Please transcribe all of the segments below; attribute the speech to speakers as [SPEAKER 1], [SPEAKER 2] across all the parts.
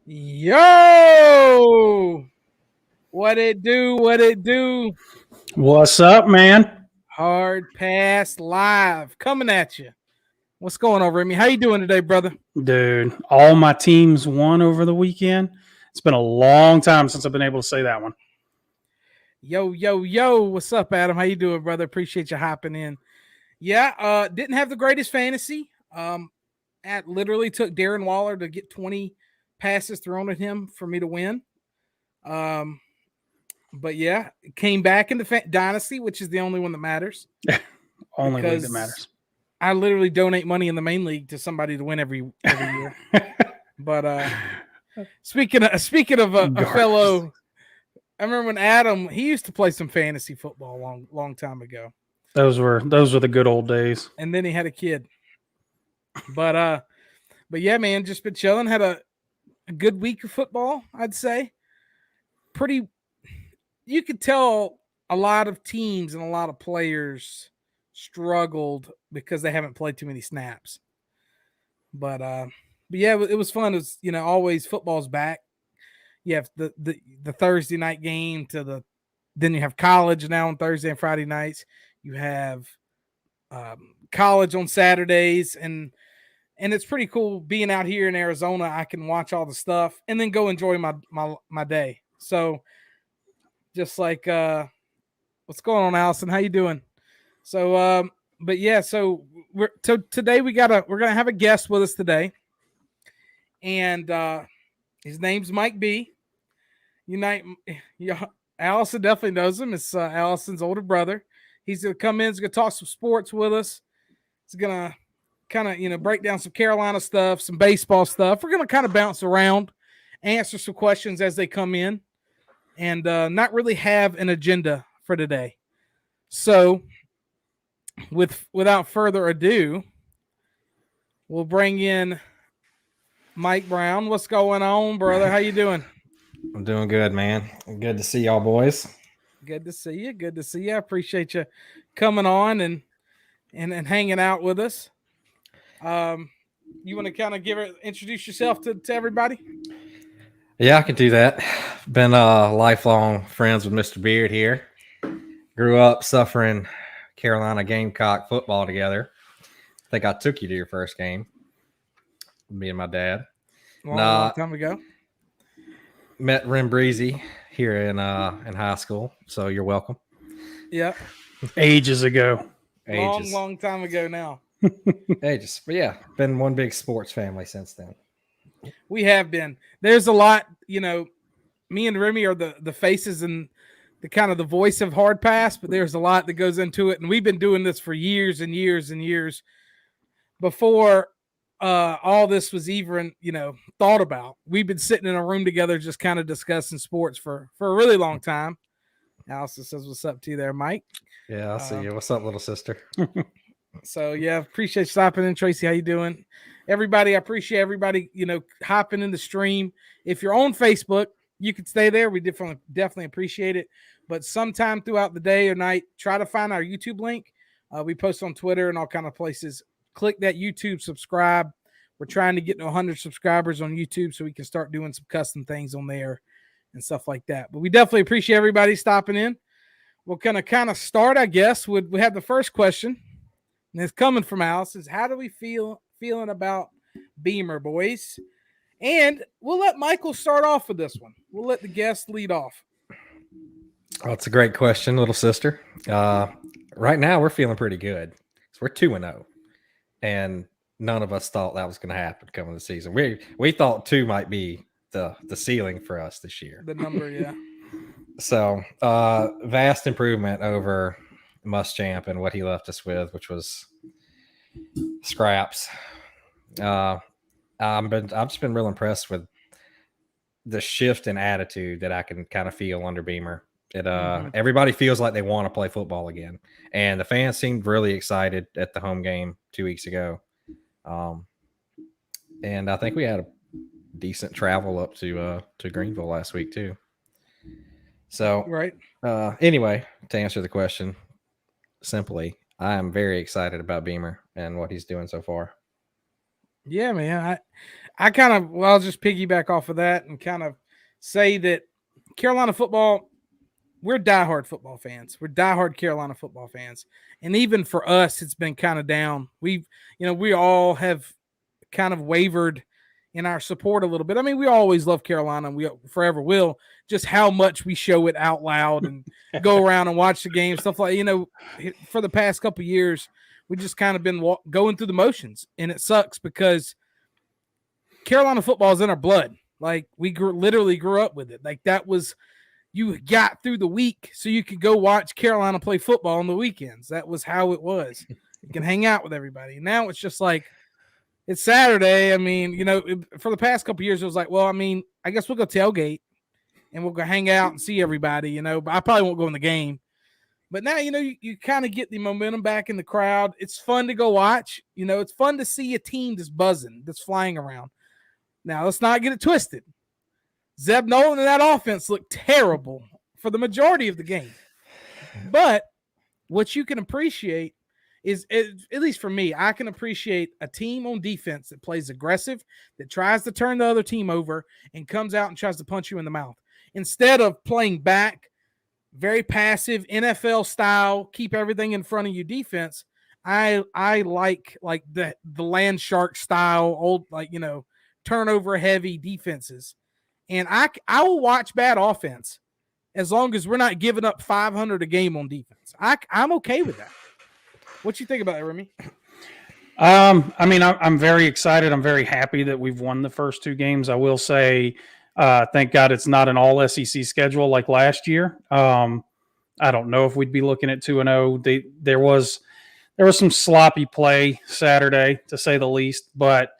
[SPEAKER 1] Yo, what it do? What it do?
[SPEAKER 2] What's up, man?
[SPEAKER 1] Hard pass live coming at you. What's going on, Remy? How you doing today, brother?
[SPEAKER 2] Dude, all my teams won over the weekend. It's been a long time since I've been able to say that one.
[SPEAKER 1] Yo, yo, yo. What's up, Adam? How you doing, brother? Appreciate you hopping in. Yeah, didn't have the greatest fantasy. At literally took Darren Waller to get 20 passes thrown at him for me to win. Um, but yeah, came back in the dynasty, which is the only one that matters
[SPEAKER 2] Only league that
[SPEAKER 1] because
[SPEAKER 2] matters.
[SPEAKER 1] I literally donate money in the main league to somebody to win every year. But speaking of a
[SPEAKER 2] Garbage.
[SPEAKER 1] fellow, I remember when Adam he used to play some fantasy football long time ago,
[SPEAKER 2] Those were the good old days.
[SPEAKER 1] and then he had a kid. But yeah, man, just been chilling. Had a good week of football, I'd say. Pretty, you could tell a lot of teams and a lot of players struggled because they haven't played too many snaps. But yeah, it was fun. It was always football's back. You have the Thursday night game to then you have college now on Thursday and Friday nights. You have college on Saturdays and it's pretty cool being out here in Arizona. I can watch all the stuff and then go enjoy my day. So just like what's going on, Allison? How you doing? So but yeah, so today we're gonna have a guest with us today, and his name's Mike B. Yeah, Allison definitely knows him. It's Allison's older brother. He's gonna come in. He's gonna talk some sports with us. He's gonna kind of break down some Carolina stuff, some baseball stuff. We're gonna kind of bounce around, answer some questions as they come in, and not really have an agenda for today. So, without further ado, we'll bring in Mike Brown. What's going on, brother? How you doing?
[SPEAKER 3] I'm doing good, man. Good to see y'all boys.
[SPEAKER 1] Good to see you. Good to see you. I appreciate you coming on and hanging out with us. You want to kind of introduce yourself to everybody?
[SPEAKER 3] Yeah, I can do that. Been lifelong friends with Mr. Beard here. Grew up suffering Carolina Gamecock football together. I think I took you to your first game. Me and my dad.
[SPEAKER 1] Long time ago.
[SPEAKER 3] Met Rim Breezy here in high school, so you're welcome.
[SPEAKER 1] Yeah.
[SPEAKER 2] Ages ago.
[SPEAKER 1] Long time ago now.
[SPEAKER 3] Ages. But yeah, been one big sports family since then.
[SPEAKER 1] We have been. There's a lot, me and Remy are the faces and the kind of the voice of Hard Pass, but there's a lot that goes into it. And we've been doing this for years and years and years before all this was even, thought about. We've been sitting in a room together just kind of discussing sports for a really long time. Allison says, "What's up to you there, Mike?"
[SPEAKER 3] Yeah, I see you. What's up, little sister?
[SPEAKER 1] So yeah, appreciate you stopping in. Tracy, how you doing? Everybody, I appreciate everybody, hopping in the stream. If you're on Facebook, you can stay there. We definitely appreciate it. But sometime throughout the day or night, try to find our YouTube link. We post on Twitter and all kind of places. Click that YouTube, subscribe. We're trying to get to 100 subscribers on YouTube so we can start doing some custom things on there and stuff like that. But we definitely appreciate everybody stopping in. We're going to kind of start, I guess, we have the first question. And it's coming from Allison. How do we feeling about Beamer, boys? And we'll let Michael start off with this one. We'll let the guest lead off.
[SPEAKER 3] Well, it's a great question, little sister. Right now, we're feeling pretty good. So we're 2-0. And none of us thought that was going to happen coming the season. We thought 2 might be the ceiling for us this year.
[SPEAKER 1] The number, yeah.
[SPEAKER 3] So vast improvement over Muschamp and what he left us with, which was scraps. I've just been real impressed with the shift in attitude that I can kind of feel under Beamer. Everybody feels like they want to play football again, and the fans seemed really excited at the home game 2 weeks ago. And I think we had a decent travel up to Greenville last week too. So
[SPEAKER 1] right.
[SPEAKER 3] Anyway, to answer the question simply, I am very excited about Beamer and what he's doing so far.
[SPEAKER 1] Yeah, man. I kind of, well, I'll just piggyback off of that and kind of say that Carolina football, we're diehard football fans. We're diehard Carolina football fans. And even for us, it's been kind of down. We all have kind of wavered in our support a little bit. I mean, we always love Carolina and we forever will. Just how much we show it out loud and go around and watch the game, stuff like, for the past couple of years, we just kind of been going through the motions. And it sucks because Carolina football is in our blood. Like we literally grew up with it. Like that was, you got through the week so you could go watch Carolina play football on the weekends. That was how it was. You can hang out with everybody. Now it's just like, it's Saturday. I mean, for the past couple of years, it was like, well, I mean, I guess we'll go tailgate and we'll go hang out and see everybody, but I probably won't go in the game. But now, you kind of get the momentum back in the crowd. It's fun to go watch. It's fun to see a team that's buzzing, that's flying around. Now, let's not get it twisted. Zeb Nolan and that offense looked terrible for the majority of the game. But what you can appreciate is, at least for me, I can appreciate a team on defense that plays aggressive, that tries to turn the other team over and comes out and tries to punch you in the mouth. Instead of playing back, very passive, NFL style, keep everything in front of you defense, I like the land shark style, old, turnover heavy defenses. And I will watch bad offense as long as we're not giving up 500 a game on defense. I'm okay with that. What you think about that, Remy?
[SPEAKER 2] I mean, I'm very excited. I'm very happy that we've won the first two games. I will say, thank God it's not an all SEC schedule like last year. I don't know if we'd be looking at 2-0. There was some sloppy play Saturday, to say the least. But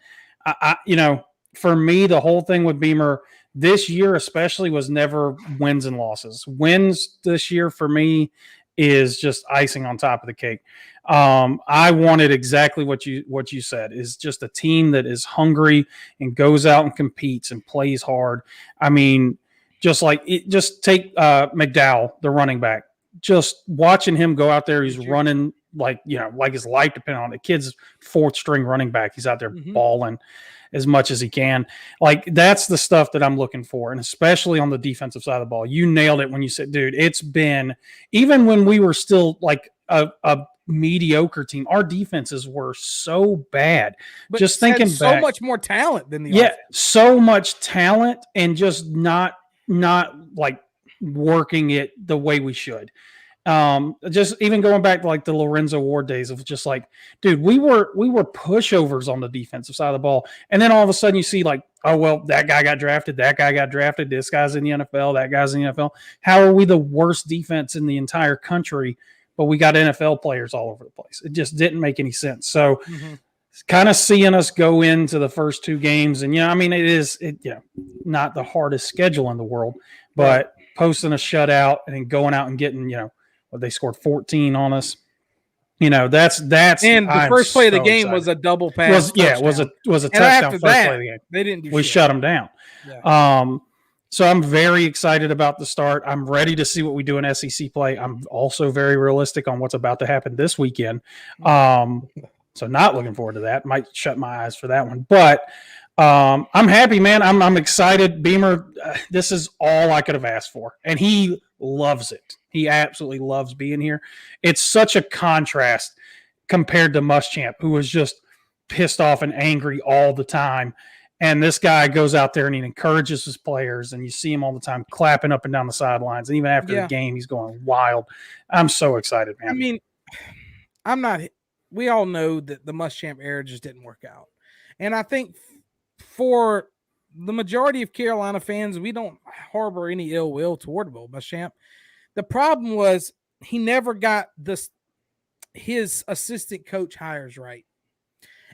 [SPEAKER 2] for me, the whole thing with Beamer this year, especially, was never wins and losses. Wins this year for me is just icing on top of the cake. I wanted exactly what you said, is just a team that is hungry and goes out and competes and plays hard. I mean, just take McDowell, the running back, just watching him go out there. He's running like his life depended on it. The kid's fourth string running back. He's out there balling as much as he can. Like, that's the stuff that I'm looking for. And especially on the defensive side of the ball, you nailed it when you said, dude, it's been, even when we were still like a mediocre team, our defenses were so bad. But just thinking back,
[SPEAKER 1] so much more talent than the offense.
[SPEAKER 2] So much talent, and just not like working it the way we should. Just even going back to like the Lorenzo Ward days of just like, dude, we were pushovers on the defensive side of the ball. And then all of a sudden you see like, oh, well, that guy got drafted. This guy's in the NFL. That guy's in the NFL. How are we the worst defense in the entire country, but we got NFL players all over the place? It just didn't make any sense. So kind of seeing us go into the first two games, and I mean, it not the hardest schedule in the world, but posting a shutout and then going out and getting, they scored 14 on us. That's
[SPEAKER 1] and the first play of the game was a double pass.
[SPEAKER 2] It was a touchdown first play of the game.
[SPEAKER 1] They didn't do
[SPEAKER 2] we
[SPEAKER 1] shit.
[SPEAKER 2] Shut them down.
[SPEAKER 1] Yeah.
[SPEAKER 2] So I'm very excited about the start. I'm ready to see what we do in SEC play. I'm also very realistic on what's about to happen this weekend. So not looking forward to that. Might shut my eyes for that one. But I'm happy, man. I'm excited. Beamer, this is all I could have asked for. And he loves it. He absolutely loves being here. It's such a contrast compared to Muschamp, who was just pissed off and angry all the time. And this guy goes out there and he encourages his players, and you see him all the time clapping up and down the sidelines. And even after the game, he's going wild. I'm so excited, man.
[SPEAKER 1] I mean, we all know that the Muschamp era just didn't work out. And I think for the majority of Carolina fans, we don't harbor any ill will toward Will Muschamp. The problem was he never got his assistant coach hires right.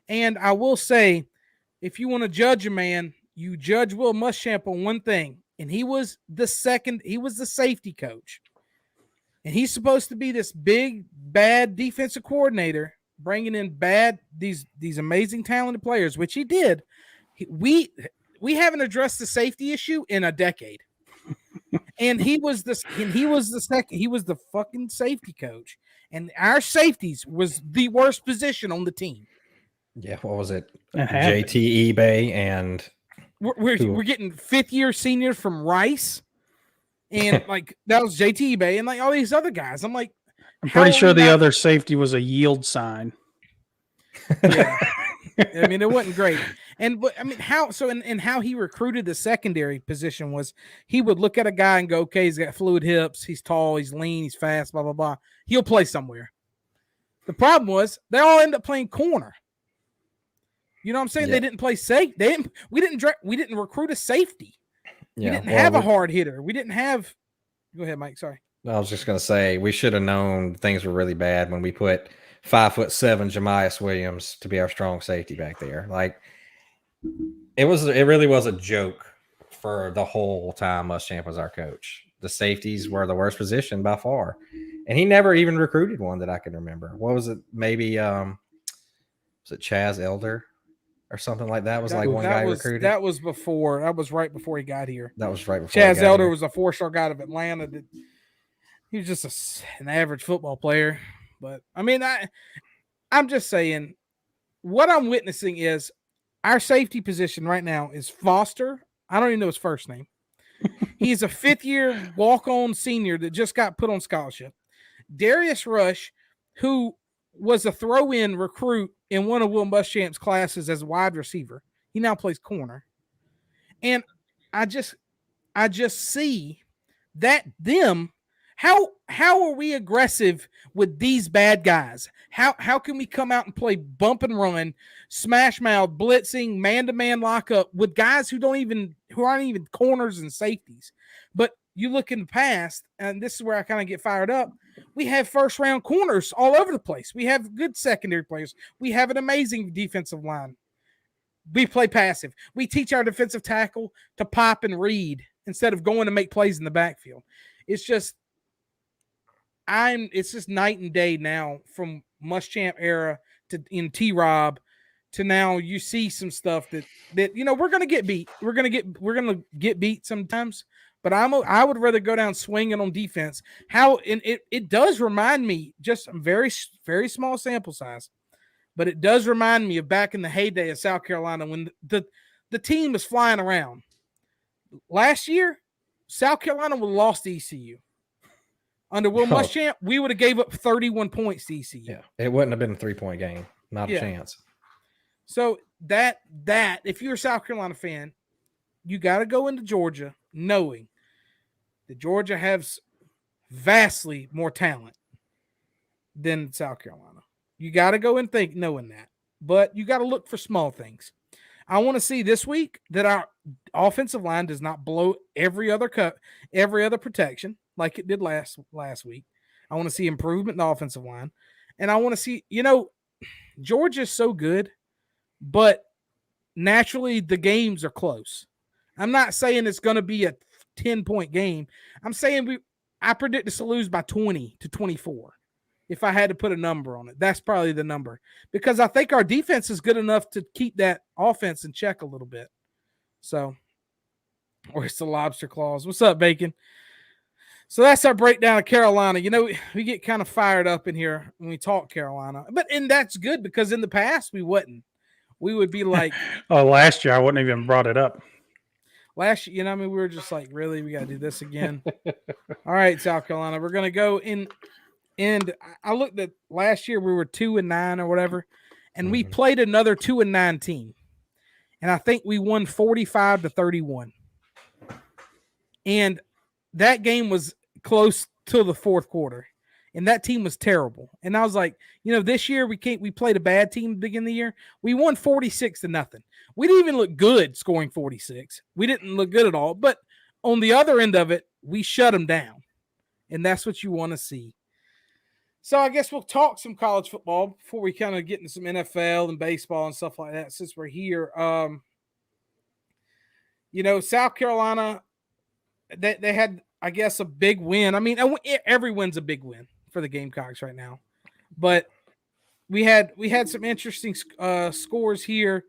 [SPEAKER 1] And I will say, if you want to judge a man, you judge Will Muschamp on one thing, and he was the safety coach. And he's supposed to be this big, bad defensive coordinator, bringing in these amazing talented players, which he did. We haven't addressed the safety issue in a decade. And he was the fucking safety coach. And our safeties was the worst position on the team.
[SPEAKER 3] Yeah, what was it?
[SPEAKER 2] It happened.
[SPEAKER 3] JT eBay and
[SPEAKER 1] We're getting 5th-year seniors from Rice, and like that was JT eBay and like all these other guys. I'm like,
[SPEAKER 2] I'm
[SPEAKER 1] how
[SPEAKER 2] pretty
[SPEAKER 1] are
[SPEAKER 2] sure
[SPEAKER 1] we
[SPEAKER 2] the
[SPEAKER 1] not-
[SPEAKER 2] other safety was a yield sign.
[SPEAKER 1] Yeah. I mean, it wasn't great. But I mean, how so? And how he recruited the secondary position was he would look at a guy and go, okay, he's got fluid hips, he's tall, he's lean, he's fast, blah blah blah. He'll play somewhere. The problem was they all end up playing corner. You know what I'm saying?
[SPEAKER 3] Yeah.
[SPEAKER 1] They didn't play safe. We didn't recruit a safety.
[SPEAKER 3] yeah,
[SPEAKER 1] We didn't
[SPEAKER 3] well,
[SPEAKER 1] have a hard hitter. We didn't have. Go ahead, Mike. Sorry.
[SPEAKER 3] I was just gonna say we should have known things were really bad when we put 5'7" Jamias Williams to be our strong safety back there. Like it really was a joke for the whole time Muschamp was our coach. The safeties were the worst position by far. And he never even recruited one that I can remember. What was it? Maybe was it Chaz Elder or something like that? Was like one guy recruited.
[SPEAKER 1] That was before. That was right before he got here.
[SPEAKER 3] That was right before
[SPEAKER 1] Chaz Elder was a 4-star guy out of Atlanta. He was just an average football player. But I mean, I'm just saying, what I'm witnessing is our safety position right now is Foster. I don't even know his first name. He's a 5th-year walk-on senior that just got put on scholarship. Darius Rush, who was a throw-in recruit in one of Will Muschamp's classes as a wide receiver. He now plays corner. And I just see that them. How are we aggressive with these bad guys? How can we come out and play bump and run, smash mouth, blitzing, man-to-man lockup with guys who aren't even corners and safeties? But you look in the past, and this is where I kind of get fired up. We have first-round corners all over the place. We have good secondary players. We have an amazing defensive line. We play passive. We teach our defensive tackle to pop and read instead of going to make plays in the backfield. It's just night and day now from Muschamp era to in T-Rob to now. You see some stuff that we're gonna get beat. We're gonna get beat sometimes. But I would rather go down swinging on defense. It does remind me, just a very, very small sample size, but it does remind me of back in the heyday of South Carolina when the team was flying around. Last year, South Carolina would have lost to ECU. Under Will Muschamp, we would have gave up 31 points to ECU.
[SPEAKER 3] Yeah, it wouldn't have been a 3-point game. Not a chance.
[SPEAKER 1] So that if you're a South Carolina fan, you got to go into Georgia knowing that Georgia has vastly more talent than South Carolina. You got to go and think knowing that. But you got to look for small things. I want to see this week that our offensive line does not blow every other protection like it did last week. I want to see improvement in the offensive line. And I want to see, Georgia's so good, but naturally the games are close. I'm not saying it's going to be a 10-point game. I'm saying I predict us to lose by 20 to 24. If I had to put a number on it, that's probably the number, because I think our defense is good enough to keep that offense in check a little bit. So, where's the lobster claws? What's up, Bacon? So that's our breakdown of Carolina. We get kind of fired up in here when we talk Carolina, and that's good because in the past we wouldn't. We would be like,
[SPEAKER 2] oh, last year I wouldn't even brought it up.
[SPEAKER 1] Last year, we were just like, really, we got to do this again. All right, South Carolina, we're going to go in. And I looked at last year, we were 2-9 or whatever, and we played another 2-9 team. And I think we won 45-31. And that game was close to the fourth quarter. And that team was terrible. And I was like, this year we played a bad team at the beginning of the year. We won 46-0. We didn't even look good scoring 46. We didn't look good at all. But on the other end of it, we shut them down. And that's what you want to see. So I guess we'll talk some college football before we kind of get into some NFL and baseball and stuff like that since we're here. South Carolina, they had, I guess, a big win. I mean, every win's a big win for the Gamecocks right now. But we had some interesting scores here.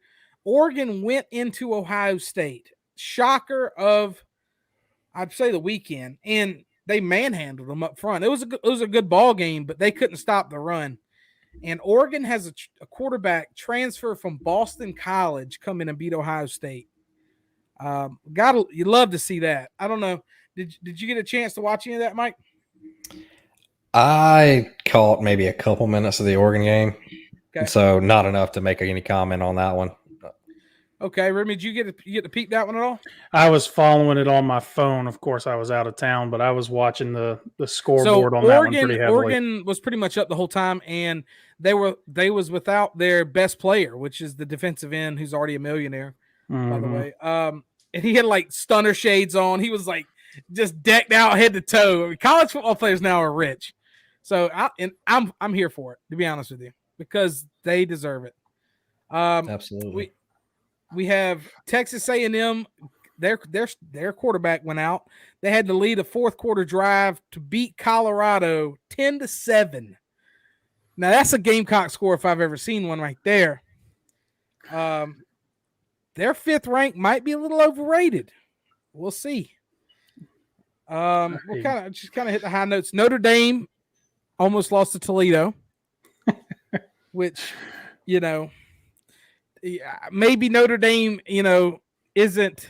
[SPEAKER 1] Oregon went into Ohio State. Shocker of, I'd say, the weekend. And they manhandled them up front. It was a good ball game, but they couldn't stop the run. And Oregon has a quarterback transfer from Boston College come in and beat Ohio State. You love to see that. I don't know. Did you get a chance to watch any of that, Mike?
[SPEAKER 3] I caught maybe a couple minutes of the Oregon game,
[SPEAKER 1] Okay.
[SPEAKER 3] so not enough to make any comment on that one.
[SPEAKER 1] Okay, Remy, did you get to peep that one at all?
[SPEAKER 2] I was following it on my phone. Of course, I was out of town, but I was watching the scoreboard on that one pretty heavily.
[SPEAKER 1] Oregon was pretty much up the whole time, and they was without their best player, which is the defensive end, who's already a millionaire, by the way. And he had like stunner shades on. He was like just decked out head to toe. I mean, college football players now are rich, so I'm here for it, to be honest with you, because they deserve it.
[SPEAKER 3] Absolutely.
[SPEAKER 1] We have Texas A&M. Their quarterback went out. They had to lead a fourth quarter drive to beat Colorado 10-7. Now that's a Gamecock score if I've ever seen one right there. Their fifth rank might be a little overrated. We'll see. We'll kind of hit the high notes. Notre Dame almost lost to Toledo, which, maybe Notre Dame, isn't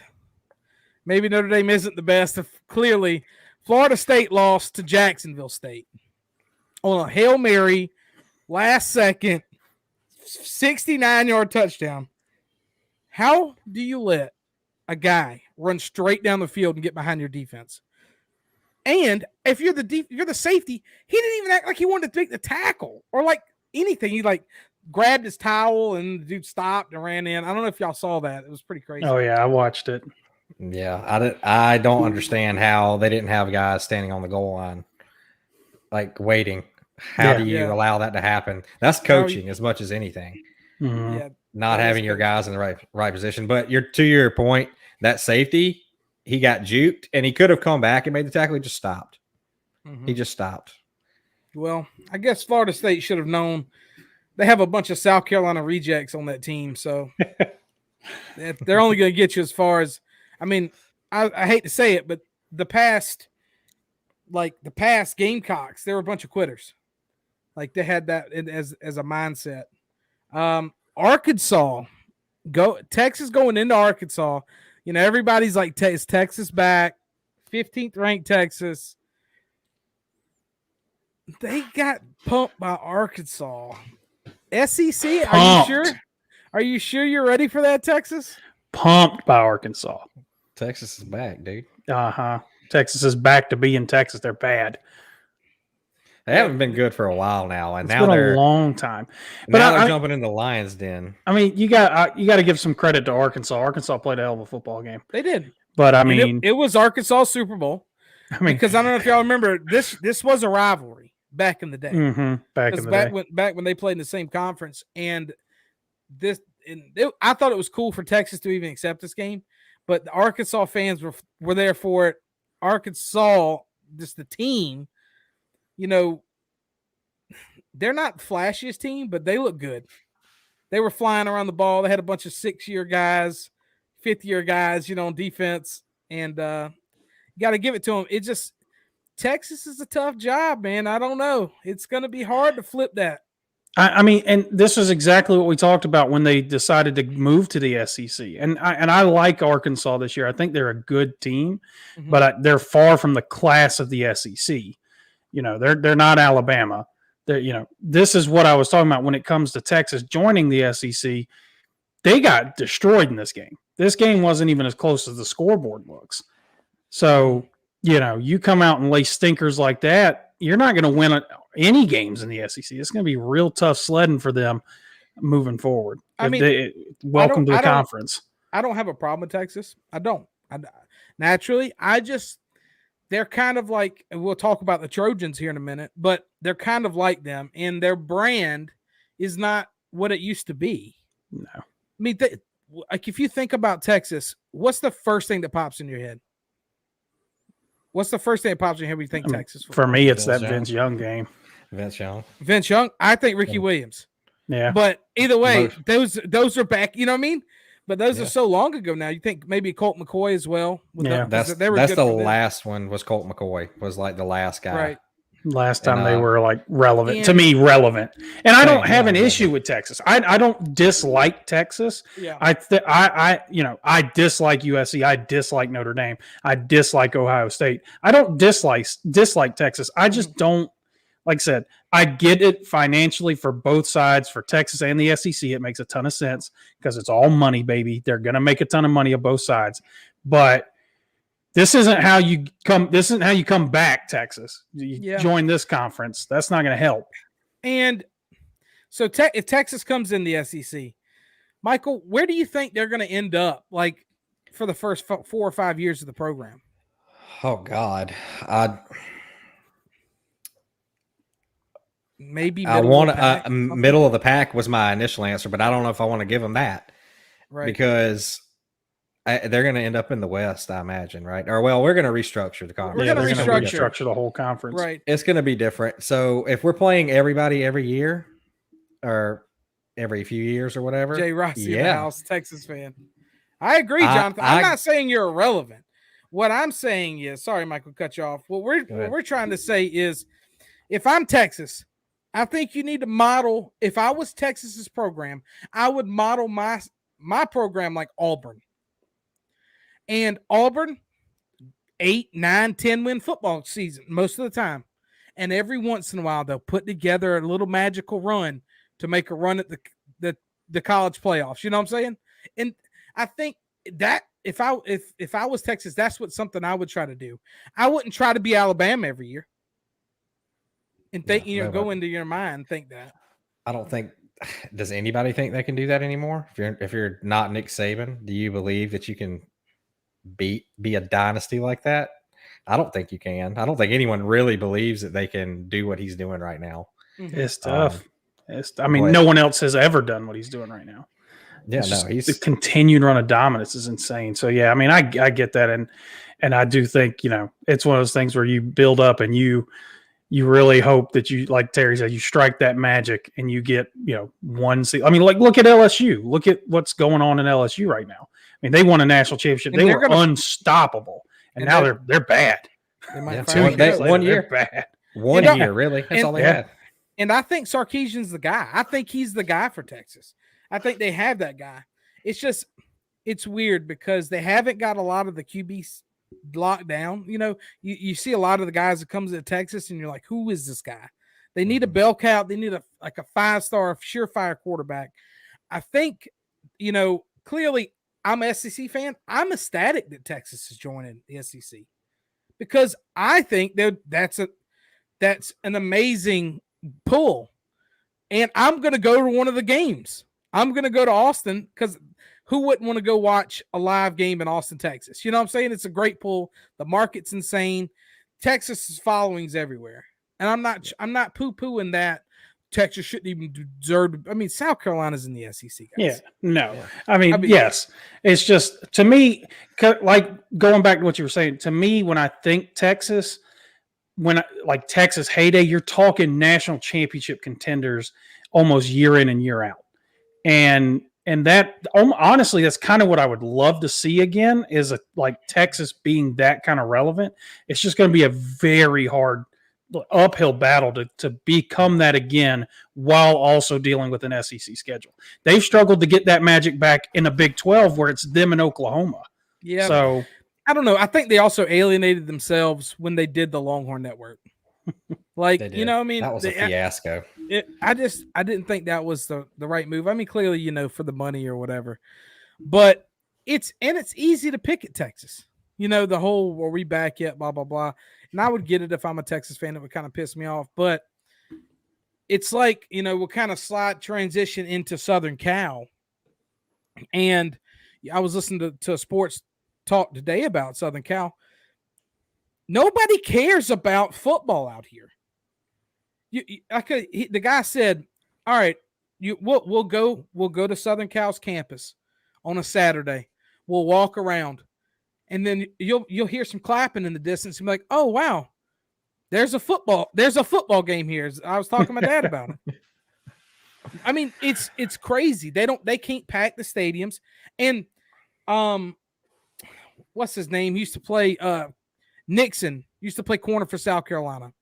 [SPEAKER 1] the best. Clearly, Florida State lost to Jacksonville State on a Hail Mary, last second, 69-yard touchdown. How do you let a guy run straight down the field and get behind your defense? And if you're the safety, he didn't even act like he wanted to take the tackle or like anything. He like grabbed his towel and the dude stopped and ran in. I don't know if y'all saw that. It was pretty crazy.
[SPEAKER 2] Oh yeah, I watched it.
[SPEAKER 3] Yeah, I don't understand how they didn't have guys standing on the goal line, like waiting. How do you allow that to happen? That's coaching as much as anything.
[SPEAKER 2] Mm-hmm.
[SPEAKER 1] Yeah,
[SPEAKER 3] not having your guys in the right position. But to your point, that safety, he got juked and he could have come back and made the tackle. He just stopped.
[SPEAKER 1] Mm-hmm.
[SPEAKER 3] He just stopped.
[SPEAKER 1] Well, I guess Florida State should have known. They have a bunch of South Carolina rejects on that team, so they're only going to get you as far as. I mean, I hate to say it, but the past Gamecocks, they were a bunch of quitters. Like they had that as a mindset. Arkansas, Texas going into Arkansas. Everybody's like, is Texas back? 15th ranked Texas. They got pumped by Arkansas. SEC, are you sure you're ready for that, Texas?
[SPEAKER 2] Pumped by Arkansas.
[SPEAKER 3] Texas is back, dude.
[SPEAKER 2] Texas is back to being Texas. They're bad.
[SPEAKER 3] They haven't been good for a while now, and
[SPEAKER 2] it's
[SPEAKER 3] now
[SPEAKER 2] been a long time.
[SPEAKER 3] But now they're jumping in the Lions' den.
[SPEAKER 2] I mean, you got to give some credit to Arkansas. Arkansas played a hell of a football game.
[SPEAKER 1] They did,
[SPEAKER 2] but I mean,
[SPEAKER 1] it was Arkansas Super Bowl. Because I don't know if y'all remember this was a rivalry back in the day.
[SPEAKER 2] Mm-hmm.
[SPEAKER 1] Back when they played in the same conference, and I thought it was cool for Texas to even accept this game, but the Arkansas fans were there for it. Arkansas, just the team. They're not the flashiest team, but they look good. They were flying around the ball. They had a bunch of 6-year guys, 5th-year guys, on defense, and you got to give it to them. Texas is a tough job, man. I don't know. It's going to be hard to flip that.
[SPEAKER 2] I mean, and this is exactly what we talked about when they decided to move to the SEC. And I like Arkansas this year. I think they're a good team, but they're far from the class of the SEC. They're not Alabama. This is what I was talking about when it comes to Texas joining the SEC. They got destroyed in this game. This game wasn't even as close as the scoreboard looks. So, you come out and lay stinkers like that, you're not going to win any games in the SEC. It's going to be real tough sledding for them moving forward. Welcome to the conference.
[SPEAKER 1] I don't have a problem with Texas. I don't. They're kind of like, and we'll talk about the Trojans here in a minute, but they're kind of like them, and their brand is not what it used to be.
[SPEAKER 2] No.
[SPEAKER 1] I mean, if you think about Texas, what's the first thing that pops in your head? What's the first thing that pops in your head when you think Texas?
[SPEAKER 2] For me, it's Vince Young game.
[SPEAKER 3] Vince
[SPEAKER 1] Young. I think Ricky Williams.
[SPEAKER 2] Yeah.
[SPEAKER 1] But either way, those are back. You know what I mean? But those are so long ago now. You think maybe Colt McCoy as well?
[SPEAKER 3] That's the last one was Colt McCoy. Was like the last guy.
[SPEAKER 1] Right.
[SPEAKER 2] Last time
[SPEAKER 3] And,
[SPEAKER 2] they were like relevant to
[SPEAKER 1] and-
[SPEAKER 2] me, relevant. And I don't have an
[SPEAKER 3] yeah.
[SPEAKER 2] issue with Texas. I don't dislike Texas.
[SPEAKER 1] Yeah.
[SPEAKER 2] I dislike USC. I dislike Notre Dame. I dislike Ohio State. I don't dislike Texas. I just don't, like I said, I get it financially for both sides, for Texas and the SEC. It makes a ton of sense because it's all money, baby. They're going to make a ton of money on both sides. But this isn't how you come. This isn't how you come back, Texas. You join this conference. That's not going to help.
[SPEAKER 1] And so if Texas comes in the SEC, Michael, where do you think they're going to end up, like, for the first 4 or 5 years of the program?
[SPEAKER 3] Oh, God.
[SPEAKER 1] Maybe
[SPEAKER 3] I want middle of the pack was my initial answer, but I don't know if I want to give them that.
[SPEAKER 1] Right.
[SPEAKER 3] Because they're going to end up in the West, I imagine, right? Or, well, we're going to restructure the conference.
[SPEAKER 1] We're going to
[SPEAKER 2] restructure the whole conference.
[SPEAKER 1] Right.
[SPEAKER 3] It's going to be different. So if we're playing everybody every year or every few years or whatever.
[SPEAKER 1] Jay Rossi in the house, Texas fan. I agree, Jonathan. I'm not saying you're irrelevant. What I'm saying is, sorry, Michael, cut you off. What we're trying to say is, if I'm Texas, I think you need to model. If I was Texas's program, I would model my program like Auburn. And Auburn, 8, 9, 10 win football season most of the time. And every once in a while, they'll put together a little magical run to make a run at the college playoffs. You know what I'm saying? And I think that if I was Texas, that's something I would try to do. I wouldn't try to be Alabama every year. And think, go into your mind and think that.
[SPEAKER 3] I don't think. Does anybody think they can do that anymore? If you're not Nick Saban, do you believe that you can be a dynasty like that? I don't think you can. I don't think anyone really believes that they can do what he's doing right now.
[SPEAKER 2] It's tough. No one else has ever done what he's doing right now.
[SPEAKER 3] Yeah,
[SPEAKER 2] he's the continued run of dominance is insane. So yeah, I mean, I get that, and I do think it's one of those things where you build up and you really hope that you, like Terry said, you strike that magic and you get one seed. I mean, like look at LSU. Look at what's going on in LSU right now. I mean, they won a national championship. They were unstoppable, and now they're bad.
[SPEAKER 1] They might
[SPEAKER 3] 2 years later,
[SPEAKER 2] 1 year
[SPEAKER 3] bad. 1 year, really. That's all they had.
[SPEAKER 1] And I think Sarkisian's the guy. I think he's the guy for Texas. I think they have that guy. It's just, it's weird because they haven't got a lot of the QBs locked down. You see a lot of the guys that comes to Texas and you're like, who is this guy? They need a bell cow. They need a 5-star surefire quarterback. I think, clearly I'm an SEC fan. I'm ecstatic that Texas is joining the SEC because I think that's an amazing pull. And I'm going to go to one of the games. I'm going to go to Austin because who wouldn't want to go watch a live game in Austin, Texas? You know what I'm saying? It's a great pull. The market's insane. Texas's following's everywhere. And I'm not poo-pooing that Texas shouldn't even deserve. I mean, South Carolina's in the SEC, guys.
[SPEAKER 2] Yeah, no. Yeah. I mean, yes. It's just, to me, like going back to what you were saying, to me, when I think Texas, like Texas heyday, you're talking national championship contenders almost year in and year out. And that, honestly, that's kind of what I would love to see again is like Texas being that kind of relevant. It's just going to be a very hard uphill battle to become that again while also dealing with an SEC schedule. They've struggled to get that magic back in a Big 12 where it's them and Oklahoma.
[SPEAKER 1] Yeah.
[SPEAKER 2] So
[SPEAKER 1] I don't know. I think they also alienated themselves when they did the Longhorn Network. Like, I mean,
[SPEAKER 3] that was a fiasco.
[SPEAKER 1] I didn't think that was the right move. I mean, clearly, for the money or whatever, but it's easy to pick at Texas. The whole, were we back yet? Blah, blah, blah. And I would get it if I'm a Texas fan. It would kind of piss me off, but it's like, we'll kind of transition into Southern Cal. And I was listening to a sports talk today about Southern Cal. Nobody cares about football out here. The guy said, "All right, we'll go to Southern Cal's campus on a Saturday. We'll walk around, and then you'll hear some clapping in the distance and be like, oh wow, there's a football game here." I was talking to my dad about it. I mean, it's crazy. They can't pack the stadiums, and what's his name? He used to play Nixon used to play corner for South Carolina.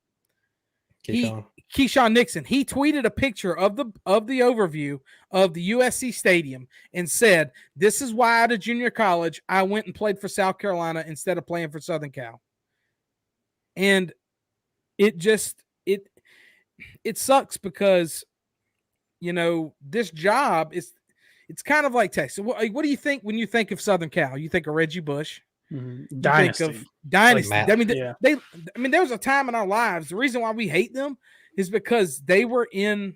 [SPEAKER 1] Keyshawn Nixon, he tweeted a picture of the overview of the USC stadium and said, "This is why out of junior college I went and played for South Carolina instead of playing for Southern Cal." And it just it sucks because this job it's kind of like Texas. What do you think when you think of Southern Cal? You think of Reggie Bush.
[SPEAKER 2] Dynasty.
[SPEAKER 1] Think of dynasty.
[SPEAKER 3] Like
[SPEAKER 1] I mean, there was a time in our lives. The reason why we hate them is because they were in.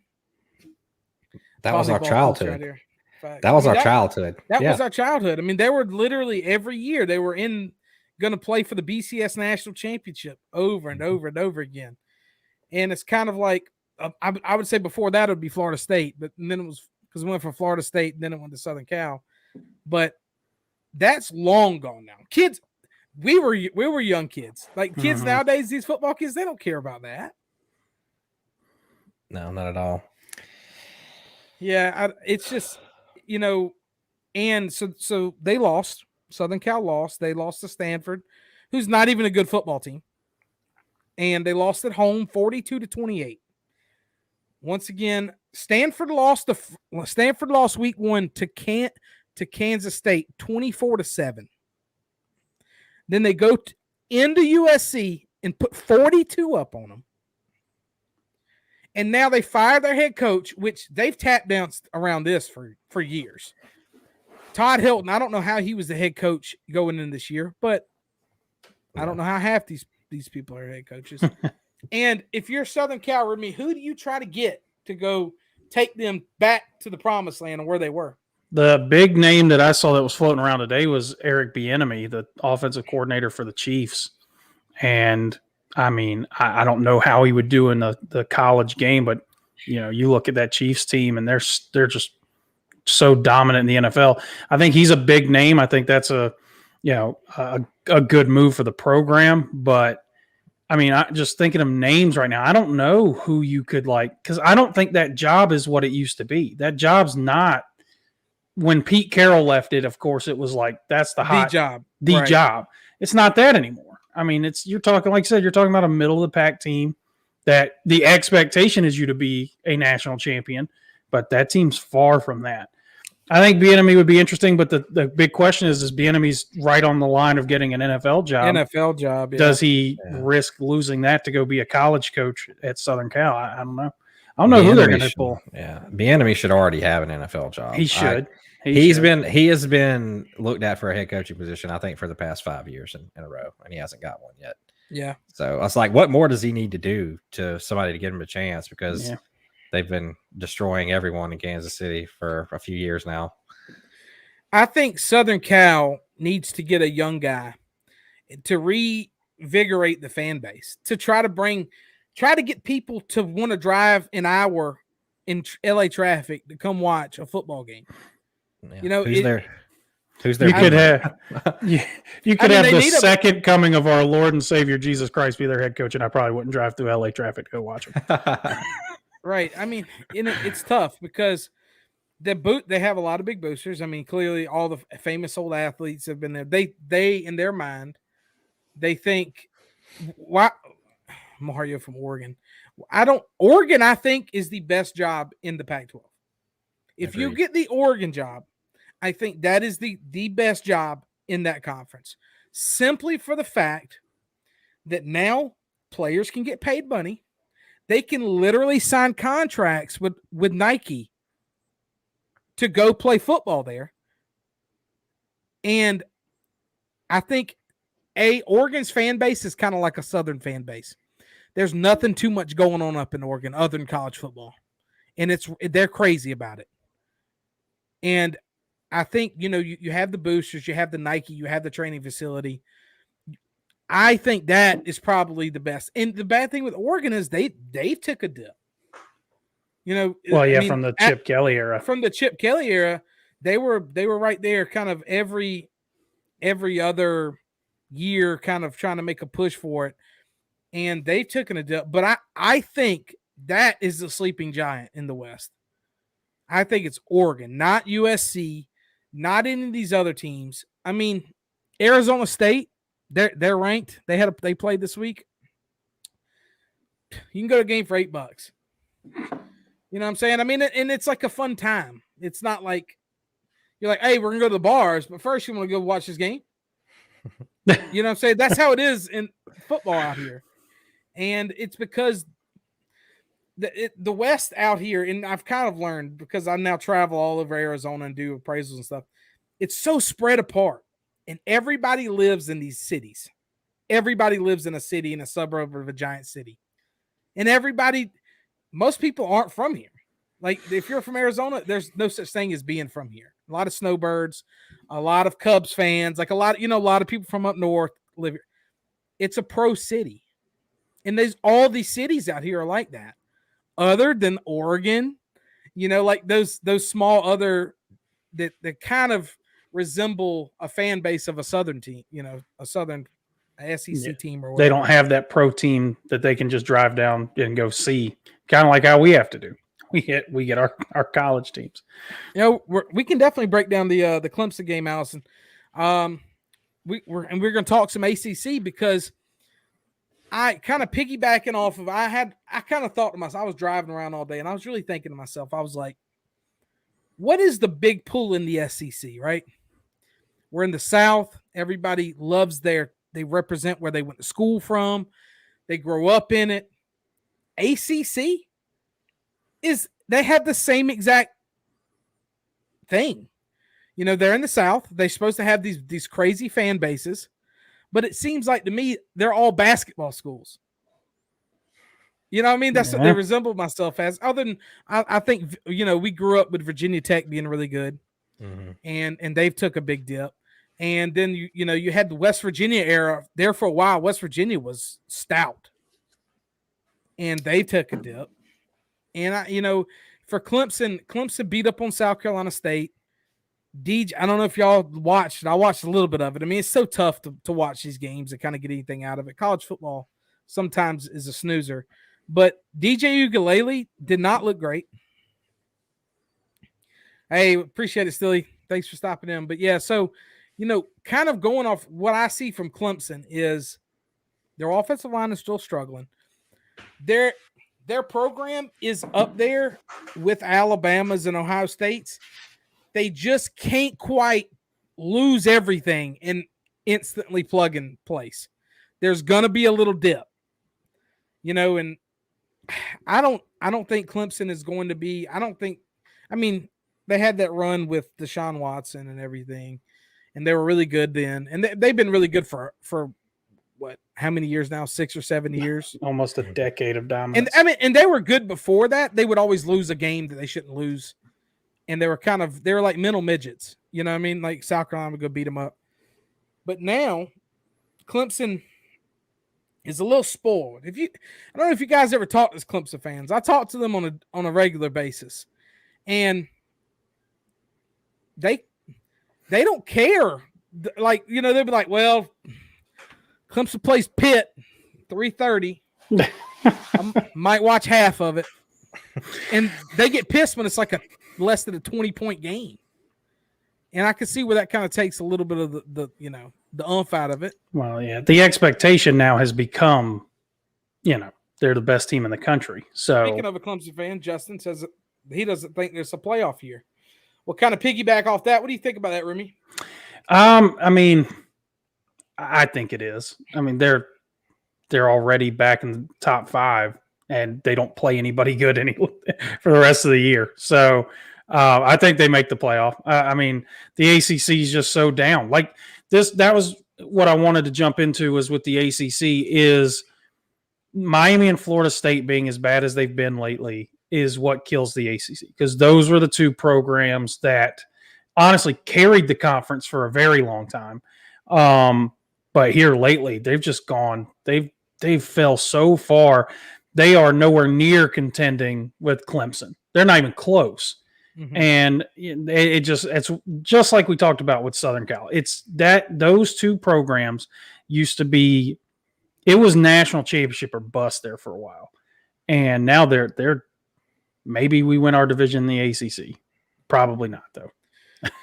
[SPEAKER 3] That was our childhood.
[SPEAKER 1] Right,
[SPEAKER 3] that was our childhood.
[SPEAKER 1] That was our childhood. I mean, they were literally every year they were going to play for the BCS National Championship over and over and over again. And it's kind of like I would say before that it would be Florida State, but then it was because it went from Florida State and then it went to Southern Cal. But that's long gone now. Kids, we were young kids. Like kids nowadays, these football kids, they don't care about that.
[SPEAKER 3] No, not at all.
[SPEAKER 1] Yeah, it's just, and so they lost. Southern Cal lost. They lost to Stanford, who's not even a good football team. And they lost at home 42-28. Once again, Stanford lost week 1 to Kansas State 24-7. Then they go into USC and put 42 up on them. And now they fire their head coach, which they've tapped danced around this for years. Todd Hilton, I don't know how he was the head coach going in this year, but I don't know how half these people are head coaches. And if you're Southern Cal, Remy, who do you try to get to go take them back to the promised land and where they were?
[SPEAKER 2] The big name that I saw that was floating around today was Eric Bieniemy, the offensive coordinator for the Chiefs. And I mean, I don't know how he would do in the college game, but you look at that Chiefs team and they're just so dominant in the NFL. I think he's a big name. I think that's a good move for the program. But I mean, I just thinking of names right now. I don't know who you could because I don't think that job is what it used to be. That job's not. When Pete Carroll left it, of course, it was like that's the
[SPEAKER 1] job.
[SPEAKER 2] It's not that anymore. I mean, you're talking, like I said, you're talking about a middle of the pack team that the expectation is you to be a national champion, but that team's far from that. I think Bieniemy would be interesting, but the big question is Bieniemy's right on the line of getting an NFL job?
[SPEAKER 1] Yeah.
[SPEAKER 2] Does he risk losing that to go be a college coach at Southern Cal? I don't know. I don't know who they're going to pull.
[SPEAKER 3] Yeah, Bieniemy should already have an NFL job.
[SPEAKER 2] He should.
[SPEAKER 3] He has been looked at for a head coaching position, I think, for the past 5 years in a row, and he hasn't got one yet.
[SPEAKER 1] Yeah.
[SPEAKER 3] So I was like, what more does he need to do to somebody to give him a chance? Because they've been destroying everyone in Kansas City for a few years now.
[SPEAKER 1] I think Southern Cal needs to get a young guy to reinvigorate the fan base, to try to get people to want to drive an hour in LA traffic to come watch a football game.
[SPEAKER 3] Yeah. Who's there?
[SPEAKER 2] You could have the second coming of our Lord and Savior Jesus Christ be their head coach, and I probably wouldn't drive through LA traffic to go watch him.
[SPEAKER 1] Right. I mean, it's tough because they have a lot of big boosters. I mean, clearly all the famous old athletes have been there. They in their mind, they think, why Mario from Oregon? Oregon, I think, is the best job in the Pac-12. If you get the Oregon job, I think that is the best job in that conference, simply for the fact that now players can get paid money. They can literally sign contracts with Nike to go play football there. And I think Oregon's fan base is kind of like a Southern fan base. There's nothing too much going on up in Oregon other than college football. And they're crazy about it. And I think, you have the boosters, you have the Nike, you have the training facility. I think that is probably the best. And the bad thing with Oregon is they took a dip.
[SPEAKER 2] From the Chip Kelly era.
[SPEAKER 1] From the Chip Kelly era, they were right there kind of every other year kind of trying to make a push for it. And they've taken a dip. But I think that is the sleeping giant in the West. I think it's Oregon, not USC, not any of these other teams. I mean, Arizona State, they're ranked. They played this week. You can go to a game for $8. You know what I'm saying? I mean, and it's like a fun time. It's not like you're like, hey, we're gonna go to the bars, but first you want to go watch this game. You know what I'm saying? That's how it is in football out here. And it's because the West out here, and I've kind of learned because I now travel all over Arizona and do appraisals and stuff. It's so spread apart, and everybody lives in these cities. Everybody lives in a city, in a suburb of a giant city. And most people aren't from here. Like, if you're from Arizona, there's no such thing as being from here. A lot of snowbirds, a lot of Cubs fans, like a lot of people from up north live here. It's a pro city. And there's all these cities out here are like that. Other than Oregon, like those small other that kind of resemble a fan base of a Southern team, a Southern SEC team or whatever.
[SPEAKER 2] They don't have that pro team that they can just drive down and go see, kind of like how we have to do. We get our college teams.
[SPEAKER 1] We can definitely break down the Clemson game, Allison. We're going to talk some ACC because I kind of piggybacking off of I kind of thought to myself, I was driving around all day and I was really thinking to myself, I was like, what is the big pull in the SEC, right? We're in the South. Everybody loves they represent where they went to school from. They grow up in it. ACC they have the same exact thing. They're in the South. They're supposed to have these crazy fan bases, but it seems like to me they're all basketball schools. You know what I mean? That's what they resemble myself as. Other than I think we grew up with Virginia Tech being really good, and they've took a big dip. And then you had the West Virginia era there for a while. West Virginia was stout, and they took a dip. And for Clemson beat up on South Carolina State. I don't know if y'all watched it. I watched a little bit of it. I mean, it's so tough to watch these games and kind of get anything out of it. College football sometimes is a snoozer. But DJ Ugalele did not look great. Hey, appreciate it, Stilly. Thanks for stopping in. But yeah, so, kind of going off what I see from Clemson is their offensive line is still struggling. Their program is up there with Alabama's and Ohio State's. They just can't quite lose everything and instantly plug in place. There's gonna be a little dip, and I don't think Clemson is going to be. They had that run with Deshaun Watson and everything, and they were really good then, and they've been really good for what? How many years now? 6 or 7 years,
[SPEAKER 2] almost a decade of dominance.
[SPEAKER 1] And they were good before that. They would always lose a game that they shouldn't lose. And they were like mental midgets, you know what I mean? Like South Carolina would go beat them up. But now Clemson is a little spoiled. I don't know if you guys ever talk to Clemson fans. I talk to them on a regular basis. And they don't care. Like, they'll be like, well, Clemson plays Pitt 3:30. I might watch half of it. And they get pissed when it's like less than a 20-point game. And I can see where that kind of takes a little bit of the umph out of it.
[SPEAKER 2] Well, yeah. The expectation now has become, they're the best team in the country. So
[SPEAKER 1] speaking of a Clemson fan, Justin says he doesn't think there's a playoff year. Well, kind of piggyback off that. What do you think about that, Remy?
[SPEAKER 2] I think it is. They're already back in the top 5. And they don't play anybody good for the rest of the year. So I think they make the playoff. The ACC is just so down. Like this, that was what I wanted to jump into was with the ACC is Miami and Florida State being as bad as they've been lately is what kills the ACC. Because those were the two programs that honestly carried the conference for a very long time. But here lately, they've just gone. They've fell so far. They are nowhere near contending with Clemson. They're not even close. Mm-hmm. And it's just like we talked about with Southern Cal. It's that those two programs used to be, it was national championship or bust there for a while. And now they're maybe we win our division in the ACC. Probably not though.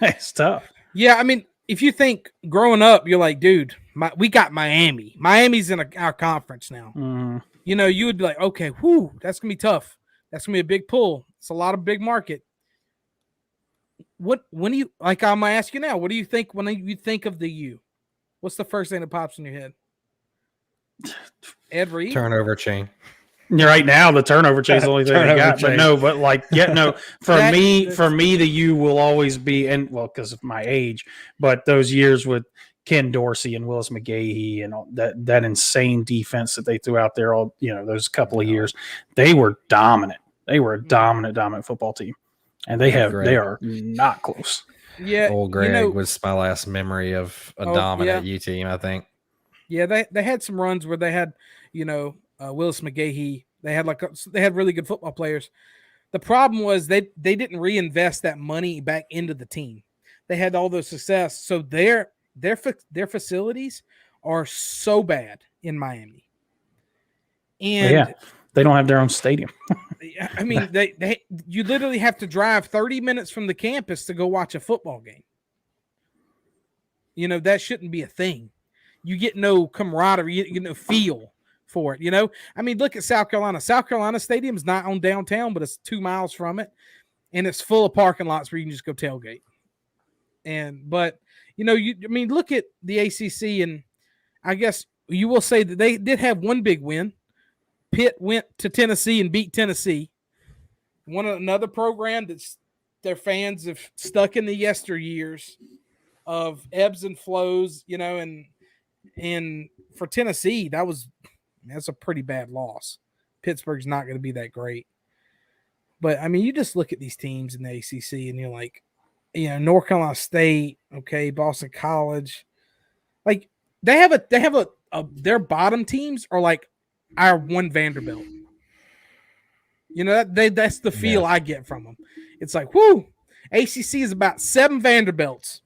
[SPEAKER 2] It's tough.
[SPEAKER 1] Yeah. If you think growing up, you're like, dude, we got Miami. Miami's in our conference now.
[SPEAKER 2] Mm-hmm.
[SPEAKER 1] you know, you would be like, okay, whoo, that's gonna be tough. That's gonna be a big pull. It's a lot of big market. When do you like? I'm gonna ask you now. What do you think when you think of the U? What's the first thing that pops in your head? Ed Reed.
[SPEAKER 3] Turnover chain.
[SPEAKER 2] Right now, the turnover chain is the only thing they
[SPEAKER 3] Turnover
[SPEAKER 2] got. But
[SPEAKER 3] chain.
[SPEAKER 2] no, but like, yeah, no. For
[SPEAKER 1] That-
[SPEAKER 2] me,
[SPEAKER 1] that's-
[SPEAKER 2] the U will always be, and well, because of my age, but those years with Ken Dorsey and Willis McGahee and all that insane defense that they threw out there, all those couple of years, they were dominant. They were a dominant football team, and they are not close.
[SPEAKER 1] Yeah,
[SPEAKER 3] Old Greg was my last memory of a dominant U team, I think.
[SPEAKER 1] Yeah, they had some runs where they had, Willis McGahee. They had really good football players. The problem was they didn't reinvest that money back into the team. They had all the success, so their facilities are so bad in Miami. And
[SPEAKER 2] they don't have their own stadium.
[SPEAKER 1] I mean, you literally have to drive 30 minutes from the campus to go watch a football game. That shouldn't be a thing. You get no camaraderie, you get no feel for it. I mean, look at South Carolina. South Carolina Stadium is not on downtown, but it's 2 miles from it, and it's full of parking lots where you can just go tailgate. But look at the ACC, and I guess you will say that they did have one big win. Pitt went to Tennessee and beat Tennessee. Another program that's their fans have stuck in the yesteryears of ebbs and flows, and for Tennessee, that's a pretty bad loss. Pittsburgh's not going to be that great. But I mean, you just look at these teams in the ACC and you're like, North Carolina State, okay, Boston College. Like they have their bottom teams are like our one Vanderbilt. That's the feel I get from them. It's like, whoo, ACC is about 7 Vanderbilts.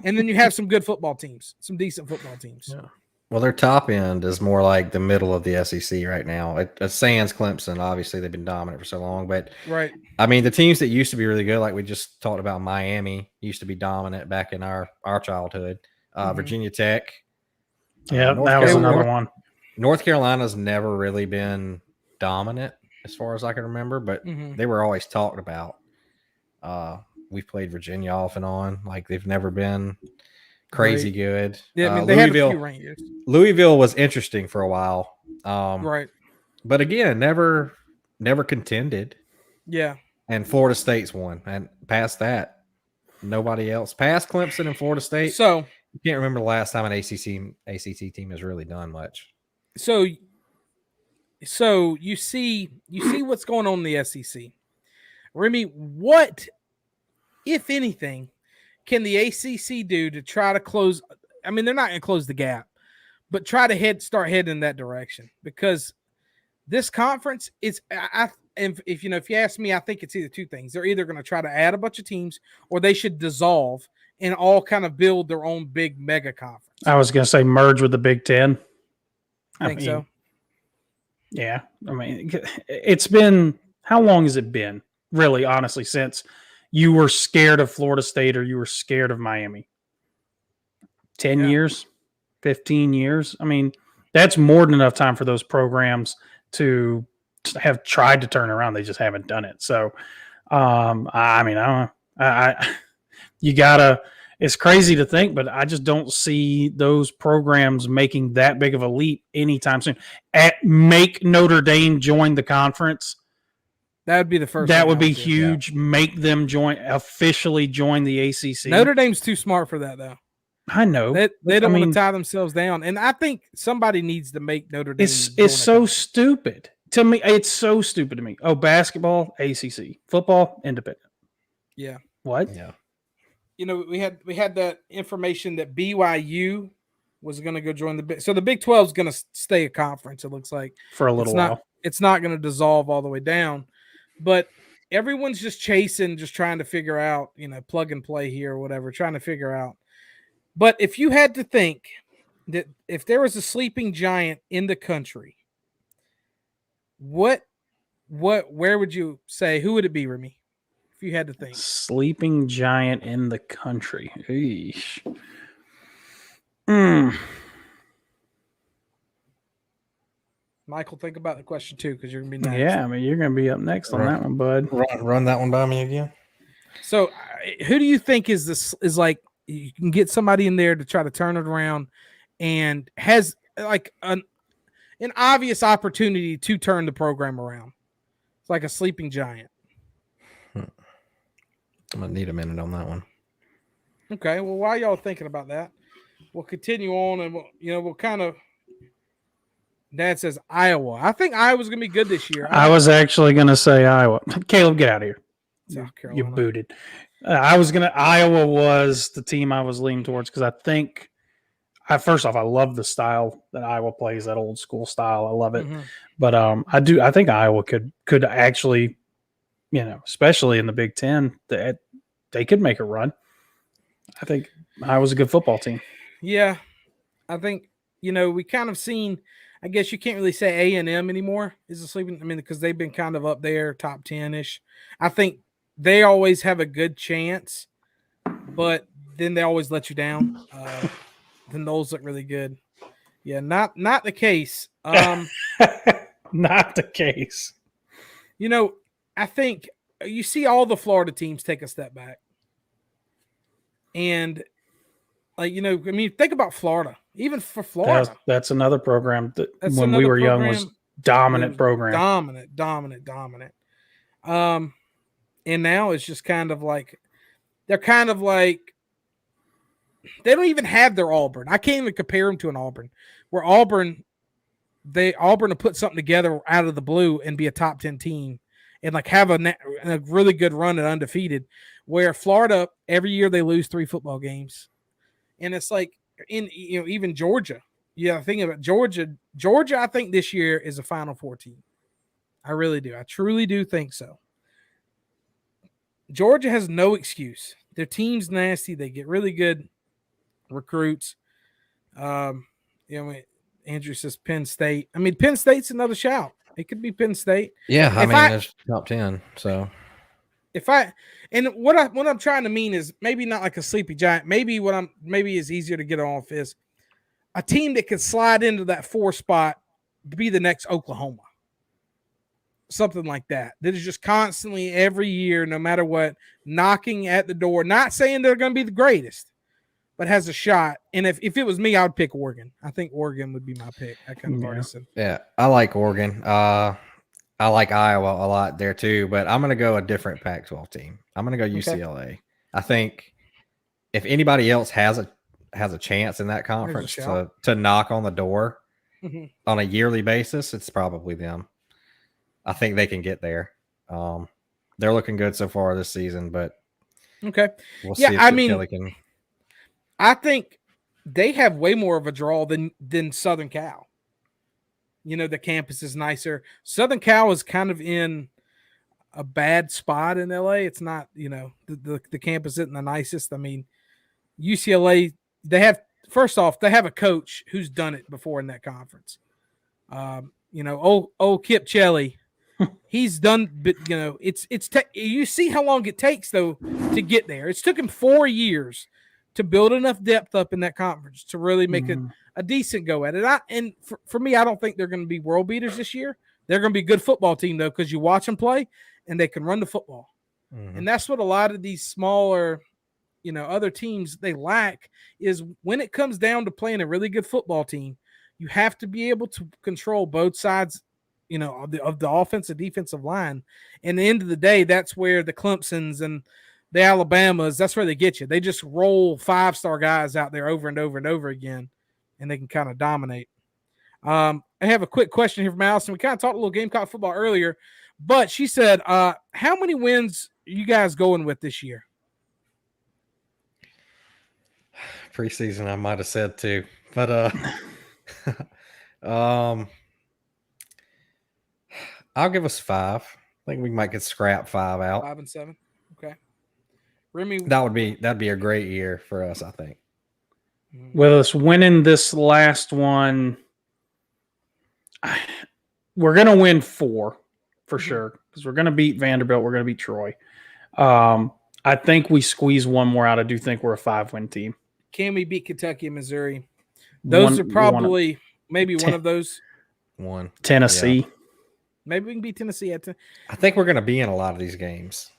[SPEAKER 1] And then you have some good football teams, some decent football teams.
[SPEAKER 3] Yeah. Well, their top end is more like the middle of the SEC right now. Sans Clemson, obviously they've been dominant for so long, but
[SPEAKER 1] right.
[SPEAKER 3] I mean, the teams that used to be really good, like we just talked about, Miami used to be dominant back in our childhood. Virginia Tech.
[SPEAKER 2] Yeah, that was another one.
[SPEAKER 3] North Carolina's never really been dominant as far as I can remember, but they were always talked about. We've played Virginia off and on. Like they've never been crazy good.
[SPEAKER 1] Yeah, I mean, they had a few ranked years.
[SPEAKER 3] Louisville was interesting for a while.
[SPEAKER 1] Right.
[SPEAKER 3] But again, never contended.
[SPEAKER 1] Yeah.
[SPEAKER 3] And Florida State's won. And past that, nobody else. Past Clemson and Florida State.
[SPEAKER 1] So
[SPEAKER 3] you can't remember the last time an ACC team has really done much.
[SPEAKER 1] So you see what's going on in the SEC. Remy, what, if anything, can the ACC do to try to close? I mean, they're not going to close the gap, but try to start heading in that direction, because this conference is. If you ask me, I think it's either two things. They're either going to try to add a bunch of teams, or they should dissolve and all kind of build their own big mega conference.
[SPEAKER 2] I was going to say merge with the Big Ten.
[SPEAKER 1] I think so.
[SPEAKER 2] Yeah, I mean, it's been, how long has it been? Really, honestly, since you were scared of Florida State or you were scared of Miami? 10 years, 15 years. I mean, that's more than enough time for those programs to have tried to turn around. They just haven't done it. So, I mean, I don't know. You gotta. It's crazy to think, but I just don't see those programs making that big of a leap anytime soon. Make Notre Dame join the conference.
[SPEAKER 1] That would be the first.
[SPEAKER 2] That would be huge. Yeah. Make them officially join the ACC.
[SPEAKER 1] Notre Dame's too smart for that, though.
[SPEAKER 2] I know.
[SPEAKER 1] They don't want to tie themselves down. And I think somebody needs to make Notre Dame.
[SPEAKER 2] It's so stupid. To me, it's so stupid to me. Oh, basketball, ACC. Football, independent.
[SPEAKER 1] Yeah.
[SPEAKER 2] What?
[SPEAKER 3] Yeah.
[SPEAKER 1] We had that information that BYU was going to go join the Big. So the Big 12 is going to stay a conference, it looks like.
[SPEAKER 2] For a little while.
[SPEAKER 1] It's not going to dissolve all the way down. But everyone's just chasing, just trying to figure out, plug and play here or whatever, trying to figure out. But if you had to think that if there was a sleeping giant in the country, where would you say, who would it be, Remy? If you had to think.
[SPEAKER 2] Sleeping giant in the country. Eesh.
[SPEAKER 1] Michael, think about the question too, because you're gonna be next.
[SPEAKER 2] Yeah, I mean, you're going to be up next on that one, bud.
[SPEAKER 3] Run that one by me again.
[SPEAKER 1] So, who do you think is like you can get somebody in there to try to turn it around, and has like an obvious opportunity to turn the program around? It's like a sleeping giant.
[SPEAKER 3] I'm gonna need a minute on that one.
[SPEAKER 1] Okay, well, while y'all thinking about that, we'll continue on, and we'll kind of. Dad says Iowa. I think Iowa's gonna be good this year.
[SPEAKER 2] I was actually going to say Iowa. Caleb, get out of here.
[SPEAKER 1] South Carolina.
[SPEAKER 2] You're booted. Iowa was the team I was leaning towards because I think, first off, I love the style that Iowa plays, that old school style. I love it.
[SPEAKER 1] Mm-hmm.
[SPEAKER 2] But I think Iowa could actually, especially in the Big Ten, that they could make a run. I think Iowa's a good football team.
[SPEAKER 1] Yeah, I think we kind of seen. I guess you can't really say A&M anymore is a sleeping. I mean, because they've been kind of up there, top 10-ish. I think they always have a good chance, but then they always let you down. Then those look really good. Yeah, not the case.
[SPEAKER 2] Not the case.
[SPEAKER 1] I think you see all the Florida teams take a step back. And, think about Florida. Even for Florida.
[SPEAKER 2] That's another program that when we were young was dominant program.
[SPEAKER 1] Dominant. And now it's just kind of like they're kind of like they don't even have their Auburn. I can't even compare them to an Auburn. Where Auburn will put something together out of the blue and be a top 10 team and like have a really good run at undefeated. Where Florida every year they lose 3 football games, and it's like in even Georgia. Yeah, think about Georgia. Georgia, I think this year is a Final Four team. I really do. I truly do think so. Georgia has no excuse. Their team's nasty. They get really good recruits. Andrew says Penn State. I mean, Penn State's another shout. It could be Penn State.
[SPEAKER 3] Yeah, I mean, it's top 10. So
[SPEAKER 1] what I'm trying to mean is maybe not like a sleepy giant. Maybe is easier to get off is a team that could slide into that 4 spot, be the next Oklahoma. Something like that. That is just constantly every year, no matter what, knocking at the door. Not saying they're going to be the greatest, but has a shot. And if it was me, I would pick Oregon. I think Oregon would be my pick. I kind of already said.
[SPEAKER 3] Yeah, I like Oregon. I like Iowa a lot there too, but I'm going to go a different Pac-12 team. I'm going to go UCLA. Okay. I think if anybody else has a chance in that conference to knock on the door on a yearly basis, it's probably them. I think they can get there. They're looking good so far this season, but we'll see.
[SPEAKER 1] I think they have way more of a draw than Southern Cal. The campus is nicer. Southern Cal is kind of in a bad spot in LA. It's not, the campus isn't the nicest. I mean, UCLA, they have a coach who's done it before in that conference. Old Kip Kelly, he's done, but you see how long it takes though to get there. It's took him 4 years to build enough depth up in that conference to really make a decent go at it. For me, I don't think they're going to be world beaters this year. They're going to be a good football team, though, because you watch them play, and they can run the football. Mm-hmm. And that's what a lot of these smaller, other teams, they lack is when it comes down to playing a really good football team, you have to be able to control both sides, of the offensive defensive line. And at the end of the day, that's where the Clemsons and the Alabamas, that's where they get you. They just roll 5-star guys out there over and over and over again, and they can kind of dominate. I have a quick question here from Allison. We kind of talked a little Gamecock football earlier, but she said, how many wins are you guys going with this year?
[SPEAKER 3] Preseason, I might have said 2, but I'll give us 5. I think we might get scrap 5 out.
[SPEAKER 1] 5 and 7. Okay. Remy,
[SPEAKER 3] that'd be a great year for us, I think.
[SPEAKER 2] With us winning this last one, we're going to win 4 for sure because we're going to beat Vanderbilt. We're going to beat Troy. I think we squeeze one more out. I do think we're a 5-win team.
[SPEAKER 1] Can we beat Kentucky and Missouri? Those are probably maybe one of those.
[SPEAKER 3] one.
[SPEAKER 2] Tennessee.
[SPEAKER 3] Yeah.
[SPEAKER 1] Maybe we can beat Tennessee at 10.
[SPEAKER 3] I think we're going to be in a lot of these games.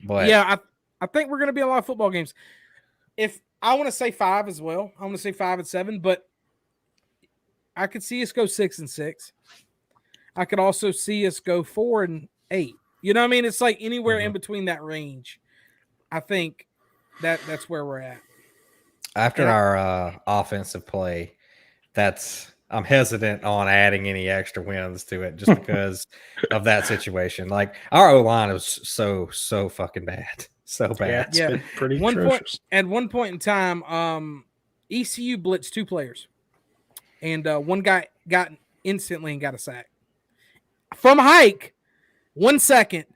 [SPEAKER 3] But
[SPEAKER 1] Yeah, I think we're going to be in a lot of football games. If I want to say 5 as well, I want to say 5 and 7, but I could see us go 6 and 6. I could also see us go 4 and 8. You know what I mean? It's like anywhere in between that range. I think that's where we're at.
[SPEAKER 3] After our offensive play, I'm hesitant on adding any extra wins to it just because of that situation. Like our O-line was so fucking bad. So bad.
[SPEAKER 2] It's been pretty
[SPEAKER 1] atrocious. At one point in time, ECU blitzed 2 players. And one guy got instantly and got a sack. From hike, 1 second,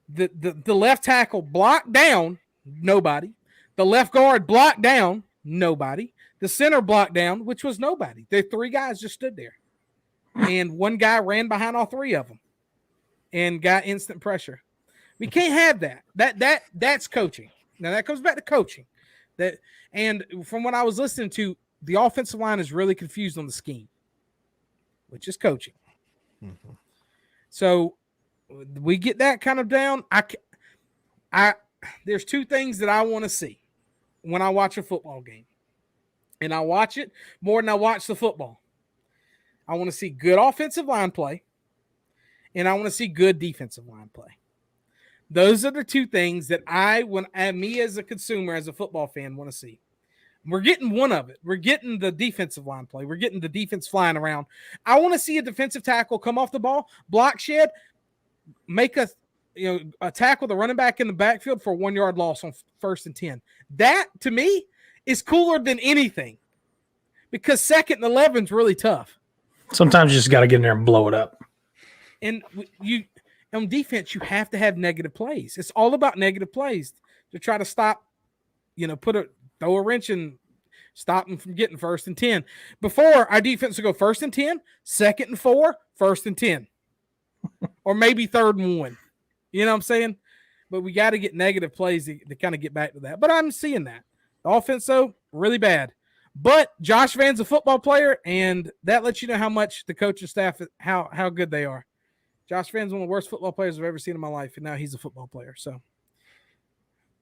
[SPEAKER 1] the left tackle blocked down, nobody. The left guard blocked down, nobody. The center blocked down, which was nobody. The 3 guys just stood there. And one guy ran behind all 3 of them and got instant pressure. We can't have that. That's coaching. Now that comes back to coaching. And from what I was listening to, the offensive line is really confused on the scheme, which is coaching. Mm-hmm. So we get that kind of down. There's 2 things that I want to see when I watch a football game. And I watch it more than I watch the football. I want to see good offensive line play, and I want to see good defensive line play. Those are the 2 things that me as a consumer, as a football fan, want to see. We're getting one of it. We're getting the defensive line play. We're getting the defense flying around. I want to see a defensive tackle come off the ball, block shed, make a tackle the running back in the backfield for a 1-yard loss on 1st and 10. That, to me, is cooler than anything because 2nd and 11 is really tough.
[SPEAKER 2] Sometimes you just got to get in there and blow it up.
[SPEAKER 1] And on defense, you have to have negative plays. It's all about negative plays to try to stop, throw a wrench and stop them from getting 1st and 10. Before, our defense would go 1st and 10, 2nd and 4, 1st and 10, or maybe 3rd and 1. You know what I'm saying? But we got to get negative plays to kind of get back to that. But I'm seeing that. The offense, though, really bad. But Josh Van's a football player, and that lets you know how much the coaching staff, how good they are. Josh Van's one of the worst football players I've ever seen in my life, and now he's a football player. So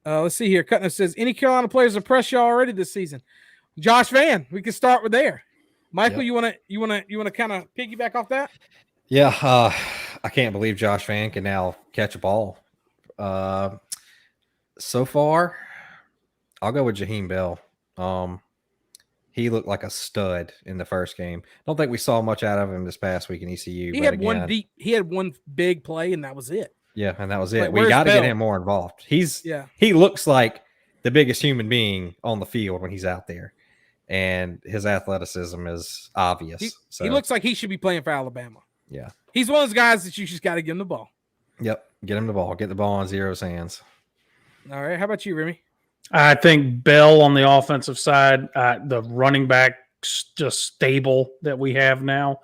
[SPEAKER 1] let's see here. Cutner says, any Carolina players impressed you already this season? Josh Van, we can start with there. Michael,
[SPEAKER 3] Yep.
[SPEAKER 1] you wanna kind of piggyback off that?
[SPEAKER 3] Yeah, I can't believe Josh Van can now catch a ball. So far, I'll go with Jaheim Bell. He looked like a stud in the first game. Don't think we saw much out of him this past week in ECU.
[SPEAKER 1] He had one big play, and that was it.
[SPEAKER 3] Yeah, and that was it.
[SPEAKER 1] Like,
[SPEAKER 3] we got to
[SPEAKER 1] Bell?
[SPEAKER 3] get him more involved. He looks like the biggest human being on the field when he's out there, and his athleticism is obvious.
[SPEAKER 1] He looks like he should be playing for Alabama.
[SPEAKER 3] Yeah,
[SPEAKER 1] he's one of those guys that you just got to give him the ball.
[SPEAKER 3] Yep, get him the ball. Get the ball in Zero's hands.
[SPEAKER 1] All right, how about you, Remy?
[SPEAKER 2] I think Bell on the offensive side, the running back just stable that we have now,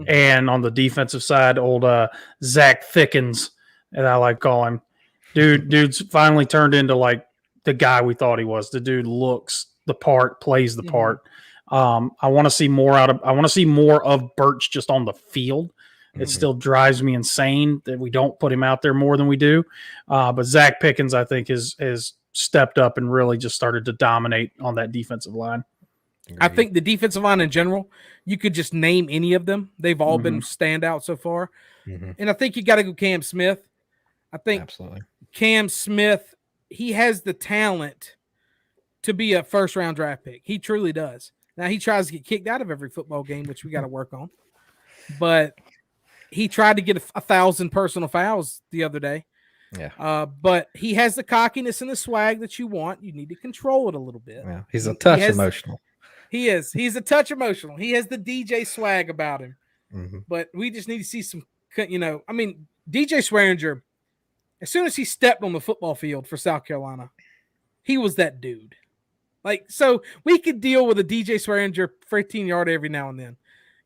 [SPEAKER 2] and on the defensive side, old Zach Thickens, and I like call him. Dude's finally turned into like the guy we thought he was. The dude looks the part, plays the part. I want to see more of Birch just on the field. It still drives me insane that we don't put him out there more than we do. But Zach Pickens, I think, has stepped up and really just started to dominate on that defensive line.
[SPEAKER 1] I think the defensive line in general, you could just name any of them. They've all been standout so far. And I think you got to go Cam Smith. I think
[SPEAKER 3] absolutely
[SPEAKER 1] Cam Smith, he has the talent to be a first-round draft pick. He truly does. Now, he tries to get kicked out of every football game, which we got to work on. But he tried to get 1,000 personal fouls the other day.
[SPEAKER 3] Yeah.
[SPEAKER 1] But he has the cockiness and the swag that you want. You need to control it a little bit.
[SPEAKER 3] Yeah. He's a touch emotional.
[SPEAKER 1] He is. He's a touch emotional. He has the DJ swag about him. But we just need to see some, DJ Swearinger, as soon as he stepped on the football field for South Carolina, he was that dude. So we could deal with a DJ Swearinger 15-yard every now and then.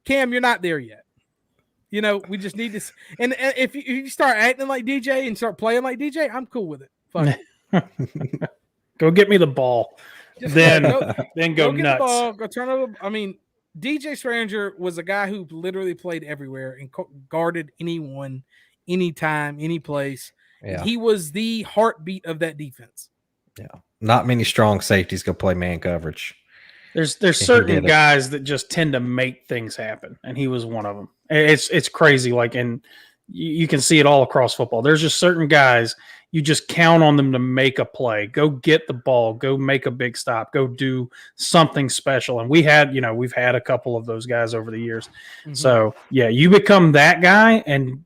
[SPEAKER 1] Cam, you're not there yet. We just need to. And if you start acting like DJ and start playing like DJ, I'm cool with it. Fuck it.
[SPEAKER 2] Go get me the ball.
[SPEAKER 1] Just
[SPEAKER 2] then
[SPEAKER 1] go
[SPEAKER 2] nuts.
[SPEAKER 1] Get the ball, go turn over. DJ Stranger was a guy who literally played everywhere and guarded anyone, anytime, any place.
[SPEAKER 3] Yeah.
[SPEAKER 1] He was the heartbeat of that defense.
[SPEAKER 3] Yeah. Not many strong safeties go play man coverage.
[SPEAKER 2] There's
[SPEAKER 3] He
[SPEAKER 2] certain
[SPEAKER 3] did it.
[SPEAKER 2] guys that just tend to make things happen, and he was one of them. It's crazy, like, and you can see it all across football. There's just certain guys you just count on them to make a play, go get the ball, go make a big stop, go do something special. And we've had a couple of those guys over the years.
[SPEAKER 1] Mm-hmm.
[SPEAKER 2] So yeah, you become that guy, and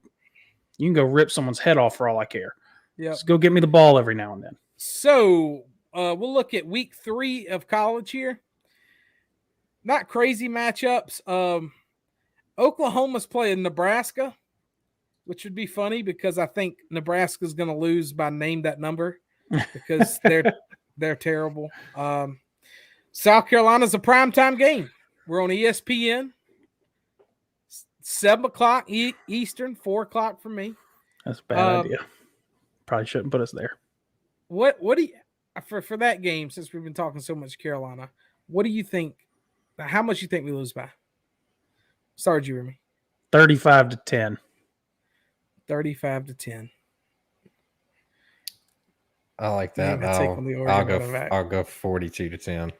[SPEAKER 2] you can go rip someone's head off for all I care.
[SPEAKER 1] Yeah,
[SPEAKER 2] just go get me the ball every now and then.
[SPEAKER 1] So we'll look at week 3 of college here. Not crazy matchups. Oklahoma's playing Nebraska, which would be funny because I think Nebraska's going to lose by name that number because they're terrible. South Carolina's a primetime game. We're on ESPN, 7 o'clock Eastern, 4 o'clock for me.
[SPEAKER 2] That's a bad idea. Probably shouldn't put us there.
[SPEAKER 1] What do you for that game? Since we've been talking so much Carolina, what do you think? How much you think we lose by? Sorry, Jeremy.
[SPEAKER 2] 35-10.
[SPEAKER 1] 35-10.
[SPEAKER 3] I like that. I'll go 42-10.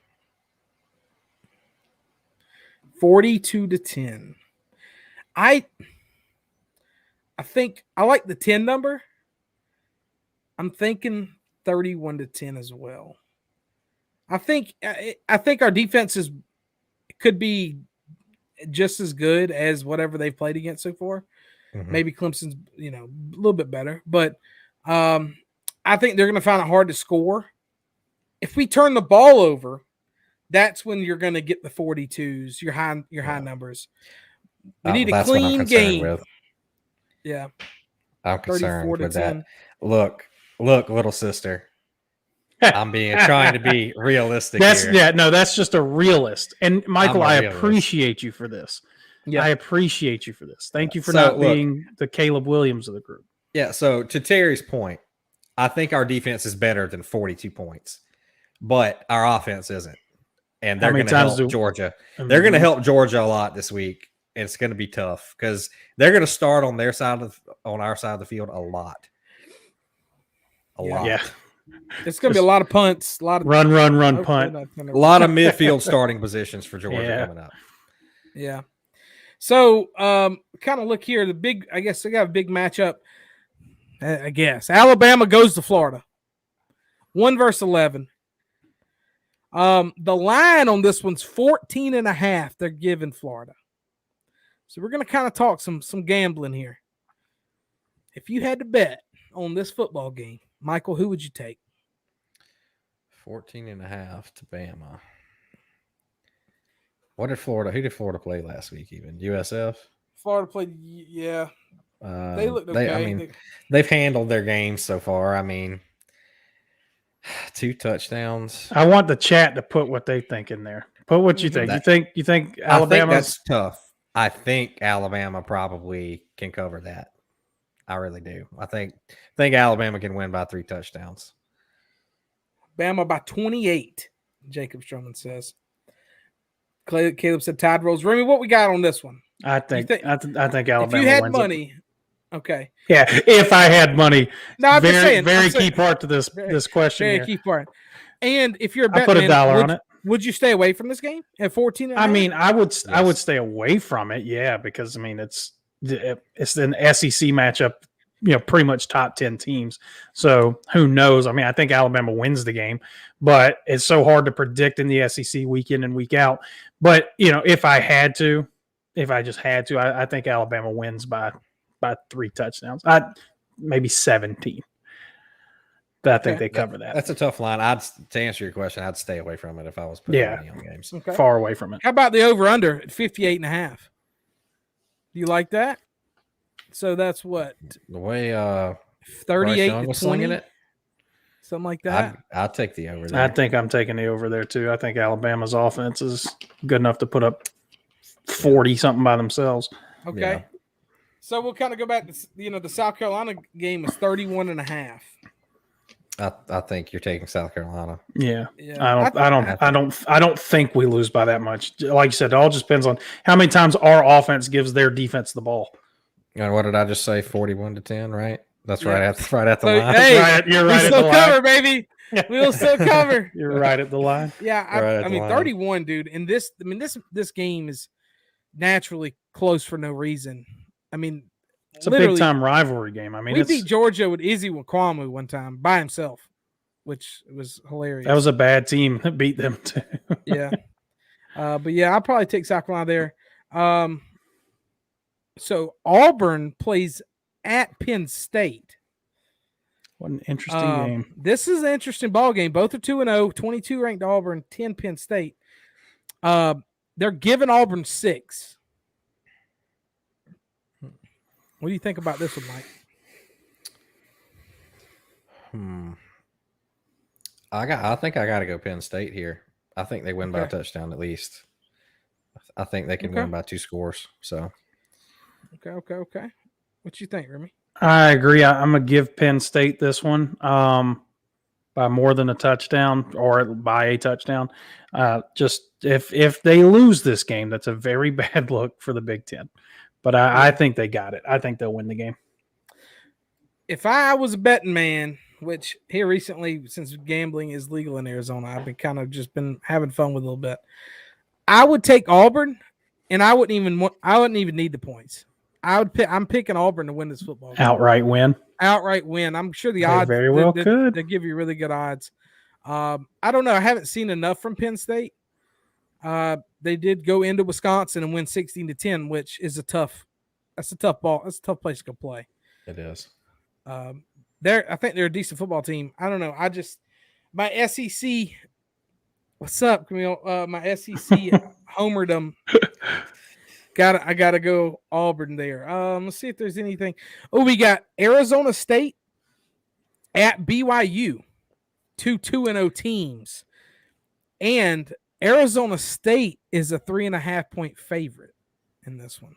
[SPEAKER 1] 42-10. I think I like the 10 number. I'm thinking 31-10 as well. I think our defense could be just as good as whatever they've played against so far. Mm-hmm. Maybe Clemson's, a little bit better, but I think they're going to find it hard to score. If we turn the ball over, that's when you're going to get the 42s, your high numbers. We need a clean game.
[SPEAKER 3] With.
[SPEAKER 1] Yeah.
[SPEAKER 3] I'm concerned with that. Look, little sister. I'm trying to be realistic here.
[SPEAKER 2] Yeah, no, that's just a realist. And Michael, I appreciate you for this. Yeah. I appreciate you for this. Thank you for not being the Caleb Williams of the group.
[SPEAKER 3] Yeah, so to Terry's point, I think our defense is better than 42 points, but our offense isn't. And they're going to help Georgia. They're going to help Georgia a lot this week. And it's going to be tough because they're going to start on our side of the field a lot. A lot.
[SPEAKER 2] Yeah.
[SPEAKER 1] It's going to be a lot of punts, a lot of
[SPEAKER 2] run, punt.
[SPEAKER 3] A lot of midfield starting positions for Georgia coming up.
[SPEAKER 1] Yeah. So, kind of look here. I guess they got a big matchup. I guess Alabama goes to Florida. 1 versus 11. The line on this one's 14.5. They're giving Florida. So we're going to kind of talk some gambling here. If you had to bet on this football game, Michael, who would you take?
[SPEAKER 3] 14.5 to Bama. Who did Florida play last week even? USF?
[SPEAKER 1] Florida played, yeah. They looked okay.
[SPEAKER 3] They've handled their games so far. 2 touchdowns.
[SPEAKER 2] I want the chat to put what they think in there. Put what you think. You think Alabama?
[SPEAKER 3] That's tough. I think Alabama probably can cover that. I really do. I think Alabama can win by 3 touchdowns.
[SPEAKER 1] Bama by 28, Jacob Stroman says. Caleb said Tide rolls. Remy, what we got on this one?
[SPEAKER 2] I think Alabama.
[SPEAKER 1] If you had money, okay.
[SPEAKER 2] Yeah, if I had money.
[SPEAKER 1] No, I'm just saying.
[SPEAKER 2] Very key part to this question.
[SPEAKER 1] Very key part. And if you're a bet,
[SPEAKER 2] I put $1 on it.
[SPEAKER 1] Would you stay away from this game at 14?
[SPEAKER 2] I would stay away from it. Yeah, because it's an SEC matchup. Pretty much top 10 teams. So who knows? I think Alabama wins the game, but it's so hard to predict in the SEC week in and week out. But if I just had to, I think Alabama wins by 3 touchdowns. Maybe 17. But I think they cover that.
[SPEAKER 3] That's a tough line. To answer your question, I'd stay away from it if I was putting money on games.
[SPEAKER 2] Okay. Far away from it.
[SPEAKER 1] How about the over/under at 58.5? Do you like that? So that's what
[SPEAKER 3] the way
[SPEAKER 1] 38
[SPEAKER 3] was slinging it,
[SPEAKER 1] something like that.
[SPEAKER 3] I'll take the over there.
[SPEAKER 2] I think I'm taking the over there too. I think Alabama's offense is good enough to put up 40 something by themselves.
[SPEAKER 1] Okay,
[SPEAKER 3] yeah.
[SPEAKER 1] So we'll kind of go back to the South Carolina game is 31.5.
[SPEAKER 3] I think you're taking South Carolina.
[SPEAKER 2] Yeah.
[SPEAKER 1] Yeah,
[SPEAKER 2] I don't think we lose by that much. Like you said, it all just depends on how many times our offense gives their defense the ball.
[SPEAKER 3] And what did I just say? 41-10, right? That's
[SPEAKER 1] Yeah.
[SPEAKER 3] right at the
[SPEAKER 1] So,
[SPEAKER 3] line.
[SPEAKER 1] hey,
[SPEAKER 2] You're
[SPEAKER 1] we
[SPEAKER 2] right at
[SPEAKER 1] still
[SPEAKER 2] the
[SPEAKER 1] cover,
[SPEAKER 2] line.
[SPEAKER 1] baby. We'll still cover.
[SPEAKER 2] You're right at the line.
[SPEAKER 1] Yeah,
[SPEAKER 3] Right at
[SPEAKER 1] I
[SPEAKER 3] the
[SPEAKER 1] mean,
[SPEAKER 3] line.
[SPEAKER 1] 31, dude. And this game is naturally close for no reason. I mean,
[SPEAKER 2] It's a big time rivalry game. I mean,
[SPEAKER 1] we beat Georgia with Izzy Wakwamu one time by himself, which was hilarious.
[SPEAKER 2] That was a bad team that beat them too.
[SPEAKER 1] Yeah. But yeah, I'll probably take South Carolina there. So Auburn plays at Penn State.
[SPEAKER 2] What an interesting game.
[SPEAKER 1] This is an interesting ball game. Both are 2-0, 22 ranked Auburn, 10 Penn State. They're giving Auburn 6. What do you think about this one, Mike?
[SPEAKER 3] I think I got to go Penn State here. I think they win by a touchdown at least. I think they can win by 2 scores. So,
[SPEAKER 1] okay. What you think, Remy?
[SPEAKER 2] I agree. I'm gonna give Penn State this one by more than a touchdown or by a touchdown. Just if they lose this game, that's a very bad look for the Big Ten. But I think they got it. I think they'll win the game.
[SPEAKER 1] If I was a betting man, which here recently, since gambling is legal in Arizona, I've been kind of just been having fun with a little bit. I would take Auburn, and I wouldn't even need the points. I'm picking Auburn to win this football game.
[SPEAKER 2] Outright win.
[SPEAKER 1] I'm sure the odds
[SPEAKER 2] very well could.
[SPEAKER 1] They give you really good odds. I don't know. I haven't seen enough from Penn State. They did go into Wisconsin and win 16-10, which is a tough ball. That's a tough place to go play.
[SPEAKER 3] it is.
[SPEAKER 1] I think they're a decent football team. I don't know. My SEC. What's up, Camille? My SEC homerdom. I gotta go Auburn there. Let's see if there's anything. Oh, we got Arizona State at BYU, 2-0 teams, and Arizona State is a 3.5 point favorite in this one.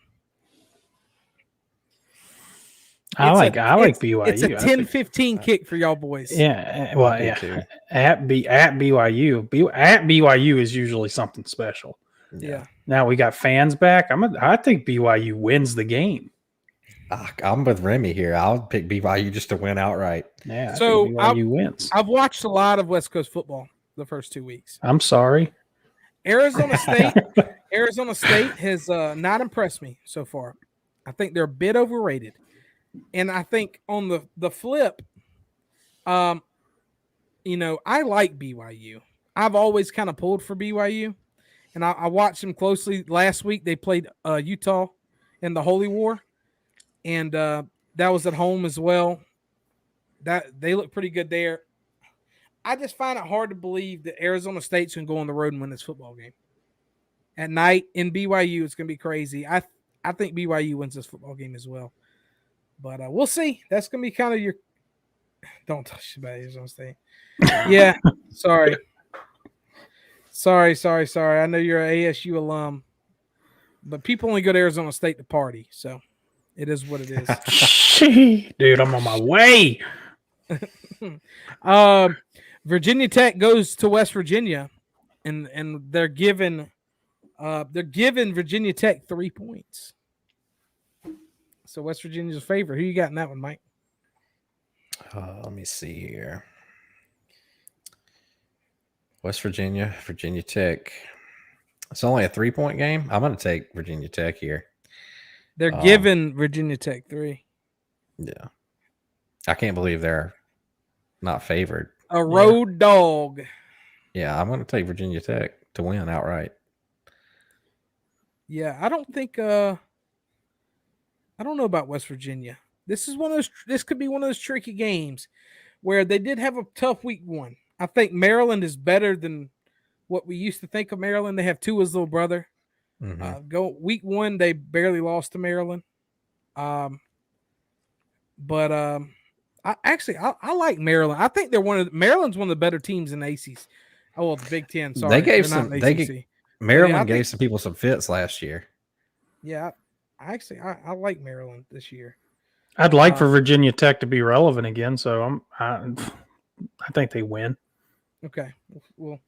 [SPEAKER 2] I like BYU.
[SPEAKER 1] It's a 10-15 kick for y'all boys.
[SPEAKER 2] Yeah, well, yeah. At BYU, at BYU is usually something special.
[SPEAKER 1] Yeah.
[SPEAKER 2] Now we got fans back. I think BYU wins the game.
[SPEAKER 3] I'm with Remy here. I'll pick BYU just to win outright.
[SPEAKER 2] Yeah.
[SPEAKER 1] So
[SPEAKER 2] BYU wins.
[SPEAKER 1] I've watched a lot of West Coast football the first 2 weeks.
[SPEAKER 2] I'm sorry.
[SPEAKER 1] Arizona State has not impressed me so far. I think they're a bit overrated. And I think on the flip, I like BYU. I've always kind of pulled for BYU, and I watched them closely. Last week they played Utah in the Holy War, and that was at home as well. That they look pretty good there. I just find it hard to believe that Arizona State's going to go on the road and win this football game. At night in BYU, it's going to be crazy. I think BYU wins this football game as well. But we'll see. That's going to be kind of your – don't touch about Arizona State. Yeah, sorry. I know you're an ASU alum. But people only go to Arizona State to party. So it is what it is.
[SPEAKER 2] Dude, I'm on my way.
[SPEAKER 1] Virginia Tech goes to West Virginia, and they're giving Virginia Tech 3 points. So West Virginia's a favorite. Who you got in that one, Mike?
[SPEAKER 3] Let me see here. West Virginia, Virginia Tech. It's only a 3-point game. I'm going to take Virginia Tech here.
[SPEAKER 1] They're giving Virginia Tech 3.
[SPEAKER 3] Yeah. I can't believe they're not favored.
[SPEAKER 1] A road dog.
[SPEAKER 3] Yeah, I'm going to take Virginia Tech to win outright.
[SPEAKER 1] Yeah, I don't think I don't know about West Virginia. This could be one of those tricky games where they did have a tough week 1. I think Maryland is better than what we used to think of Maryland. They have Tua's little brother. Go week 1, they barely lost to Maryland. I like Maryland. I think Maryland's one of the better teams in the ACC. Oh, well, the Big Ten. Sorry,
[SPEAKER 3] Maryland gave some people some fits last year.
[SPEAKER 1] Yeah, I like Maryland this year.
[SPEAKER 2] I'd like for Virginia Tech to be relevant again. So they win.
[SPEAKER 1] Okay. Well,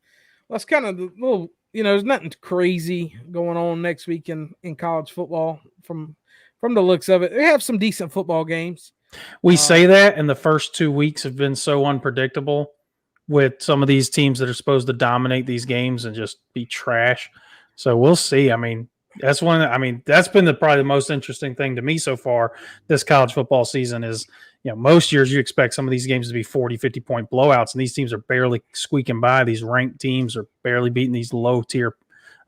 [SPEAKER 1] that's kind of the little, there's nothing crazy going on next week in college football from the looks of it. They have some decent football games.
[SPEAKER 2] We say that, and the first 2 weeks have been so unpredictable with some of these teams that are supposed to dominate these games and just be trash. So we'll see. I mean, that's been probably the most interesting thing to me so far this college football season is, most years you expect some of these games to be 40, 50-point blowouts, and these teams are barely squeaking by. These ranked teams are barely beating these low-tier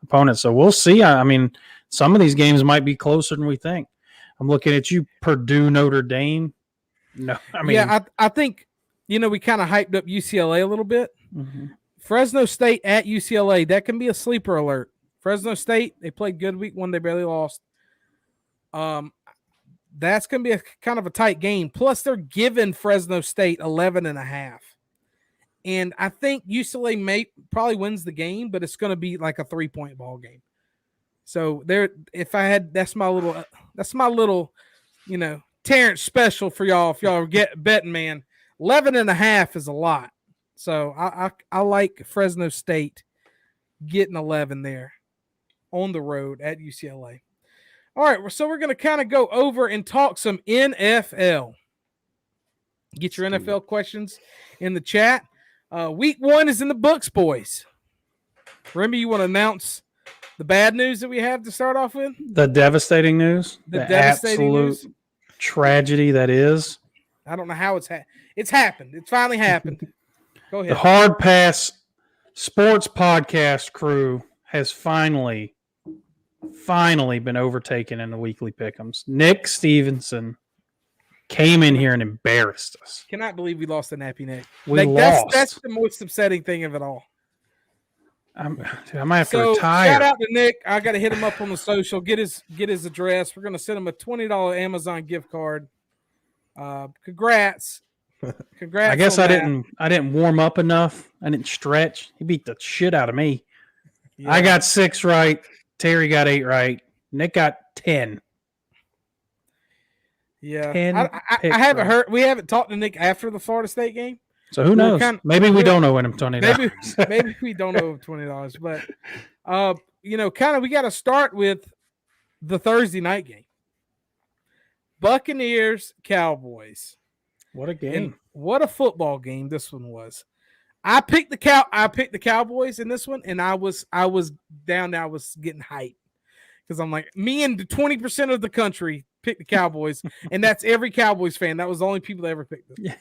[SPEAKER 2] opponents. So we'll see. I mean, some of these games might be closer than we think. I'm looking at you, Purdue, Notre Dame. No,
[SPEAKER 1] I think, we kind of hyped up UCLA a little bit.
[SPEAKER 2] Mm-hmm.
[SPEAKER 1] Fresno State at UCLA, that can be a sleeper alert. Fresno State, they played good week one. They barely lost. That's going to be a kind of a tight game. Plus, they're giving Fresno State 11.5. And I think UCLA probably wins the game, but it's going to be like a 3-point ball game. So that's my little, Terrence special for y'all. If y'all get betting, man, 11.5 is a lot. So I like Fresno State getting 11 there on the road at UCLA. All right, so we're going to kind of go over and talk some NFL. Get your NFL questions in the chat. Week 1 is in the books, boys. Remy, you want to announce the bad news that we have to start off with?
[SPEAKER 2] The devastating news. The
[SPEAKER 1] devastating
[SPEAKER 2] absolute
[SPEAKER 1] news.
[SPEAKER 2] Tragedy that is.
[SPEAKER 1] I don't know how it's happened. It finally happened. Go ahead.
[SPEAKER 2] The Hard Pass Sports Podcast crew has finally been overtaken in the weekly pick'ems. Nick Stevenson came in here and embarrassed us.
[SPEAKER 1] Cannot believe we lost the nappy neck.
[SPEAKER 2] We lost.
[SPEAKER 1] That's the most upsetting thing of it all.
[SPEAKER 2] I might have to retire.
[SPEAKER 1] Shout out to Nick. I got to hit him up on the social. Get his address. We're going to send him a $20 Amazon gift card. Congrats.
[SPEAKER 2] I guess I didn't warm up enough. I didn't stretch. He beat the shit out of me. Yeah. I got 6 right. Terry got 8 right. Nick got 10.
[SPEAKER 1] Yeah. I haven't heard. We haven't talked to Nick after the Florida State game.
[SPEAKER 2] So who knows? Maybe we don't owe him $20.
[SPEAKER 1] Maybe we don't owe him $20. But, we got to start with the Thursday night game. Buccaneers, Cowboys.
[SPEAKER 2] What a game.
[SPEAKER 1] And what a football game this one was. I picked the Cowboys in this one, and I was down there. I was getting hyped because I'm like, me and 20% of the country picked the Cowboys, and that's every Cowboys fan. That was the only people that ever picked them.
[SPEAKER 2] Yeah.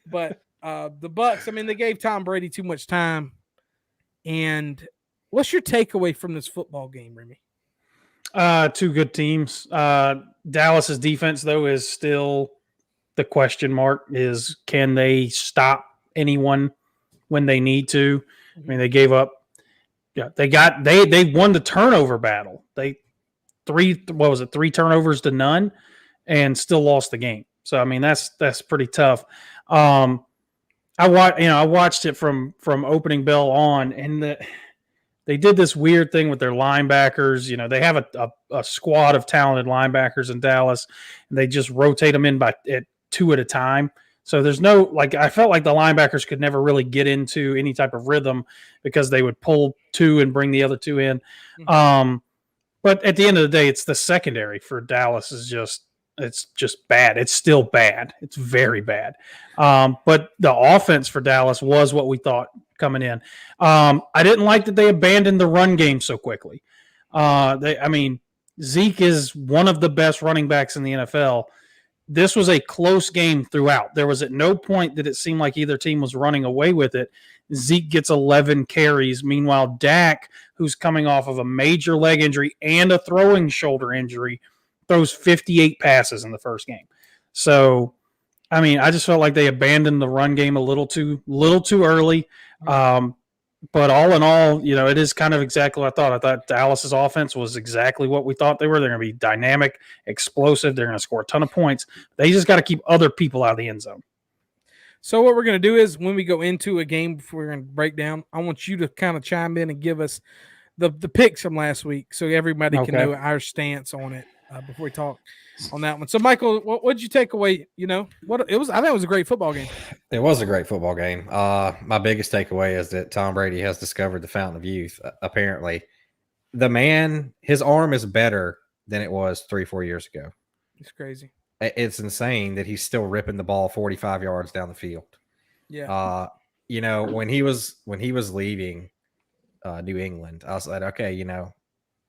[SPEAKER 1] But the Bucs, they gave Tom Brady too much time. And what's your takeaway from this football game, Remy?
[SPEAKER 2] 2 good teams. Dallas's defense, though, is still the question mark. Is can they stop anyone when they need to? They gave up. Yeah, they won the turnover battle. They 3 turnovers to none, and still lost the game. So that's pretty tough. I watched it from opening bell on, and they did this weird thing with their linebackers. They have a squad of talented linebackers in Dallas, and they just rotate them in at 2 at a time. So there's no, I felt like the linebackers could never really get into any type of rhythm because they would pull 2 and bring the other 2 in. Mm-hmm. But at the end of the day, it's the secondary for Dallas it's just bad. It's still bad. It's very bad. But the offense for Dallas was what we thought coming in. I didn't like that they abandoned the run game so quickly. Zeke is one of the best running backs in the NFL. This was a close game throughout. There was at no point that it seemed like either team was running away with it. Zeke gets 11 carries. Meanwhile, Dak, who's coming off of a major leg injury and a throwing shoulder injury, throws 58 passes in the first game. So, I just felt like they abandoned the run game a little too early. But all in all, it is kind of exactly what I thought. I thought Dallas's offense was exactly what we thought they were. They're going to be dynamic, explosive. They're going to score a ton of points. They just got to keep other people out of the end zone.
[SPEAKER 1] So what we're going to do is when we go into a game, before we're going to break down, I want you to kind of chime in and give us the picks from last week so everybody can know our stance on it. before we talk on that one. So, Michael, what did you take away? You know, what it was? I think it was a great football game.
[SPEAKER 3] It was a great football game. My biggest takeaway is that Tom Brady has discovered the fountain of youth. Apparently, the man, his arm is better than it was 3-4 years ago.
[SPEAKER 1] It's crazy.
[SPEAKER 3] It's insane that he's still ripping the ball 45 yards down the field.
[SPEAKER 1] Yeah.
[SPEAKER 3] You know, when he was leaving New England, I was like, okay, you know,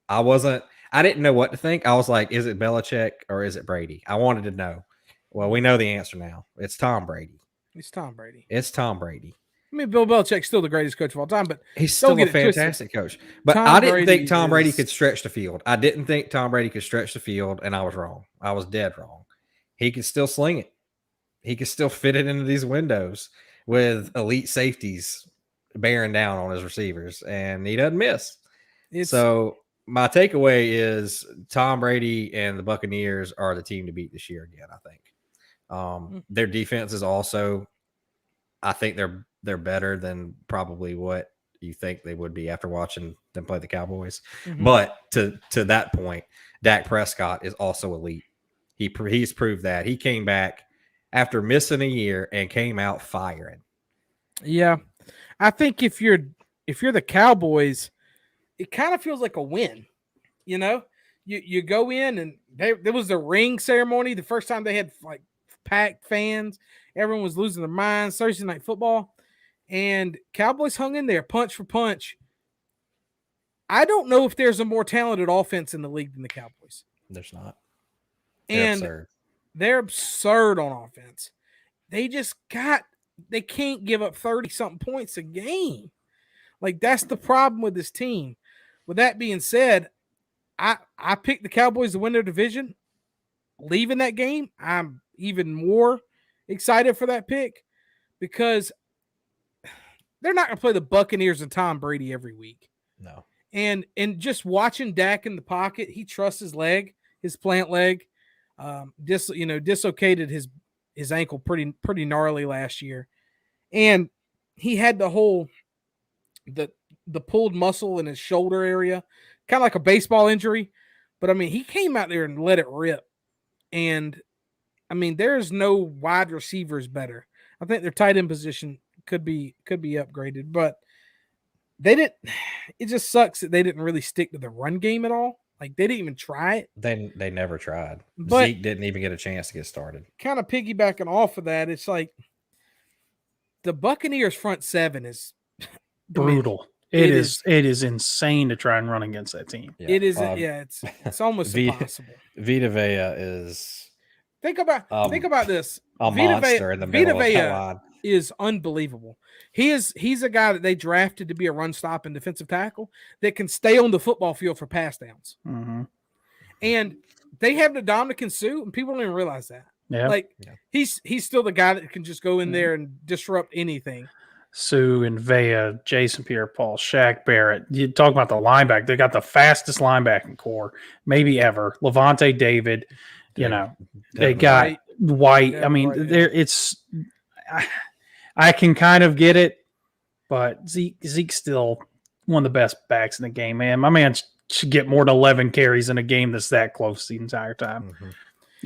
[SPEAKER 3] I didn't know what to think. I was like, is it Belichick or is it Brady? I wanted to know. Well, we know the answer now. It's Tom Brady.
[SPEAKER 1] It's Tom Brady.
[SPEAKER 3] It's Tom Brady.
[SPEAKER 1] I mean, Bill Belichick's still the greatest coach of all time, but
[SPEAKER 3] he's still a fantastic coach. But I didn't think Tom Brady could stretch the field. I didn't think Tom Brady could stretch the field, and I was wrong. I was dead wrong. He could still sling it. He could still fit it into these windows with elite safeties bearing down on his receivers, and he doesn't miss. So my takeaway is Tom Brady and the Buccaneers are the team to beat this year again, I think. Their defense is also, I think they're better than probably what you think they would be after watching them play the Cowboys. Mm-hmm. But to that point, Dak Prescott is also elite. He's proved that. He came back after missing a year and came out firing.
[SPEAKER 1] Yeah. I think if you're the Cowboys, it kind of feels like a win. You know, you go in and there was the ring ceremony, the first time they had like packed fans. Everyone was losing their minds. Thursday Night Football, and Cowboys hung in there, punch for punch. I don't know if there's a more talented offense in the league than the Cowboys.
[SPEAKER 3] There's not.
[SPEAKER 1] They're absurd on offense. They can't give up 30-something points a game. Like, that's the problem with this team. With that being said, I picked the Cowboys to win their division. Leaving that game, I'm even more excited for that pick because they're not going to play the Buccaneers and Tom Brady every week.
[SPEAKER 3] No.
[SPEAKER 1] And just watching Dak in the pocket, he trusts his leg, his plant leg. Dislocated his ankle pretty gnarly last year. And he had the pulled muscle in his shoulder area, kind of like a baseball injury. But I mean, he came out there and let it rip. And I mean, there's no wide receivers better. I think their tight end position could be upgraded, but they didn't. It just sucks that they didn't really stick to the run game at all. Like, they didn't even try it.
[SPEAKER 3] They never tried.
[SPEAKER 1] But
[SPEAKER 3] Zeke didn't even get a chance to get started.
[SPEAKER 1] Kind of piggybacking off of that, it's like the Buccaneers front seven is
[SPEAKER 2] brutal. It is insane to try and run against that team.
[SPEAKER 1] Yeah. It is. It's almost impossible.
[SPEAKER 3] Vita Vea is.
[SPEAKER 1] Think about this.
[SPEAKER 3] A monster in the middle of the line.
[SPEAKER 1] Is unbelievable. He's a guy that they drafted to be a run stop and defensive tackle that can stay on the football field for pass downs.
[SPEAKER 2] Mm-hmm.
[SPEAKER 1] And they have the Dominican Sue, and people don't even realize that.
[SPEAKER 2] Yeah.
[SPEAKER 1] He's still the guy that can just go in there and disrupt anything.
[SPEAKER 2] Sue and Vea, Jason Pierre-Paul, Shaq Barrett. You talk about the linebacker. They got the fastest linebacking core maybe ever. Levante David, they got White. I mean, I can kind of get it, but Zeke's still one of the best backs in the game, man. My man should get more than 11 carries in a game that's that close the entire time.
[SPEAKER 3] Mm-hmm.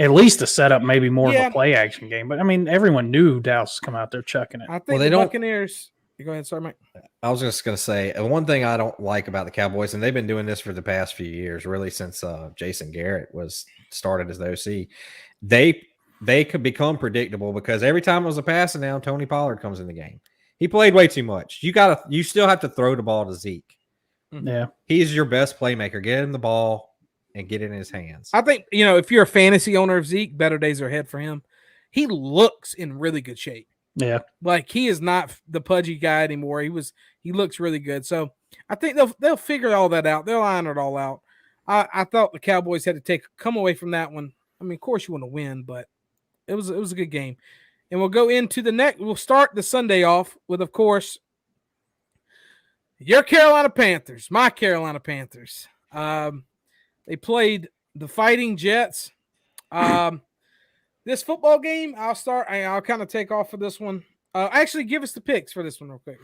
[SPEAKER 2] At least to set up maybe more of a play action game. But I mean, everyone knew Dallas was coming out there chucking it.
[SPEAKER 1] I think the Buccaneers. Go ahead, sorry, Mike.
[SPEAKER 3] I was just going to say one thing I don't like about the Cowboys, and they've been doing this for the past few years, really since Jason Garrett was started as the OC. They could become predictable because every time it was a passing down, Tony Pollard comes in the game. He played way too much. You still have to throw the ball to Zeke.
[SPEAKER 2] Yeah,
[SPEAKER 3] he's your best playmaker. Get him the ball and get it in his hands.
[SPEAKER 1] I think, if you're a fantasy owner of Zeke, better days are ahead for him. He looks in really good shape.
[SPEAKER 2] Yeah.
[SPEAKER 1] Like, he is not the pudgy guy anymore. He looks really good. So I think they'll figure all that out. They'll iron it all out. I thought the Cowboys had to come away from that one. I mean, of course you want to win, but it was a good game. And we'll go into the next. We'll start the Sunday off with, of course, your Carolina Panthers, my Carolina Panthers. They played the Fighting Jets. This football game, I'll kind of take off for this one. Actually, give us the picks for this one real quick.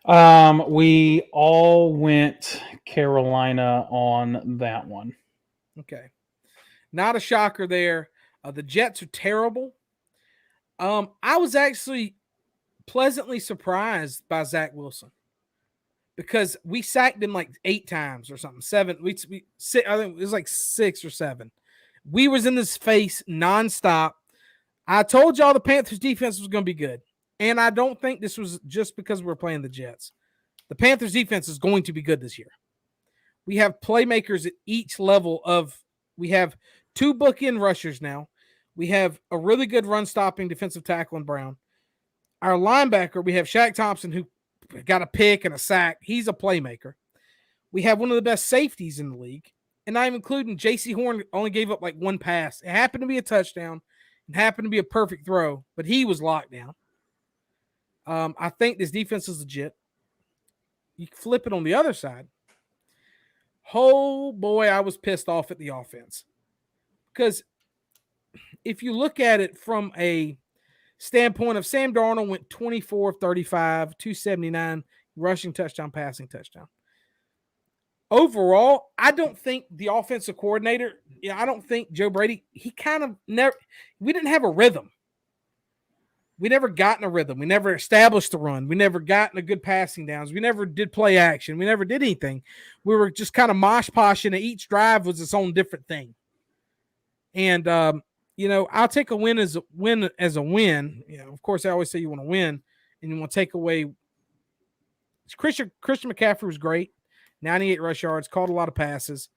[SPEAKER 1] Right?
[SPEAKER 2] We all went Carolina on that one.
[SPEAKER 1] Okay. Not a shocker there. The Jets are terrible. I was actually pleasantly surprised by Zach Wilson because we sacked him like 8 times or something. 7. I think it was like 6 or 7. We was in this face nonstop. I told y'all the Panthers defense was going to be good. And I don't think this was just because we're playing the Jets. The Panthers defense is going to be good this year. We have playmakers at each level we have 2 bookend rushers now. We have a really good run-stopping defensive tackle in Brown. Our linebacker, we have Shaq Thompson, who got a pick and a sack. He's a playmaker. We have one of the best safeties in the league. And I'm including J.C. Horn only gave up like 1 pass. It happened to be a touchdown. It happened to be a perfect throw, but he was locked down. I think this defense is legit. You flip it on the other side. Oh, boy, I was pissed off at the offense. Because if you look at it from a standpoint of Sam Darnold went 24 of 35, 279, rushing touchdown, passing touchdown. Overall, I don't think the offensive coordinator, I don't think Joe Brady, he kind of we didn't have a rhythm. We never got in a rhythm. We never established the run. We never got in a good passing downs. We never did play action. We never did anything. We were just kind of mosh-poshing, and each drive was its own different thing. And, I'll take a win as a win. Of course, I always say you want to win, and you want to take away. Christian McCaffrey was great. 98 rush yards, caught a lot of passes.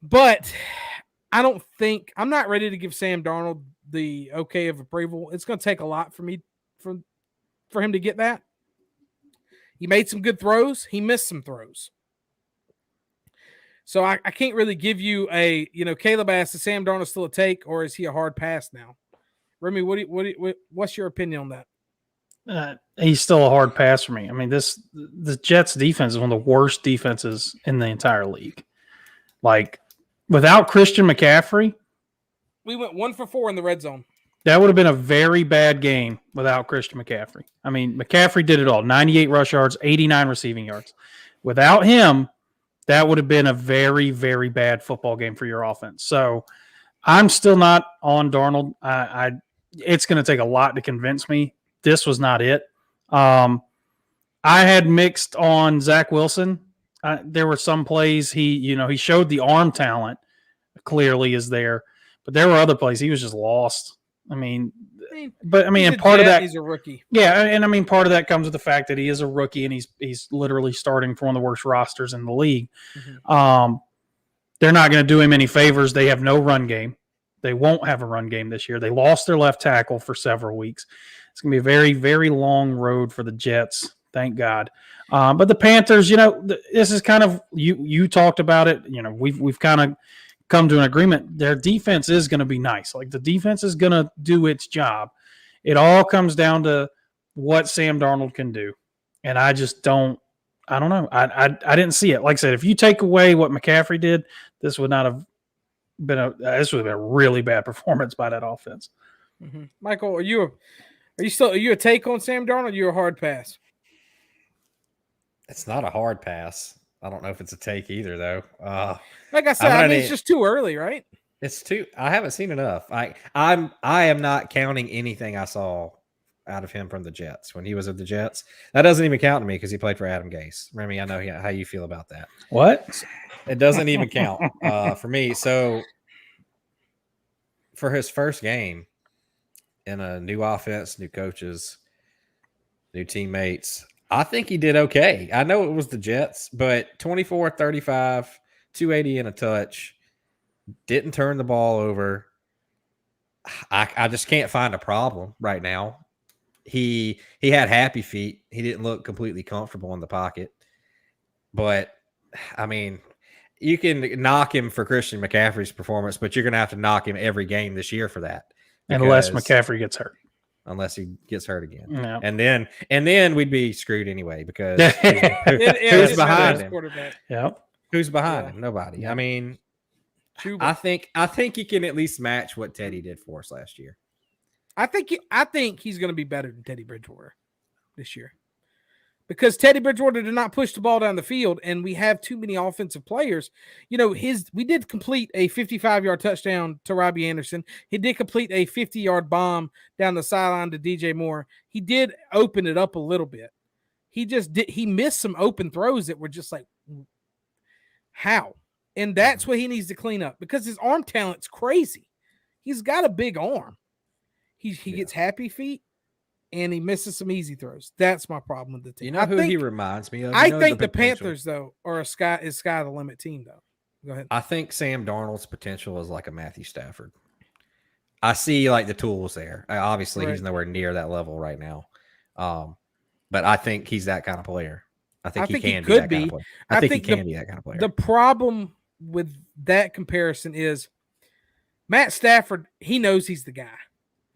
[SPEAKER 1] But I'm not ready to give Sam Darnold the okay of approval. It's going to take a lot for him to get that. He made some good throws. He missed some throws. So I can't really give you a, Caleb asked, is Sam Darnold still a take, or is he a hard pass now? Remy, what's your opinion on that?
[SPEAKER 2] He's still a hard pass for me. I mean, the Jets defense is one of the worst defenses in the entire league. Like, without Christian McCaffrey,
[SPEAKER 1] we went 1 for 4 in the red zone.
[SPEAKER 2] That would have been a very bad game without Christian McCaffrey. I mean, McCaffrey did it all. 98 rush yards, 89 receiving yards. Without him, that would have been a very, very bad football game for your offense. So I'm still not on Darnold. It's going to take a lot to convince me. This was not it. I had mixed on Zach Wilson. There were some plays he showed the arm talent clearly is there, but there were other plays he was just lost. And part of that,
[SPEAKER 1] he's a rookie.
[SPEAKER 2] Yeah, and part of that comes with the fact that he is a rookie and he's literally starting for one of the worst rosters in the league. Mm-hmm. They're not going to do him any favors. They have no run game. They won't have a run game this year. They lost their left tackle for several weeks. It's going to be a very, very long road for the Jets. Thank God. But the Panthers, this is kind of you talked about it. We've kind of come to an agreement. Their defense is going to be nice. Like, the defense is going to do its job. It all comes down to what Sam Darnold can do. And I just don't know. I didn't see it. Like I said, if you take away what McCaffrey did, this would not have been a really bad performance by that offense.
[SPEAKER 1] Mm-hmm. Michael, are you a take on Sam Darnold? Or are you a hard pass?
[SPEAKER 3] It's not a hard pass. I don't know if it's a take either, though.
[SPEAKER 1] Like I said, it's just too early, right?
[SPEAKER 3] I haven't seen enough. I am not counting anything I saw out of him from the Jets when he was at the Jets. That doesn't even count to me because he played for Adam Gase. Remy, I know how you feel about that.
[SPEAKER 2] What?
[SPEAKER 3] It doesn't even count for me. So for his first game in a new offense, new coaches, new teammates, I think he did okay. I know it was the Jets, but 24, 35, 280 and a touch, didn't turn the ball over. I just can't find a problem right now. He had happy feet. He didn't look completely comfortable in the pocket. But, you can knock him for Christian McCaffrey's performance, but you're going to have to knock him every game this year for that.
[SPEAKER 2] Unless McCaffrey gets hurt.
[SPEAKER 3] Unless he gets hurt again.
[SPEAKER 2] Yeah.
[SPEAKER 3] And then we'd be screwed anyway because who's behind him?
[SPEAKER 2] Yep.
[SPEAKER 3] Who's behind him? Nobody. I think he can at least match what Teddy did for us last year.
[SPEAKER 1] I think he's going to be better than Teddy Bridgewater this year. because Teddy Bridgewater did not push the ball down the field, and we have too many offensive players. We did complete a 55-yard touchdown to Robbie Anderson. He did complete a 50-yard bomb down the sideline to DJ Moore. He did open it up a little bit. He missed some open throws that were just like, how? And that's what he needs to clean up because his arm talent's crazy. He's got a big arm. He gets happy feet. And he misses some easy throws. That's my problem with the team.
[SPEAKER 3] You know who he reminds me of?
[SPEAKER 1] I think the Panthers, though, are sky the limit team, though. Go ahead.
[SPEAKER 3] I think Sam Darnold's potential is like a Matthew Stafford. I see like the tools there. Obviously, he's nowhere near that level right now. But I think he's that kind of player. I think he can be that kind of player. I think he can be that kind of player.
[SPEAKER 1] The problem with that comparison is Matt Stafford, he knows he's the guy.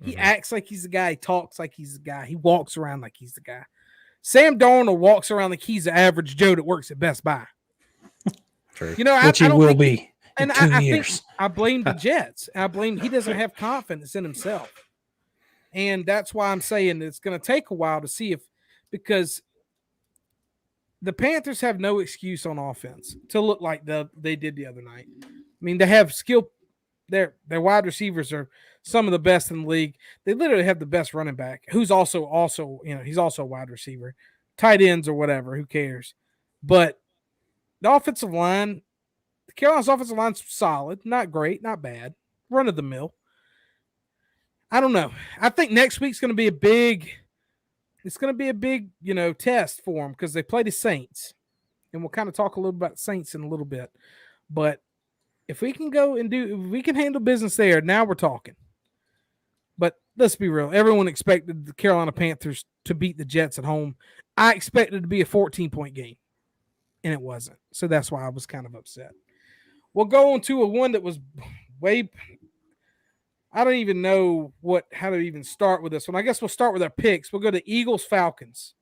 [SPEAKER 1] He acts like he's the guy. He talks like he's the guy. He walks around like he's the guy. Sam Darnold walks around like he's the average Joe that works at Best Buy.
[SPEAKER 3] True.
[SPEAKER 2] Which he will be in 2 years.
[SPEAKER 1] Think I blame the Jets. He doesn't have confidence in himself. And that's why I'm saying it's going to take a while to see because the Panthers have no excuse on offense to look like they did the other night. I mean, they have skill. Their wide receivers are some of the best in the league. They literally have the best running back, who's also he's also a wide receiver, tight ends or whatever. Who cares? But the offensive line, the Carolina's offensive line's solid, not great, not bad, run of the mill. I don't know. I think next week's going to be a big. It's going to be a big, test for them because they play the Saints, and we'll kind of talk a little about Saints in a little bit, but. If we can if we can handle business there, now we're talking. But let's be real. Everyone expected the Carolina Panthers to beat the Jets at home. I expected it to be a 14-point game, and it wasn't. So that's why I was kind of upset. We'll go on to one that was way – I don't even know how to even start with this one. I guess we'll start with our picks. We'll go to Eagles-Falcons.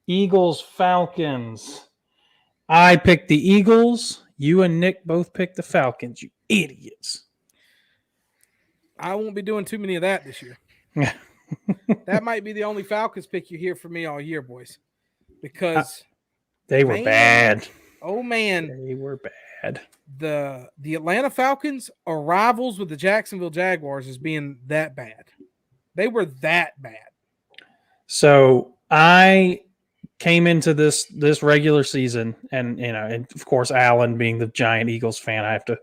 [SPEAKER 2] Eagles-Falcons. I picked the Eagles. You and Nick both picked the Falcons, you idiots.
[SPEAKER 1] I won't be doing too many of that this year. That might be the only Falcons pick you hear from me all year, boys. Because
[SPEAKER 2] they were bad.
[SPEAKER 1] Oh, man.
[SPEAKER 2] They were bad.
[SPEAKER 1] The Atlanta Falcons are rivals with the Jacksonville Jaguars as being that bad. They were that bad.
[SPEAKER 2] So I came into this regular season, and and of course, Alan being the giant Eagles fan, I have to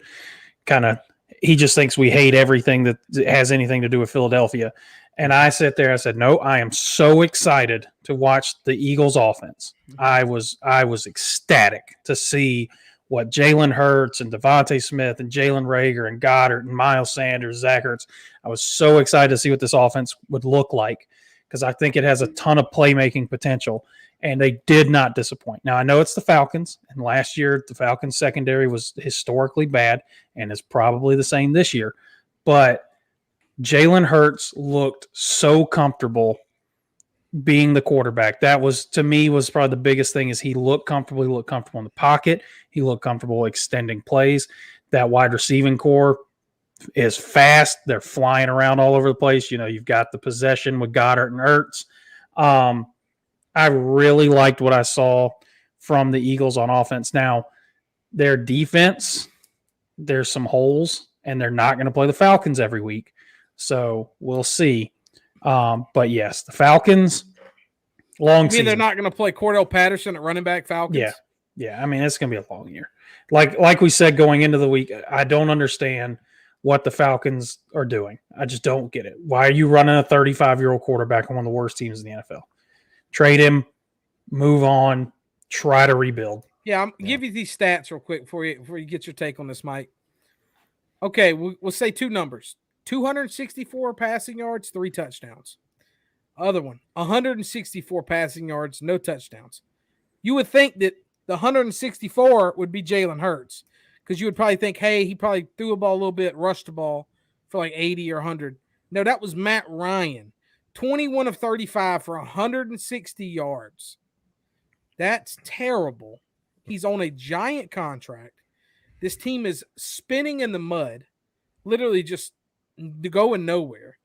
[SPEAKER 2] he just thinks we hate everything that has anything to do with Philadelphia. And I sit there, I said, no, I am so excited to watch the Eagles offense. I was ecstatic to see what Jalen Hurts and Devontae Smith and Jalen Reagor and Goddard and Miles Sanders, Zach Ertz. I was so excited to see what this offense would look like because I think it has a ton of playmaking potential. And they did not disappoint. Now, I know it's the Falcons, and last year the Falcons secondary was historically bad and is probably the same this year. But Jalen Hurts looked so comfortable being the quarterback. That was, to me, was probably the biggest thing is he looked comfortable. He looked comfortable in the pocket. He looked comfortable extending plays. That wide receiving core is fast. They're flying around all over the place. You've got the possession with Goddard and Ertz. I really liked what I saw from the Eagles on offense. Now, their defense, there's some holes, and they're not going to play the Falcons every week. So we'll see. But yes, the Falcons, long season.
[SPEAKER 1] They're not going to play Cordell Patterson at running back Falcons?
[SPEAKER 2] Yeah. I mean, it's going to be a long year. Like we said going into the week, I don't understand what the Falcons are doing. I just don't get it. Why are you running a 35-year-old quarterback on one of the worst teams in the NFL? Trade him, move on, try to rebuild.
[SPEAKER 1] Yeah, give you these stats real quick before you get your take on this, Mike. Okay, we'll say two numbers. 264 passing yards, 3 touchdowns. Other one, 164 passing yards, no touchdowns. You would think that the 164 would be Jalen Hurts because you would probably think, hey, he probably threw a ball a little bit, rushed the ball for like 80 or 100. No, that was Matt Ryan. 21 of 35 for 160 yards. That's terrible. He's on a giant contract. This team is spinning in the mud, literally just going nowhere.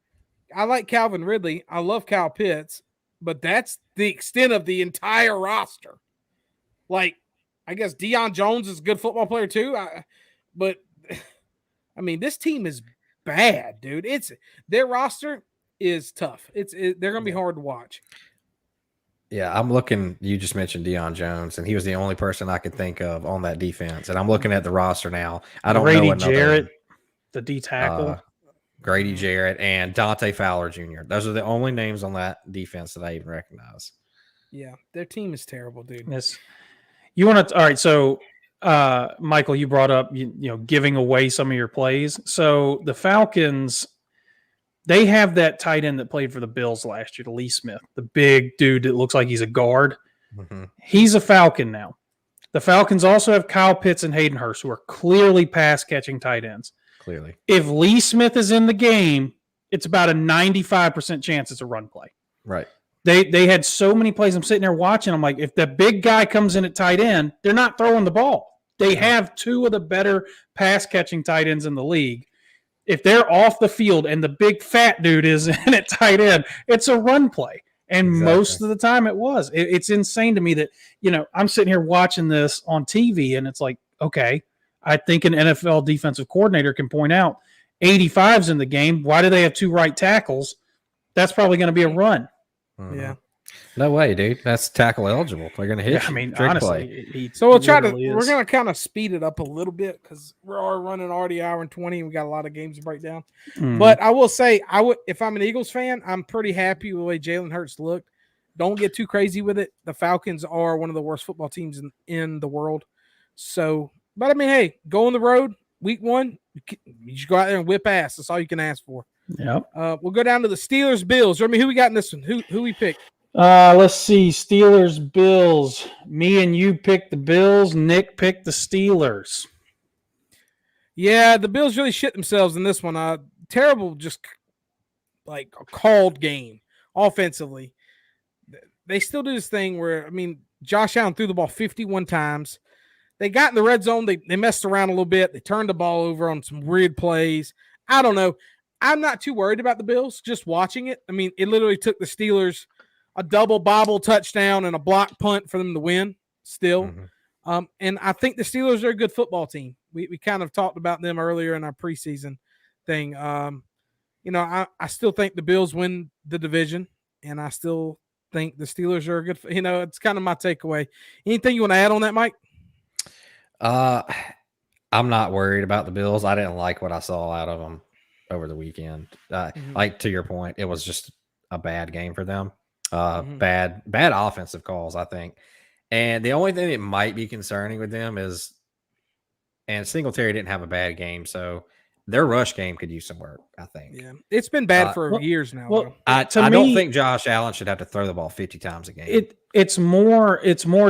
[SPEAKER 1] I like Calvin Ridley. I love Kyle Pitts. but that's the extent of the entire roster. Like, I guess Deion Jones is a good football player too. But I mean, this team is bad, dude. Their roster is tough. They're going to be hard to watch.
[SPEAKER 3] Yeah, I'm looking. You just mentioned Deion Jones, and he was the only person I could think of on that defense. And I'm looking at the roster now. I don't know another.
[SPEAKER 2] Jarrett, the D tackle.
[SPEAKER 3] Grady Jarrett and Dante Fowler Jr. Those are the only names on that defense that I even recognize.
[SPEAKER 1] Yeah, their team is terrible, dude.
[SPEAKER 2] Yes. You want to? All right. So, Michael, you brought up you know giving away some of your plays. So the Falcons, they have that tight end that played for the Bills last year, the Lee Smith, the big dude that looks like he's a guard.
[SPEAKER 3] Mm-hmm.
[SPEAKER 2] He's a Falcon now. The Falcons also have Kyle Pitts and Hayden Hurst, who are clearly pass-catching tight ends.
[SPEAKER 3] Clearly.
[SPEAKER 2] If Lee Smith is in the game, it's about a 95% chance it's a run play.
[SPEAKER 3] Right.
[SPEAKER 2] They had so many plays. I'm sitting there watching. I'm like, if the big guy comes in at tight end, they're not throwing the ball. They have two of the better pass-catching tight ends in the league. If they're off the field and the big fat dude is in at tight end, it's a run play. And most of the time it was. It's insane to me that, I'm sitting here watching this on TV and it's like, okay, I think an NFL defensive coordinator can point out 85's in the game. Why do they have two right tackles? That's probably going to be a run.
[SPEAKER 3] Mm-hmm.
[SPEAKER 1] Yeah.
[SPEAKER 3] No way, dude. That's tackle eligible. They're going to hit.
[SPEAKER 2] Yeah, I mean, honestly.
[SPEAKER 1] So we're going to kind of speed it up a little bit because we're running already hour and 20. And we got a lot of games to break down. Mm-hmm. But I will say, if I'm an Eagles fan, I'm pretty happy with the way Jalen Hurts looked. Don't get too crazy with it. The Falcons are one of the worst football teams in the world. So, but I mean, hey, go on the road, week 1. You just go out there and whip ass. That's all you can ask for.
[SPEAKER 2] Yep.
[SPEAKER 1] We'll go down to the Steelers Bills. I mean, who we got in this one? Who we picked?
[SPEAKER 2] Let's see. Steelers, Bills. Me and you picked the Bills. Nick picked the Steelers.
[SPEAKER 1] Yeah, the Bills really shit themselves in this one. Terrible, just like a called game offensively. They still do this thing where, I mean, Josh Allen threw the ball 51 times. They got in the red zone. They messed around a little bit. They turned the ball over on some weird plays. I don't know. I'm not too worried about the Bills just watching it. I mean, it literally took the Steelers a double bobble touchdown and a block punt for them to win still. Mm-hmm. And I think the Steelers are a good football team. We kind of talked about them earlier in our preseason thing. I still think the Bills win the division, and I still think the Steelers are a good, it's kind of my takeaway. Anything you want to add on that, Mike?
[SPEAKER 3] I'm not worried about the Bills. I didn't like what I saw out of them over the weekend. Like to your point, it was just a bad game for them. Bad offensive calls, I think. And the only thing that might be concerning with them is, and Singletary didn't have a bad game, so their rush game could use some work, I think.
[SPEAKER 1] Yeah, it's been bad for years now.
[SPEAKER 3] Well, I don't think Josh Allen should have to throw the ball 50 times a game.
[SPEAKER 2] It's more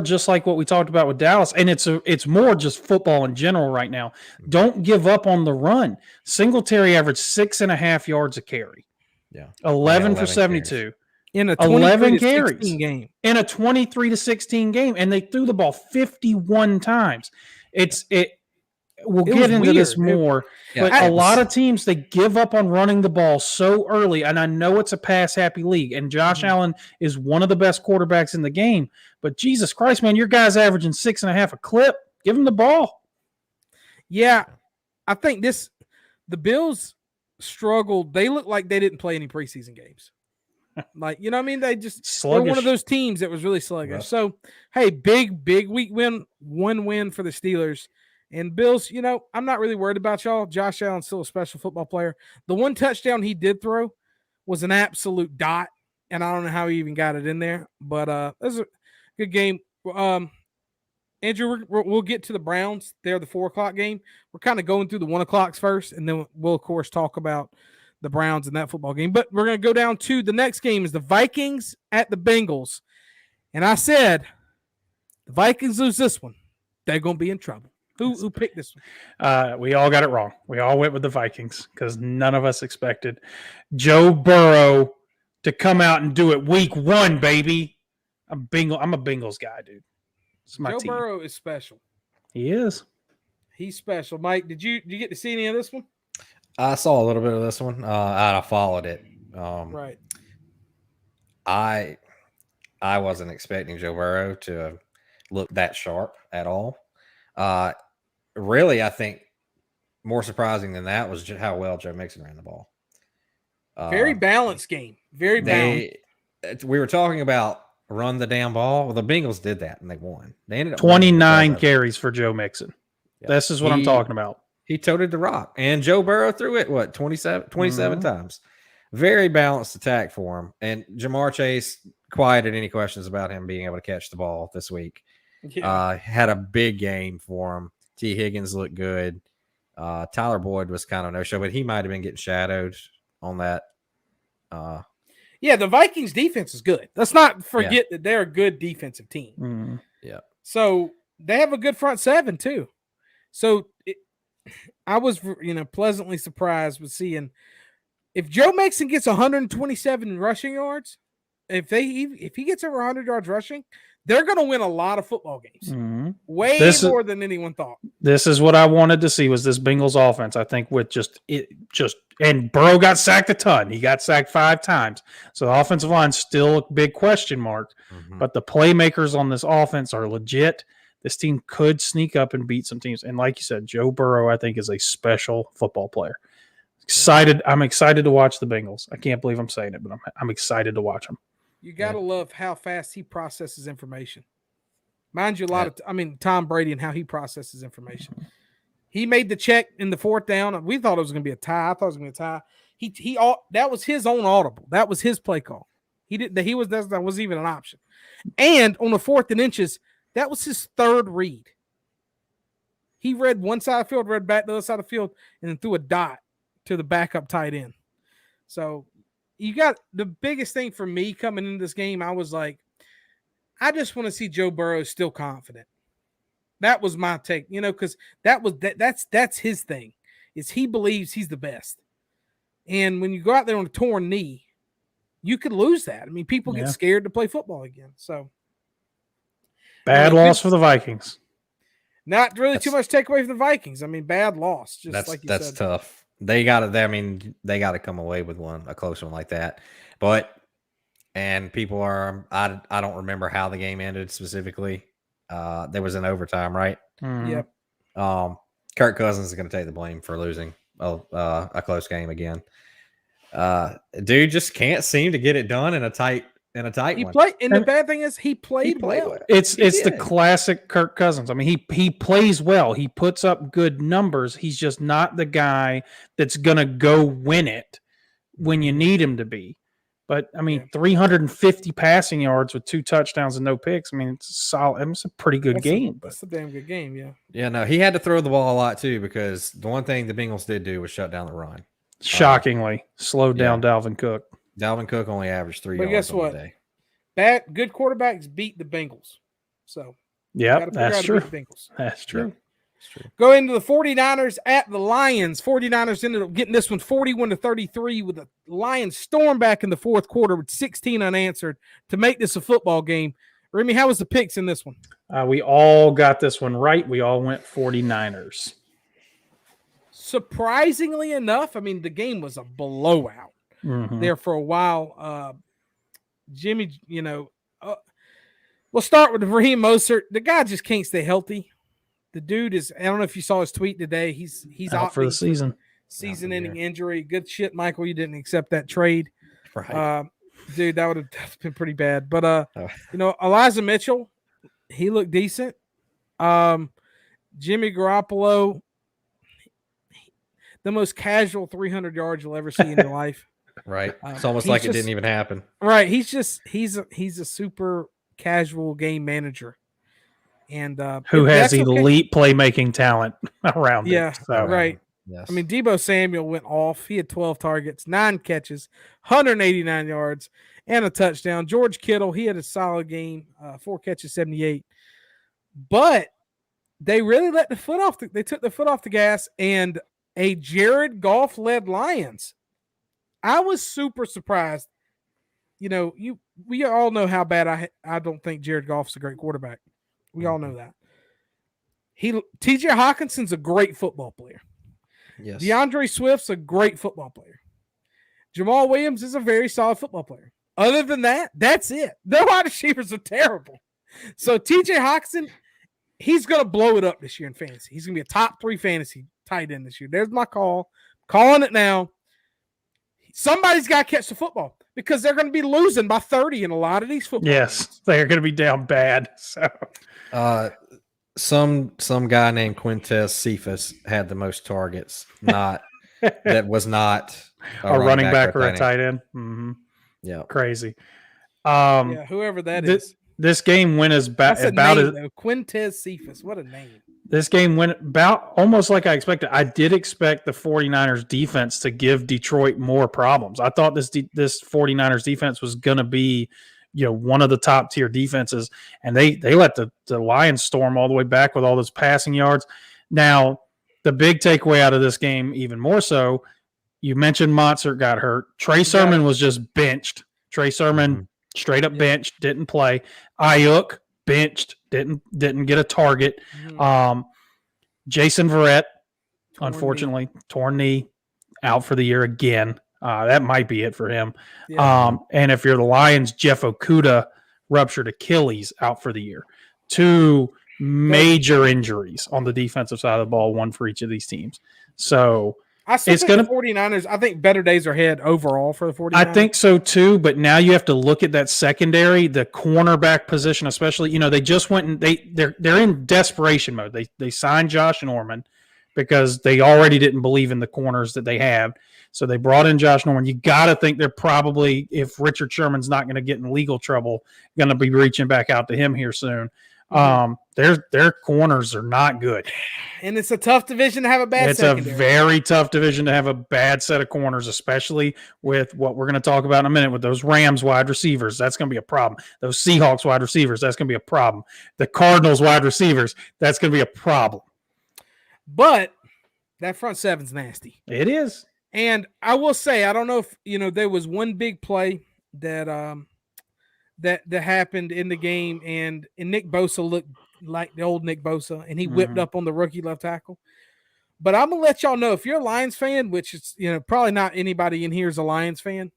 [SPEAKER 2] just like what we talked about with Dallas, and it's more just football in general right now. Don't give up on the run. Singletary averaged 6.5 yards a carry.
[SPEAKER 3] Yeah,
[SPEAKER 2] 11 for 72.
[SPEAKER 3] Carries.
[SPEAKER 1] In a
[SPEAKER 2] 11 carries
[SPEAKER 1] game.
[SPEAKER 2] In a 23-16 game, and they threw the ball 51 times. We'll get into this more, but a lot of teams, they give up on running the ball so early, and I know it's a pass-happy league, and Josh Allen is one of the best quarterbacks in the game, but Jesus Christ, man, your guy's averaging 6.5 a clip. Give him the ball.
[SPEAKER 1] Yeah, I think the Bills struggled. They look like they didn't play any preseason games. Like, you know what I mean? They're one of those teams that was really sluggish. Right. So, hey, big week win, one win for the Steelers. And Bills, I'm not really worried about y'all. Josh Allen's still a special football player. The one touchdown he did throw was an absolute dot, and I don't know how he even got it in there. But it was a good game. Andrew, we'll get to the Browns. They're the 4 o'clock game. We're kind of going through the 1 o'clocks first, and then we'll, of course, talk about the Browns in that football game. But we're going to go down to the next game is the Vikings at the Bengals. And I said, the Vikings lose this one, they're going to be in trouble. Who picked this one?
[SPEAKER 2] We all got it wrong. We all went with the Vikings because none of us expected Joe Burrow to come out and do it week 1, baby. I'm a Bengals guy, dude. It's my
[SPEAKER 1] Joe
[SPEAKER 2] team.
[SPEAKER 1] Burrow is special.
[SPEAKER 2] He is.
[SPEAKER 1] He's special. Mike, did you get to see any of this one?
[SPEAKER 3] I saw a little bit of this one. I followed it.
[SPEAKER 1] Right.
[SPEAKER 3] I wasn't expecting Joe Burrow to look that sharp at all. Really, I think more surprising than that was just how well Joe Mixon ran the ball.
[SPEAKER 1] Very balanced game. Very balanced.
[SPEAKER 3] We were talking about run the damn ball. Well, the Bengals did that and they won. They ended up
[SPEAKER 2] 29 carries for Joe Mixon. Yep. This is what I'm talking about.
[SPEAKER 3] He toted the rock. And Joe Burrow threw it, 27 times. Very balanced attack for him. And Jamar Chase quieted any questions about him being able to catch the ball this week. Yeah. Had a big game for him. T. Higgins looked good. Tyler Boyd was kind of no show, but he might have been getting shadowed on that.
[SPEAKER 1] Yeah, the Vikings defense is good. Let's not forget that they're a good defensive team.
[SPEAKER 2] Mm-hmm.
[SPEAKER 3] Yeah.
[SPEAKER 1] So they have a good front seven too. So I was, pleasantly surprised with seeing if Joe Mixon gets 127 rushing yards, if he gets over 100 yards rushing, they're going to win a lot of football games.
[SPEAKER 2] Mm-hmm.
[SPEAKER 1] Way more than anyone thought.
[SPEAKER 2] This is what I wanted to see was this Bengals offense. I think with and Burrow got sacked a ton. He got sacked 5 times. So the offensive line's still a big question mark. Mm-hmm. But the playmakers on this offense are legit. This team could sneak up and beat some teams. And like you said, Joe Burrow, I think, is a special football player. I'm excited to watch the Bengals. I can't believe I'm saying it, but I'm excited to watch them.
[SPEAKER 1] You got to love how fast he processes information. Mind you, Tom Brady and how he processes information. He made the check in the 4th down. We thought it was going to be a tie. I thought it was going to be a tie. That was his own audible. That was his play call. That wasn't even an option. And on the 4th and inches, that was his 3rd read. He read one side of the field, read back the other side of the field, and then threw a dot to the backup tight end. So you got the biggest thing for me coming into this game. I was like, I just want to see Joe Burrow still confident. That was my take, because that's his thing, is he believes he's the best. And when you go out there on a torn knee, you could lose that. I mean, people get scared to play football again. So
[SPEAKER 2] bad loss for the Vikings.
[SPEAKER 1] Not really too much takeaway from the Vikings. I mean, bad loss. Just like you said.
[SPEAKER 3] That's tough. They got to come away with a close one like that. And people are, I don't remember how the game ended specifically. There was an overtime, right?
[SPEAKER 2] Mm-hmm.
[SPEAKER 1] Yep.
[SPEAKER 3] Kirk Cousins is going to take the blame for losing a close game again. Dude just can't seem to get it done in a tight one.
[SPEAKER 1] The bad thing is he played well.
[SPEAKER 2] It's the classic Kirk Cousins. I mean, he plays well. He puts up good numbers. He's just not the guy that's going to go win it when you need him to be. But, 350 passing yards with 2 touchdowns and no picks. I mean, it's solid. It's a pretty good game.
[SPEAKER 1] That's a damn good game, yeah.
[SPEAKER 3] Yeah, no, he had to throw the ball a lot, too, because the one thing the Bengals did do was shut down the run.
[SPEAKER 2] Shockingly, slowed down Dalvin Cook.
[SPEAKER 3] Dalvin Cook only averaged 3 yards
[SPEAKER 1] guess what?
[SPEAKER 3] on the day.
[SPEAKER 1] Good quarterbacks beat the Bengals. So,
[SPEAKER 2] yeah, that's true. That's true.
[SPEAKER 1] Go into the 49ers at the Lions. 49ers ended up getting this one 41-33 with the Lions storm back in the 4th quarter with 16 unanswered to make this a football game. Remy, how was the picks in this one?
[SPEAKER 2] We all got this one right. We all went 49ers.
[SPEAKER 1] Surprisingly enough, the game was a blowout there for a while. Jimmy, we'll start with Raheem Mostert. The guy just can't stay healthy. The dude is, I don't know if you saw his tweet today. He's
[SPEAKER 2] out for the season.
[SPEAKER 1] Season-ending injury. Good shit, Michael. You didn't accept that trade.
[SPEAKER 3] Right.
[SPEAKER 1] Dude, that would have been pretty bad. But, Elijah Mitchell, he looked decent. Jimmy Garoppolo, the most casual 300 yards you'll ever see in your life.
[SPEAKER 3] Right. It's almost like it didn't even happen.
[SPEAKER 1] Right. He's a super casual game manager. And
[SPEAKER 2] who has elite playmaking talent around
[SPEAKER 1] him.
[SPEAKER 2] So.
[SPEAKER 1] Right.
[SPEAKER 3] Yes.
[SPEAKER 1] Deebo Samuel went off. He had 12 targets, 9 catches, 189 yards, and a touchdown. George Kittle, he had a solid game, 4 catches, 78. But they really let the foot off. They took the foot off the gas, and a Jared Goff-led Lions. I was super surprised. We all know how bad I don't think Jared Goff's a great quarterback. We all know that. TJ Hawkinson's a great football player.
[SPEAKER 3] Yes.
[SPEAKER 1] DeAndre Swift's a great football player. Jamal Williams is a very solid football player. Other than that, that's it. Their wide receivers are terrible. So TJ Hawkinson, he's going to blow it up this year in fantasy. He's going to be a top 3 fantasy tight end this year. There's my call. Calling it now. Somebody's got to catch the football because they're going to be losing by 30 in a lot of these football games.
[SPEAKER 2] They're going to be down bad. So,
[SPEAKER 3] some guy named Quintez Cephas had the most targets. That was not
[SPEAKER 2] a running back or a tight end.
[SPEAKER 3] Mm-hmm. Yeah,
[SPEAKER 2] crazy.
[SPEAKER 1] Whoever that is.
[SPEAKER 2] This game went about
[SPEAKER 1] Quintez Cephas. What a name.
[SPEAKER 2] This game went about almost like I expected. I did expect the 49ers defense to give Detroit more problems. I thought this 49ers defense was going to be, one of the top tier defenses, and they let the Lions storm all the way back with all those passing yards. Now, the big takeaway out of this game, even more so, you mentioned Monsert got hurt. Trey Sermon was just benched. Trey Sermon straight up benched, didn't play. Ayuk benched, didn't get a target. Jason Verrett, unfortunately, torn knee, out for the year again. That might be it for him. Yeah. And if you're the Lions, Jeff Okudah ruptured Achilles, out for the year. 2 major injuries on the defensive side of the ball, one for each of these teams. So
[SPEAKER 1] I still think the 49ers, I think better days are ahead overall for the 49ers.
[SPEAKER 2] I think so too, but now you have to look at that secondary, the cornerback position especially. They just went and they're in desperation mode. They signed Josh Norman because they already didn't believe in the corners that they have. So they brought in Josh Norman. You got to think they're probably, if Richard Sherman's not going to get in legal trouble, going to be reaching back out to him here soon. Their corners are not good,
[SPEAKER 1] and it's a tough division to have a bad.
[SPEAKER 2] It's secondary. A very tough division to have a bad set of corners, especially with what we're going to talk about in a minute with those Rams wide receivers. That's going to be a problem. Those Seahawks wide receivers, that's going to be a problem. The Cardinals wide receivers, that's going to be a problem.
[SPEAKER 1] But that front seven's nasty.
[SPEAKER 2] It is.
[SPEAKER 1] And I will say, I don't know if there was one big play that that happened in the game, and Nick Bosa looked like the old Nick Bosa, and he whipped up on the rookie left tackle. But I'm gonna let y'all know, if you're a Lions fan, which is probably not anybody in here is a Lions fan,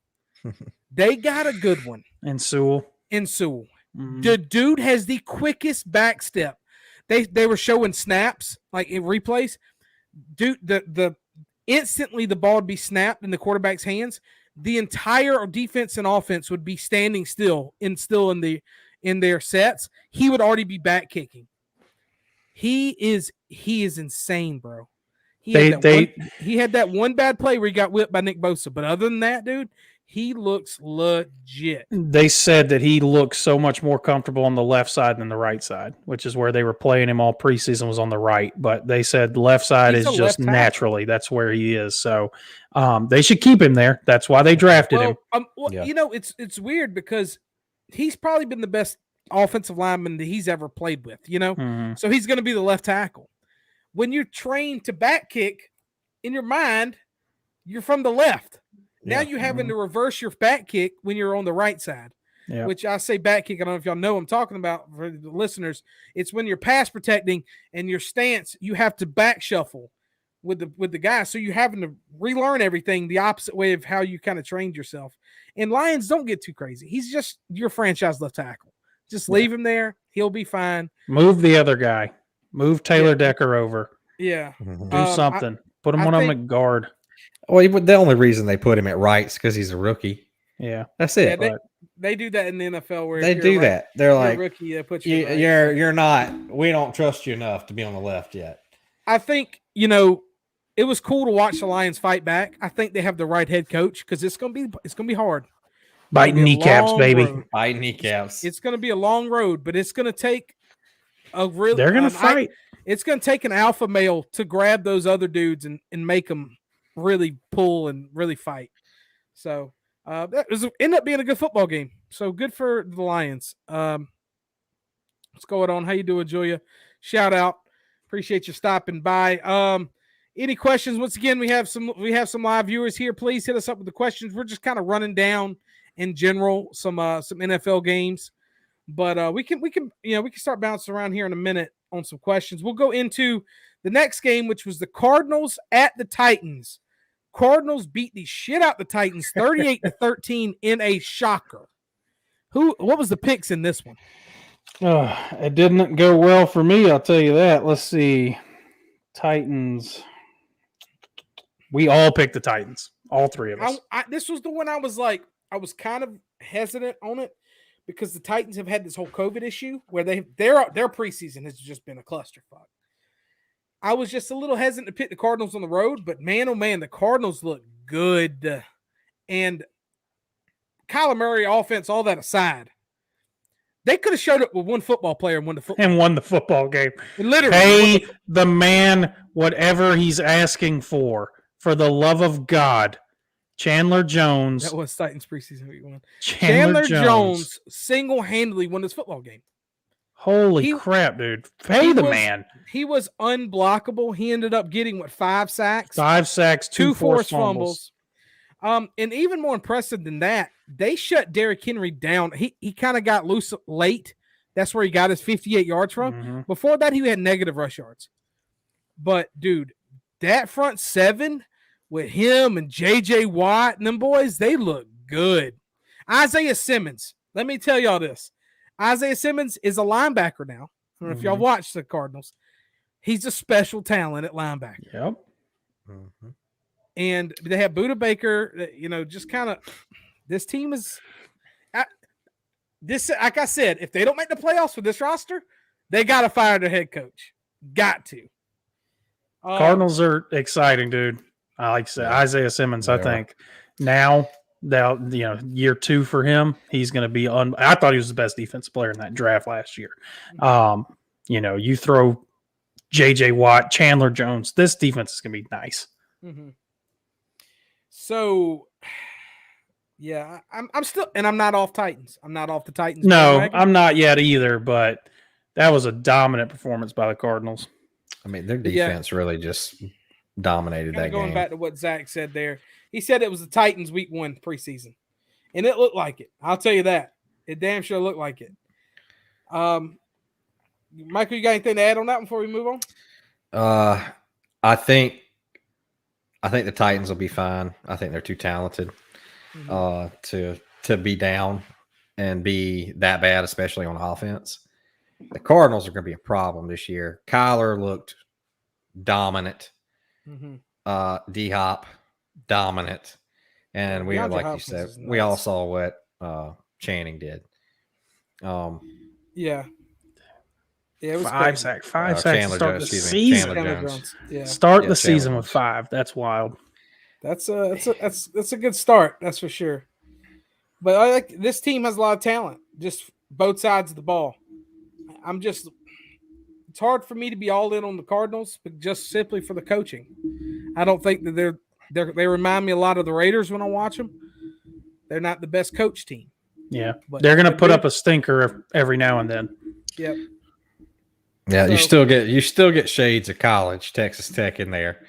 [SPEAKER 1] they got a good one
[SPEAKER 2] in Sewell.
[SPEAKER 1] The dude has the quickest back step. They were showing snaps like in replays. Dude, the instantly the ball would be snapped in the quarterback's hands. The entire defense and offense would be standing still in their sets. He would already be back kicking. He is insane, bro. He had that one bad play where he got whipped by Nick Bosa, but other than that, dude, he looks legit.
[SPEAKER 2] They said that he looks so much more comfortable on the left side than the right side, which is where they were playing him all preseason, was on the right. But they said the left side is just naturally, that's where he is. So they should keep him there. That's why they drafted him.
[SPEAKER 1] It's weird because he's probably been the best offensive lineman that he's ever played with, So he's going to be the left tackle. When you're trained to back kick, in your mind, you're from the left. Now you're having to reverse your back kick when you're on the right side, which I say back kick. I don't know if y'all know what I'm talking about for the listeners. It's when you're pass protecting and your stance, you have to back shuffle with the guy. So you're having to relearn everything the opposite way of how you kind of trained yourself. And Lions, don't get too crazy. He's just your franchise left tackle. Just leave him there. He'll be fine.
[SPEAKER 2] Move the other guy. Move Taylor Decker over.
[SPEAKER 1] Yeah.
[SPEAKER 2] Do something. Put him on him at guard.
[SPEAKER 3] Well, the only reason they put him at right is because he's a rookie.
[SPEAKER 2] Yeah,
[SPEAKER 3] that's it.
[SPEAKER 1] Yeah, they do that in the NFL where
[SPEAKER 3] they do that. They're like,
[SPEAKER 1] rookie, they put
[SPEAKER 3] you're not. We don't trust you enough to be on the left yet.
[SPEAKER 1] I think it was cool to watch the Lions fight back. I think they have the right head coach because it's gonna be hard.
[SPEAKER 2] Biting kneecaps, baby.
[SPEAKER 3] Biting kneecaps.
[SPEAKER 1] It's gonna be a long road, but it's gonna take
[SPEAKER 2] They're gonna fight.
[SPEAKER 1] It's gonna take an alpha male to grab those other dudes and make them really pull and really fight. So that ended up being a good football game. So good for the Lions. What's going on? How you doing, Julia? Shout out. Appreciate you stopping by. Any questions? Once again, we have some live viewers here. Please hit us up with the questions. We're just kind of running down in general some NFL games, but we can start bouncing around here in a minute on some questions. We'll go into the next game, which was the Cardinals at the Titans. Cardinals beat the shit out the Titans 38-13 in a shocker. What was the picks in this one?
[SPEAKER 2] It didn't go well for me, I'll tell you that. Let's see. Titans. We all picked the Titans. All three of us.
[SPEAKER 1] This was the one I was kind of hesitant on it because the Titans have had this whole COVID issue where their preseason has just been a clusterfuck. I was just a little hesitant to pick the Cardinals on the road, but man, oh man, the Cardinals look good. And Kyler Murray offense, all that aside, they could have showed up with one football player and won the football
[SPEAKER 2] game.
[SPEAKER 1] Literally.
[SPEAKER 2] Pay the man whatever he's asking for the love of God. Chandler Jones.
[SPEAKER 1] That was Titans preseason week 1.
[SPEAKER 2] Chandler
[SPEAKER 1] Jones single-handedly won this football game.
[SPEAKER 2] Holy crap, dude. Pay the man.
[SPEAKER 1] He was unblockable. He ended up getting, 5 sacks?
[SPEAKER 2] 5 sacks, 2 forced fumbles.
[SPEAKER 1] And even more impressive than that, they shut Derrick Henry down. He kind of got loose late. That's where he got his 58 yards from.
[SPEAKER 2] Mm-hmm.
[SPEAKER 1] Before that, he had negative rush yards. But, dude, that front 7 with him and J.J. Watt and them boys, they look good. Isaiah Simmons, let me tell y'all this. Isaiah Simmons is a linebacker now. I don't know if y'all watched the Cardinals. He's a special talent at linebacker.
[SPEAKER 2] Yep.
[SPEAKER 3] Mm-hmm.
[SPEAKER 1] And they have Buda Baker, just kind of this team is this. Like I said, if they don't make the playoffs with this roster, they got to fire their head coach. Got to.
[SPEAKER 2] Cardinals are exciting, dude. I like to say Isaiah Simmons. I think now that year 2 for him, he's going to be on. I thought he was the best defensive player in that draft last year. You throw J.J. Watt, Chandler Jones. This defense is going to be nice.
[SPEAKER 1] Mm-hmm. So, yeah, I'm still, and I'm not off Titans. I'm not off the Titans.
[SPEAKER 2] No, I'm not yet either, but that was a dominant performance by the Cardinals.
[SPEAKER 3] I mean, their defense really just dominated that game.
[SPEAKER 1] Going back to what Zach said there, he said it was the Titans week 1 preseason, and it looked like it. I'll tell you that. It damn sure looked like it. Michael, you got anything to add on that before we move on?
[SPEAKER 3] I think the Titans will be fine. I think they're too talented to be down and be that bad, especially on offense. The Cardinals are going to be a problem this year. Kyler looked dominant.
[SPEAKER 1] Mm-hmm.
[SPEAKER 3] D-Hop dominant. And we, like you said, we all saw what Channing did.
[SPEAKER 1] Yeah. Yeah, it was
[SPEAKER 2] 5 sacks. 5 sacks to start the season.
[SPEAKER 1] Yeah.
[SPEAKER 2] Start the season with 5. That's wild.
[SPEAKER 1] That's a good start. That's for sure. But I like this team has a lot of talent, just both sides of the ball. It's hard for me to be all in on the Cardinals, but just simply for the coaching. I don't think that they remind me a lot of the Raiders when I watch them. They're not the best coach team.
[SPEAKER 2] Yeah, but they're going to put up a stinker every now and then.
[SPEAKER 1] Yep.
[SPEAKER 3] Yeah, so, you still get shades of college, Texas Tech in there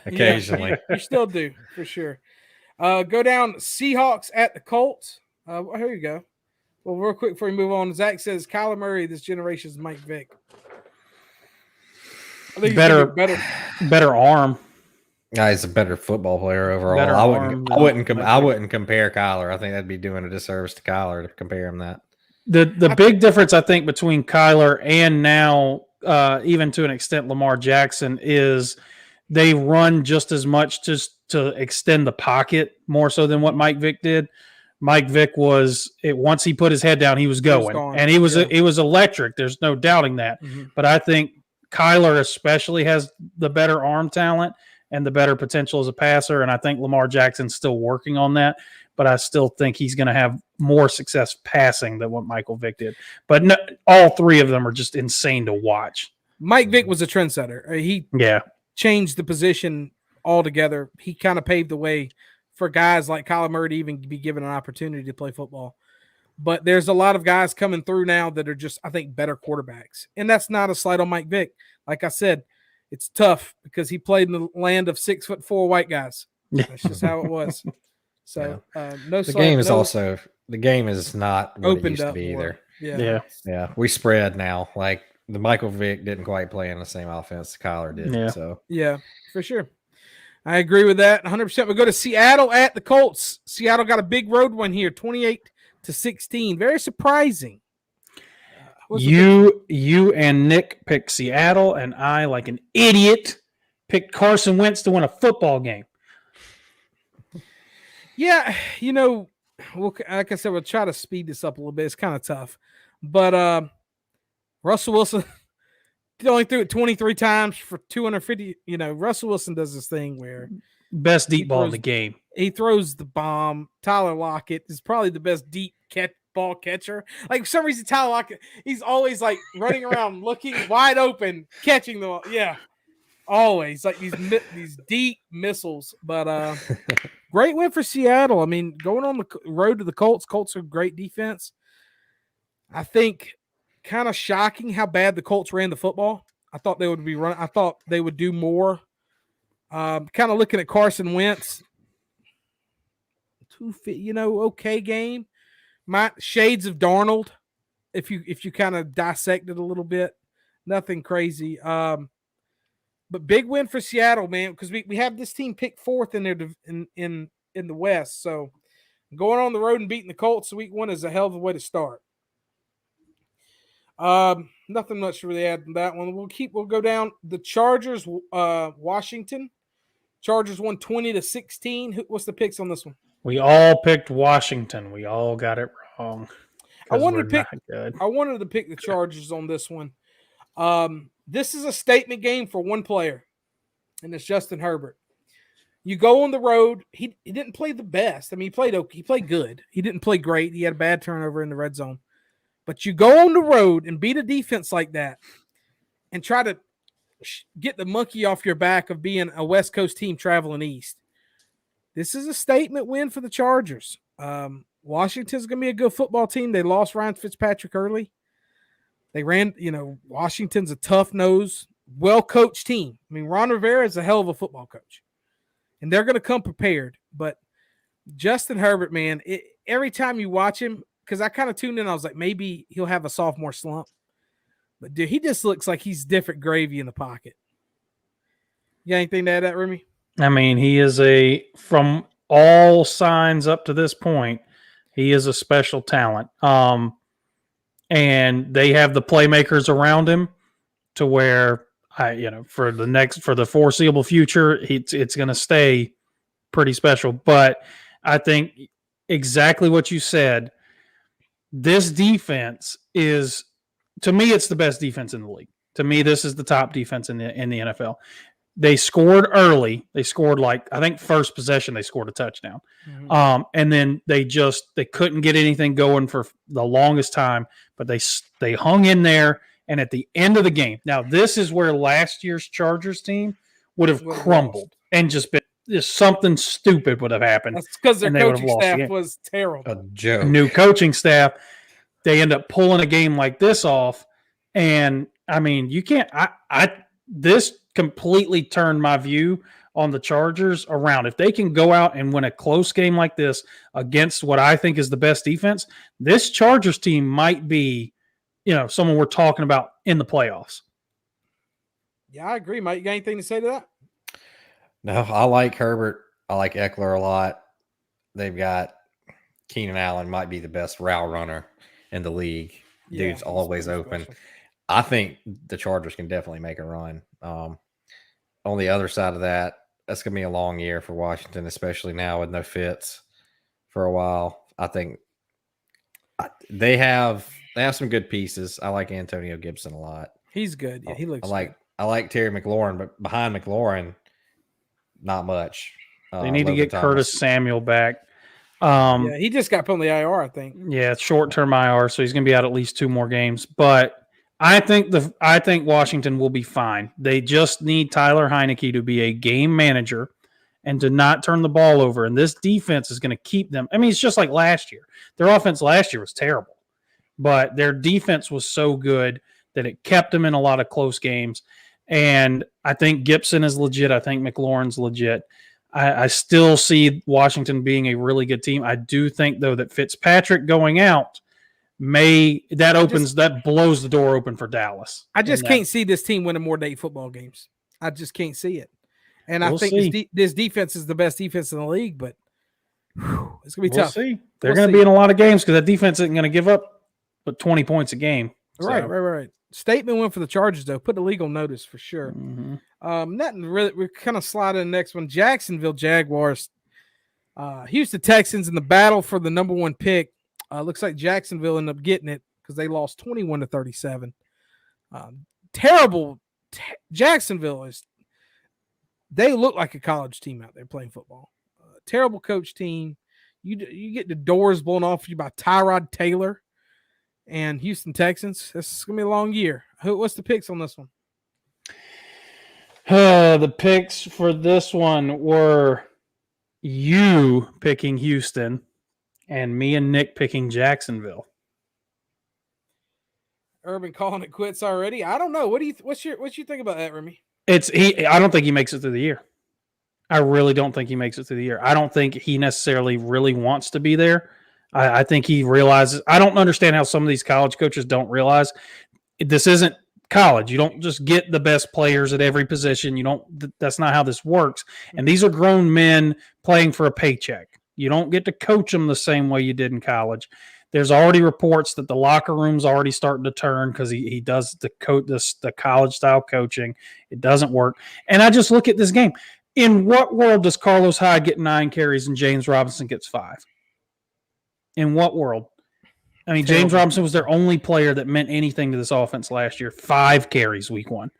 [SPEAKER 3] occasionally.
[SPEAKER 1] Yeah, you still do for sure. Go down Seahawks at the Colts. Here you go. Well, real quick before we move on, Zach says Kyler Murray, this generation's Mike Vick. I think
[SPEAKER 2] better arm.
[SPEAKER 3] He's a better football player overall. I wouldn't compare Kyler. I think that'd be doing a disservice to Kyler to compare him that.
[SPEAKER 2] The big difference I think between Kyler and now even to an extent Lamar Jackson is they run just as much just to extend the pocket more so than what Mike Vick did. Mike Vick once he put his head down, he was going. And it was electric. There's no doubting that. Mm-hmm. But I think Kyler especially has the better arm talent and the better potential as a passer. And I think Lamar Jackson's still working on that. But I still think he's going to have more success passing than what Michael Vick did. But all three of them are just insane to watch.
[SPEAKER 1] Mike Vick was a trendsetter. He changed the position altogether. He kind of paved the way for guys like Kyler Murray to even be given an opportunity to play football. But there's a lot of guys coming through now that are just, I think, better quarterbacks. And that's not a slight on Mike Vick. Like I said, it's tough because he played in the land of 6'4" white guys. That's just how it was. So
[SPEAKER 3] the game is not what it used to be either. Yeah. We spread now. Like the Michael Vick didn't quite play in the same offense Kyler did.
[SPEAKER 2] Yeah.
[SPEAKER 3] So
[SPEAKER 1] yeah, for sure. I agree with that 100%. We go to Seattle at the Colts. Seattle got a big road win here, 28-16. Very surprising.
[SPEAKER 2] You and Nick picked Seattle, and I, like an idiot, picked Carson Wentz to win a football game.
[SPEAKER 1] Yeah, like I said, we'll try to speed this up a little bit. It's kind of tough. But Russell Wilson only threw it 23 times for 250. Russell Wilson does this thing where
[SPEAKER 2] best deep ball in the game.
[SPEAKER 1] He throws the bomb. Tyler Lockett is probably the best deep ball catcher. Like, for some reason, Tyler Lockett, he's always like running around looking wide open, catching the ball. Yeah, always like these deep missiles. But great win for Seattle. I mean, going on the road to the Colts. Colts are great defense. I think kind of shocking how bad the Colts ran the football. I thought they would be running. I thought they would do more. Kind of looking at Carson Wentz. Okay game. My shades of Darnold. If you kind of dissect it a little bit, nothing crazy. But big win for Seattle, man, because we have this team picked fourth in their in the West. So going on the road and beating the Colts week one is a hell of a way to start. Nothing much to really add to that one. We'll go down the Chargers, Washington. Chargers won 20-16. What's the picks on this one?
[SPEAKER 2] We all picked Washington. We all got it wrong.
[SPEAKER 1] I wanted to pick the Chargers on this one. This is a statement game for one player, and it's Justin Herbert. You go on the road. He didn't play the best. I mean, he played good. He didn't play great. He had a bad turnover in the red zone. But you go on the road and beat a defense like that and try to get the monkey off your back of being a West Coast team traveling east. This is a statement win for the Chargers. Washington's going to be a good football team. They lost Ryan Fitzpatrick early. They ran, Washington's a tough-nosed, well-coached team. I mean, Ron Rivera is a hell of a football coach. And they're going to come prepared. But Justin Herbert, man, every time you watch him, because I kind of tuned in, I was like, maybe he'll have a sophomore slump. But, dude, he just looks like he's different gravy in the pocket. You got anything to add to that, Remy?
[SPEAKER 2] I mean, he is from all signs up to this point, he is a special talent. And they have the playmakers around him to where for the foreseeable future, it's going to stay pretty special. But I think exactly what you said, this defense is, to me, it's the best defense in the league. To me, this is the top defense in the NFL. They scored early. They scored I think first possession they scored a touchdown. Mm-hmm. And then they couldn't get anything going for the longest time, but they hung in there. And at the end of the game, now this is where last year's Chargers team would have crumbled and just something stupid would have happened.
[SPEAKER 1] That's because their coaching staff was terrible.
[SPEAKER 3] A joke.
[SPEAKER 2] New coaching staff. They end up pulling a game like this off. And I mean, you can't, this completely turned my view on the Chargers around. If they can go out and win a close game like this against what I think is the best defense, this Chargers team might be, someone we're talking about in the playoffs.
[SPEAKER 1] Yeah, I agree, Mike. You got anything to say to that?
[SPEAKER 3] No, I like Herbert. I like Eckler a lot. They've got Keenan Allen, might be the best route runner in the league. Dude's always open. Special. I think the Chargers can definitely make a run. On the other side of that, that's going to be a long year for Washington, especially now with no Fitz for a while. I think they have some good pieces. I like Antonio Gibson a lot.
[SPEAKER 1] He's good. Yeah, he looks good.
[SPEAKER 3] I like Terry McLaurin, but behind McLaurin, not much.
[SPEAKER 2] They need to get Curtis Samuel back.
[SPEAKER 1] He just got put on the IR, I think.
[SPEAKER 2] Yeah, short-term IR, so he's going to be out at least 2 more games. But I think Washington will be fine. They just need Tyler Heineke to be a game manager and to not turn the ball over. And this defense is going to keep them. I mean, it's just like last year. Their offense last year was terrible, but their defense was so good that it kept them in a lot of close games. And I think Gibson is legit. I think McLaurin's legit. I still see Washington being a really good team. I do think, though, that Fitzpatrick going out that blows the door open for Dallas.
[SPEAKER 1] I just can't see this team winning more than 8 football games. I just can't see it. And
[SPEAKER 2] We'll
[SPEAKER 1] I think this defense is the best defense in the league, but it's going to be tough.
[SPEAKER 2] See. They're going to be in a lot of games because that defense isn't going to give up but 20 points a game.
[SPEAKER 1] Right. Statement win for the Chargers, though. Put the league on notice for sure.
[SPEAKER 2] Mm-hmm.
[SPEAKER 1] Nothing really. We're kind of sliding the next one. Jacksonville Jaguars. Houston Texans in the battle for the number 1 pick. Looks like Jacksonville ended up getting it because they lost 21-37. Terrible. Jacksonville is. They look like a college team out there playing football. Terrible coach team. You get the doors blown off you by Tyrod Taylor and Houston Texans. This is gonna be a long year. What's the picks on this one?
[SPEAKER 2] The picks for this one were you picking Houston and me and Nick picking Jacksonville.
[SPEAKER 1] Urban calling it quits already. I don't know. What you think about that, Remy?
[SPEAKER 2] I don't think he makes it through the year. I really don't think he makes it through the year. I don't think he necessarily really wants to be there. I think he realizes. I don't understand how some of these college coaches don't realize this isn't college. You don't just get the best players at every position. That's not how this works. And these are grown men playing for a paycheck. You don't get to coach them the same way you did in college. There's already reports that the locker room's already starting to turn because he does the college style coaching. It doesn't work. And I just look at this game. In what world does Carlos Hyde get 9 carries and James Robinson gets 5? In what world? I mean, James Robinson was their only player that meant anything to this offense last year. 5 carries week 1.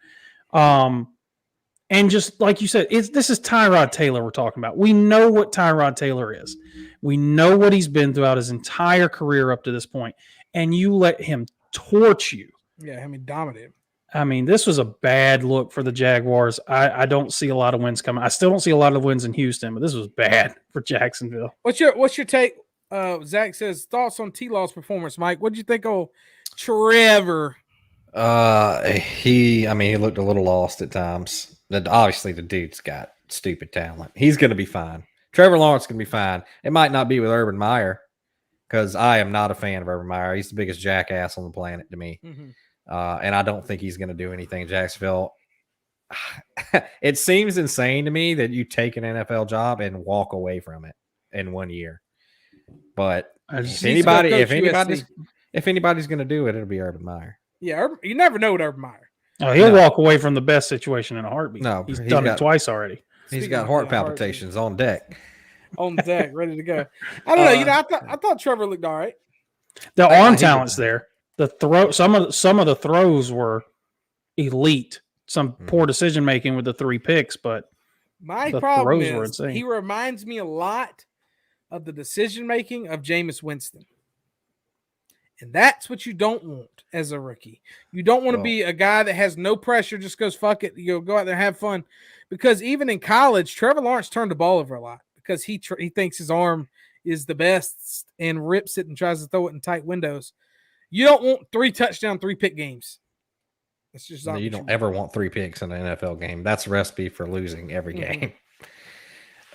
[SPEAKER 2] And just like you said, this is Tyrod Taylor we're talking about. We know what Tyrod Taylor is. We know what he's been throughout his entire career up to this point. And you let him torch you.
[SPEAKER 1] Yeah, dominate.
[SPEAKER 2] I mean, this was a bad look for the Jaguars. I don't see a lot of wins coming. I still don't see a lot of wins in Houston, but this was bad for Jacksonville.
[SPEAKER 1] What's your take? Zach says, thoughts on T-Law's performance, Mike. What did you think of Trevor?
[SPEAKER 3] He looked a little lost at times. Obviously, the dude's got stupid talent. He's going to be fine. Trevor Lawrence can be fine. It might not be with Urban Meyer because I am not a fan of Urban Meyer. He's the biggest jackass on the planet to me.
[SPEAKER 1] Mm-hmm.
[SPEAKER 3] And I don't think he's going to do anything in Jacksonville. It seems insane to me that you take an NFL job and walk away from it in 1 year. But if anybody's going to do it, it'll be Urban Meyer.
[SPEAKER 1] Yeah, you never know with Urban Meyer.
[SPEAKER 2] Oh, he'll walk away from the best situation in a heartbeat.
[SPEAKER 3] No,
[SPEAKER 2] he's done it twice already.
[SPEAKER 3] He's got heart palpitations on deck.
[SPEAKER 1] On deck, ready to go. I don't know. I thought Trevor looked all right.
[SPEAKER 2] The arm talent's there. The throw, some of the throws were elite. Some poor decision making with the 3 picks, but
[SPEAKER 1] my problem is he reminds me a lot of the decision making of Jameis Winston. And that's what you don't want as a rookie. You don't want to be a guy that has no pressure, just goes, fuck it, go out there and have fun. Because even in college, Trevor Lawrence turned the ball over a lot because he thinks his arm is the best and rips it and tries to throw it in tight windows. You don't want 3 touchdown, 3 pick games. That's just not
[SPEAKER 3] you don't ever want 3 picks in an NFL game. That's a recipe for losing every game.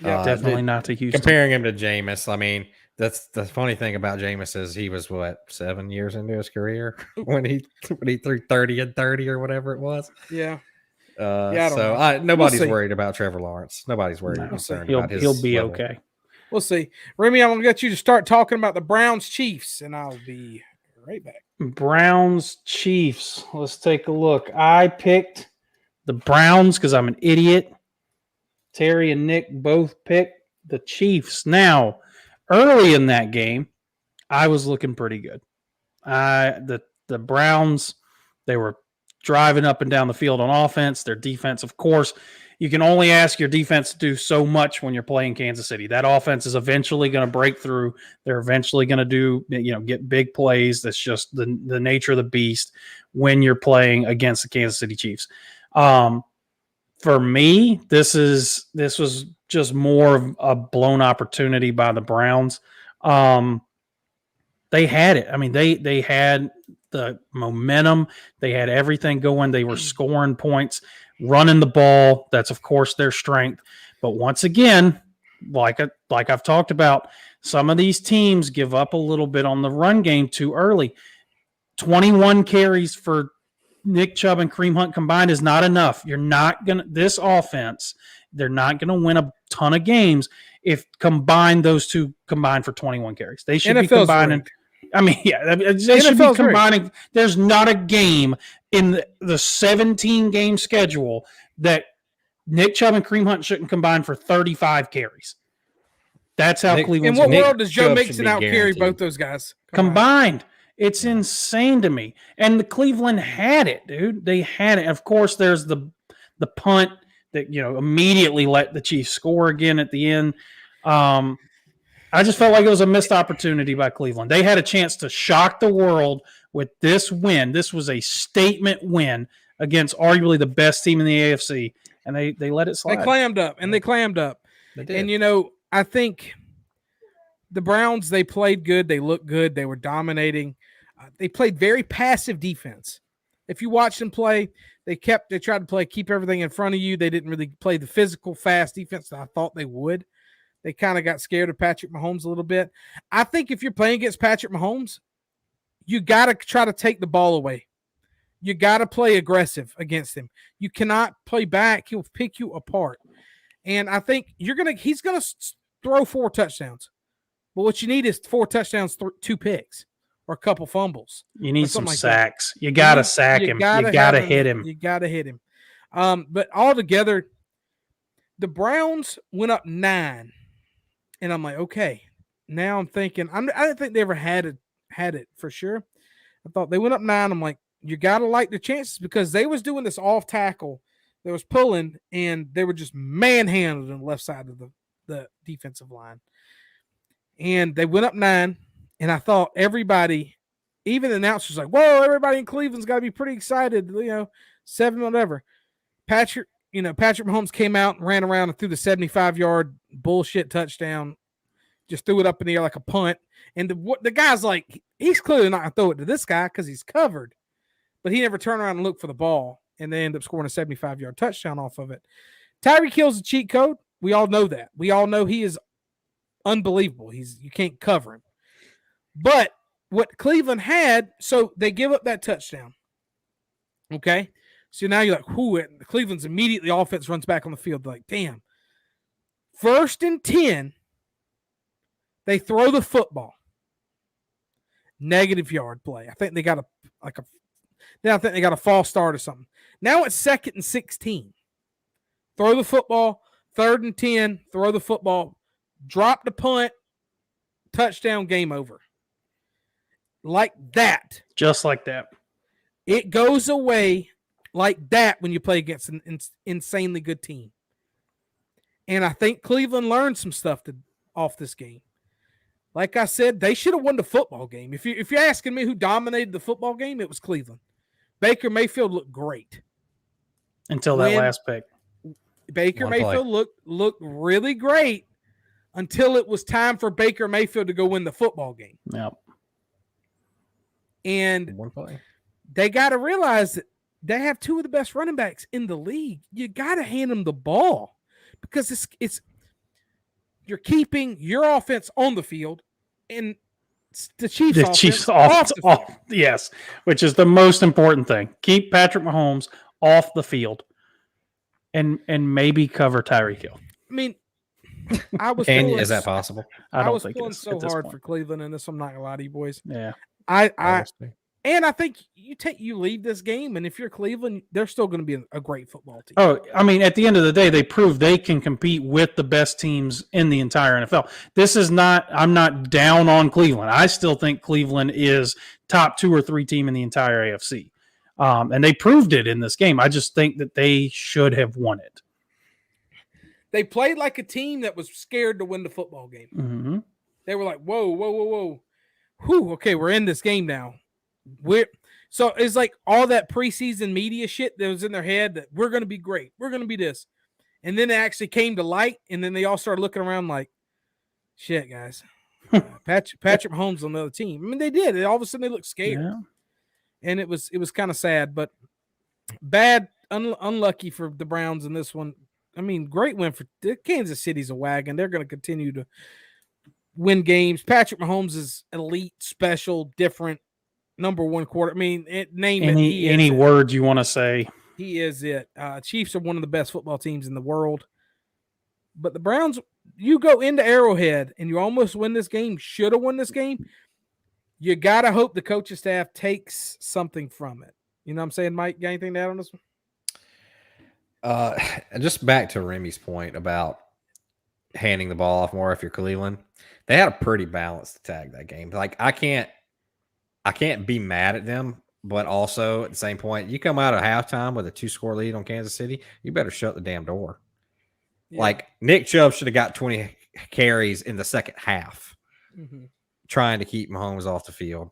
[SPEAKER 2] Yeah, definitely not to Houston.
[SPEAKER 3] Comparing him to Jameis, that's the funny thing about Jameis is he was 7 years into his career when he threw 30 and 30 or whatever it was.
[SPEAKER 1] Yeah.
[SPEAKER 3] Nobody's worried about Trevor Lawrence. Nobody's worried or concerned about his
[SPEAKER 2] He'll be
[SPEAKER 3] level.
[SPEAKER 2] okay.
[SPEAKER 1] We'll see. Remy, I'm going to get you to start talking about the Browns Chiefs, and I'll be right back.
[SPEAKER 2] Browns Chiefs. Let's take a look. I picked the Browns because I'm an idiot. Terry and Nick both picked the Chiefs. Now, early in that game, I was looking pretty good. The Browns, they were driving up and down the field on offense. Their defense, of course, you can only ask your defense to do so much when you're playing Kansas City. That offense is eventually going to break through. They're eventually going to get big plays. That's just the nature of the beast when you're playing against the Kansas City Chiefs. For me, this was just more of a blown opportunity by the Browns. They had it. I mean, they had the momentum. They had everything going. They were scoring points, running the ball. That's, of course, their strength. But once again, like I've talked about, some of these teams give up a little bit on the run game too early. 21 carries for Nick Chubb and Kareem Hunt combined is not enough. You're not going to – this offense, they're not going to win a ton of games if those two combined for 21 carries. They should be combining – I mean, yeah, they should be combining. Great. There's not a game in the 17-game schedule that Nick Chubb and Kareem Hunt shouldn't combine for 35 carries. That's how Cleveland's –
[SPEAKER 1] in what world does Joe Mixon out-carry both those guys?
[SPEAKER 2] Combined. It's insane to me. And the Cleveland had it, dude. They had it. Of course, there's the punt that, immediately let the Chiefs score again at the end. I just felt like it was a missed opportunity by Cleveland. They had a chance to shock the world with this win. This was a statement win against arguably the best team in the AFC, and they let it slide.
[SPEAKER 1] They clammed up. They did. And, I think the Browns, they played good. They looked good. They were dominating. They played very passive defense. If you watch them play, they tried to keep everything in front of you. They didn't really play the physical, fast defense that I thought they would. They kind of got scared of Patrick Mahomes a little bit. I think if you're playing against Patrick Mahomes, you got to try to take the ball away. You got to play aggressive against him. You cannot play back. He'll pick you apart. And I think he's going to throw 4 touchdowns. But what you need is 4 touchdowns, 2 picks. Or a couple fumbles.
[SPEAKER 2] You need some sacks. You got to sack him. You got to hit him.
[SPEAKER 1] You got to hit him. But altogether, the Browns went up 9. And I'm like, okay. Now I'm thinking, I didn't think they ever had it for sure. I thought they went up 9. I'm like, you got to like the chances because they was doing this off tackle. They was pulling, and they were just manhandled on the left side of the defensive line. And they went up 9. And I thought everybody, even the announcers, like, whoa, everybody in Cleveland's got to be pretty excited, 7 whatever. Patrick Mahomes came out and ran around and threw the 75-yard bullshit touchdown, just threw it up in the air like a punt. And the guy's like, he's clearly not going to throw it to this guy because he's covered. But he never turned around and looked for the ball, and they end up scoring a 75-yard touchdown off of it. Tyreek Hill's a cheat code. We all know that. We all know he is unbelievable. You can't cover him. But what Cleveland had, so they give up that touchdown. Okay? So now you're like, whoo, Cleveland's immediately offense runs back on the field. They're like, damn. 1st and 10, they throw the football. Negative yard play. I think they got a false start or something. Now it's 2nd and 16. Throw the football, 3rd and 10, throw the football, drop the punt, touchdown, game over. Like that.
[SPEAKER 2] Just like that.
[SPEAKER 1] It goes away like that when you play against an insanely good team. And I think Cleveland learned some stuff off this game. Like I said, they should have won the football game. If you're asking me who dominated the football game, it was Cleveland. Baker Mayfield looked great.
[SPEAKER 2] Until that last pick.
[SPEAKER 1] Baker Mayfield looked really great until it was time for Baker Mayfield to go win the football game.
[SPEAKER 2] Yep.
[SPEAKER 1] And they got to realize that they have 2 of the best running backs in the league. You got to hand them the ball because it's you're keeping your offense on the field and the Chiefs off the field.
[SPEAKER 2] Yes, which is the most important thing. Keep Patrick Mahomes off the field and maybe cover Tyreek Hill.
[SPEAKER 1] I mean,
[SPEAKER 3] is that possible?
[SPEAKER 1] I was pulling so hard for Cleveland in this. I'm not gonna lie to you boys.
[SPEAKER 2] Yeah.
[SPEAKER 1] I think you leave this game, and if you're Cleveland, they're still going to be a great football team.
[SPEAKER 2] Oh, I mean, at the end of the day, they proved they can compete with the best teams in the entire NFL. I'm not down on Cleveland. I still think Cleveland is top 2 or 3 team in the entire AFC. And they proved it in this game. I just think that they should have won it.
[SPEAKER 1] They played like a team that was scared to win the football game.
[SPEAKER 2] Mm-hmm.
[SPEAKER 1] They were like, whoa. Whew, okay, we're in this game now. So it's like all that preseason media shit that was in their head that we're going to be great. We're going to be this. And then it actually came to light, and then they all started looking around like, shit, guys. Patrick Mahomes on the other team. I mean, they did. All of a sudden, they looked scared.
[SPEAKER 2] Yeah.
[SPEAKER 1] And it was kind of sad, but bad, unlucky for the Browns in this one. I mean, great win for Kansas City's a wagon. They're going to continue to win games. Patrick Mahomes is elite, special, different. number one quarter. I mean, name it.
[SPEAKER 2] Any words you want to say.
[SPEAKER 1] He is it. Chiefs are one of the best football teams in the world. But the Browns, you go into Arrowhead and you almost win this game, should have won this game. You got to hope the coaching staff takes something from it. You know what I'm saying, Mike? Got anything to add on this
[SPEAKER 3] one? Just back to Remy's point about handing the ball off more if you're Cleveland. They had a pretty balanced attack that game. Like, I can't be mad at them, but also at the same point, you come out at halftime with a 2-score lead on Kansas City, you better shut the damn door. Yeah. Like, Nick Chubb should have got 20 carries in the second half, trying to keep Mahomes off the field.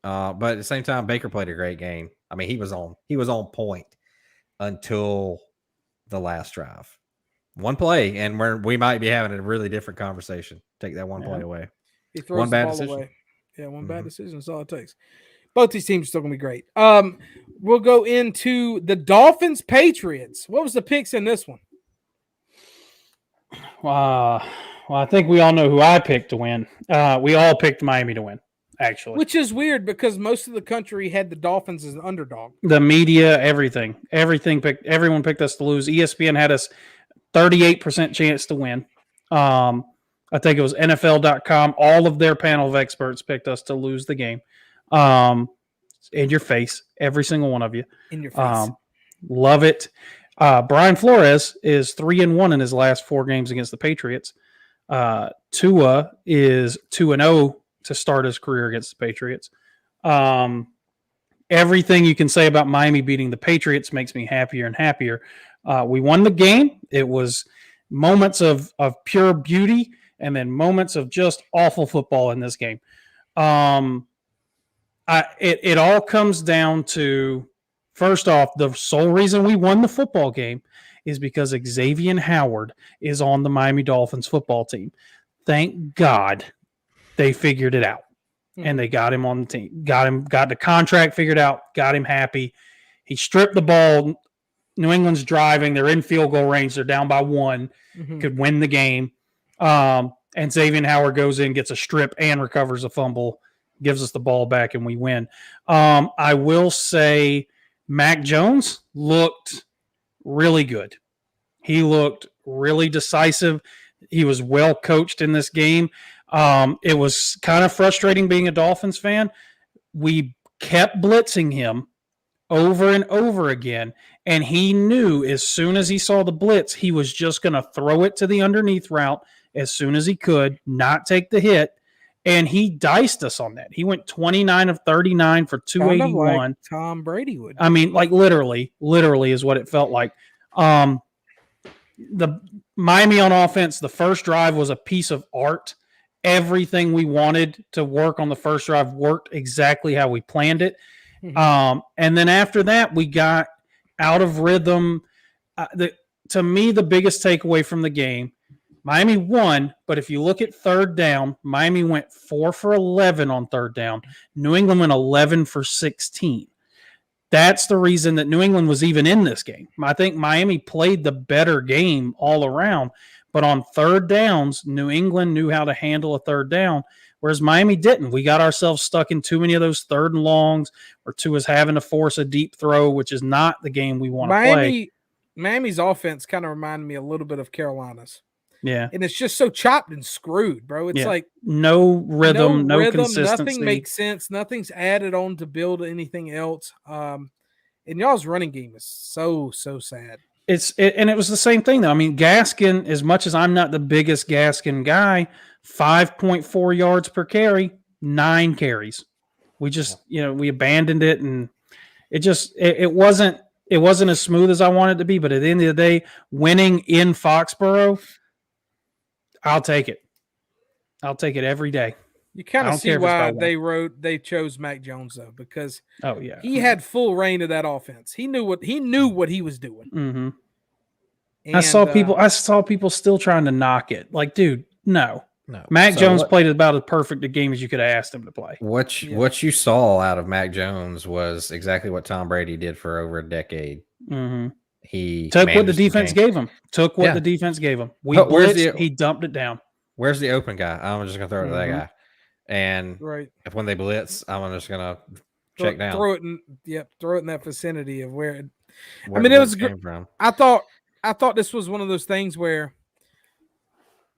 [SPEAKER 3] But at the same time, Baker played a great game. I mean, he was on point until the last drive. One play, and we might be having a really different conversation. Take that one play away.
[SPEAKER 1] He throws one bad decision away. Yeah, one bad decision. That's all it takes. Both these teams are still going to be great. We'll go into the Dolphins-Patriots. What was the picks in this one?
[SPEAKER 2] Well, I think we all know who I picked to win. We all picked Miami to win, actually.
[SPEAKER 1] Which is weird because most of the country had the Dolphins as an underdog.
[SPEAKER 2] The media, everything. Everyone picked us to lose. ESPN had us 38% chance to win. I think it was NFL.com. All of their panel of experts picked us to lose the game. In your face, every single one of you.
[SPEAKER 1] In your face.
[SPEAKER 2] Love it. Brian Flores is 3-1 in his last 4 games against the Patriots. Tua is 2-0 to start his career against the Patriots. Everything you can say about Miami beating the Patriots makes me happier and happier. We won the game. It was moments of pure beauty and then moments of just awful football in this game. It all comes down to, first off, the sole reason we won the football game is because Xavier Howard is on the Miami Dolphins football team. Thank God they figured it out. And they got him on the team. Got the contract figured out, got him happy. He stripped the ball. New England's driving. They're in field goal range. They're down by 1. Could win the game. And Xavier Howard goes in, gets a strip, and recovers a fumble, gives us the ball back, and we win. I will say Mac Jones looked really good. He looked really decisive. He was well coached in this game. It was kind of frustrating being a Dolphins fan. We kept blitzing him over and over again, and he knew as soon as he saw the blitz, he was just going to throw it to the underneath route as soon as he could, not take the hit, and he diced us on that. He went 29 of 39 for 281. Kind of like
[SPEAKER 1] Tom Brady would.
[SPEAKER 2] I mean, like literally is what it felt like. The Miami on offense, the first drive was a piece of art. Everything we wanted to work on the first drive worked exactly how we planned it. And then after that, we got out of rhythm. To me, the biggest takeaway from the game, Miami won, but if you look at third down, Miami went 4 for 11 on third down. New England went 11 for 16. That's the reason that New England was even in this game. I think Miami played the better game all around, but on third downs, New England knew how to handle a third down, whereas Miami didn't. We got ourselves stuck in too many of those third and longs, or Tua is having to force a deep throw, which is not the game we want to play.
[SPEAKER 1] Miami's offense kind of reminded me a little bit of Carolina's.
[SPEAKER 2] Yeah.
[SPEAKER 1] And it's just so chopped and screwed, bro. It's like
[SPEAKER 2] no rhythm, no consistency.
[SPEAKER 1] Nothing makes sense. Nothing's added on to build anything else. And y'all's running game is so sad.
[SPEAKER 2] And it was the same thing, though. I mean, Gaskin, as much as I'm not the biggest Gaskin guy, 5.4 yards per carry, 9 carries. We just, we abandoned it, and it wasn't as smooth as I wanted it to be. But at the end of the day, winning in Foxborough, I'll take it. I'll take it every day.
[SPEAKER 1] You kind of see why they chose Mac Jones, though, because he had full reign of that offense. He knew what he was doing.
[SPEAKER 2] Mm-hmm. And, I saw people still trying to knock it. Like, dude, no. Mac Jones played about as perfect a game as you could have asked him to play.
[SPEAKER 3] What you saw out of Mac Jones was exactly what Tom Brady did for over a decade.
[SPEAKER 2] Mm-hmm.
[SPEAKER 3] He
[SPEAKER 2] took what the defense gave him. The defense gave him. We blitzed, he dumped it down.
[SPEAKER 3] Where's the open guy? I'm just gonna throw it to that guy. And if when they blitz, I'm just gonna check down.
[SPEAKER 1] Throw it in that vicinity of where.
[SPEAKER 3] Where
[SPEAKER 1] it was
[SPEAKER 3] came from.
[SPEAKER 1] I thought this was one of those things where,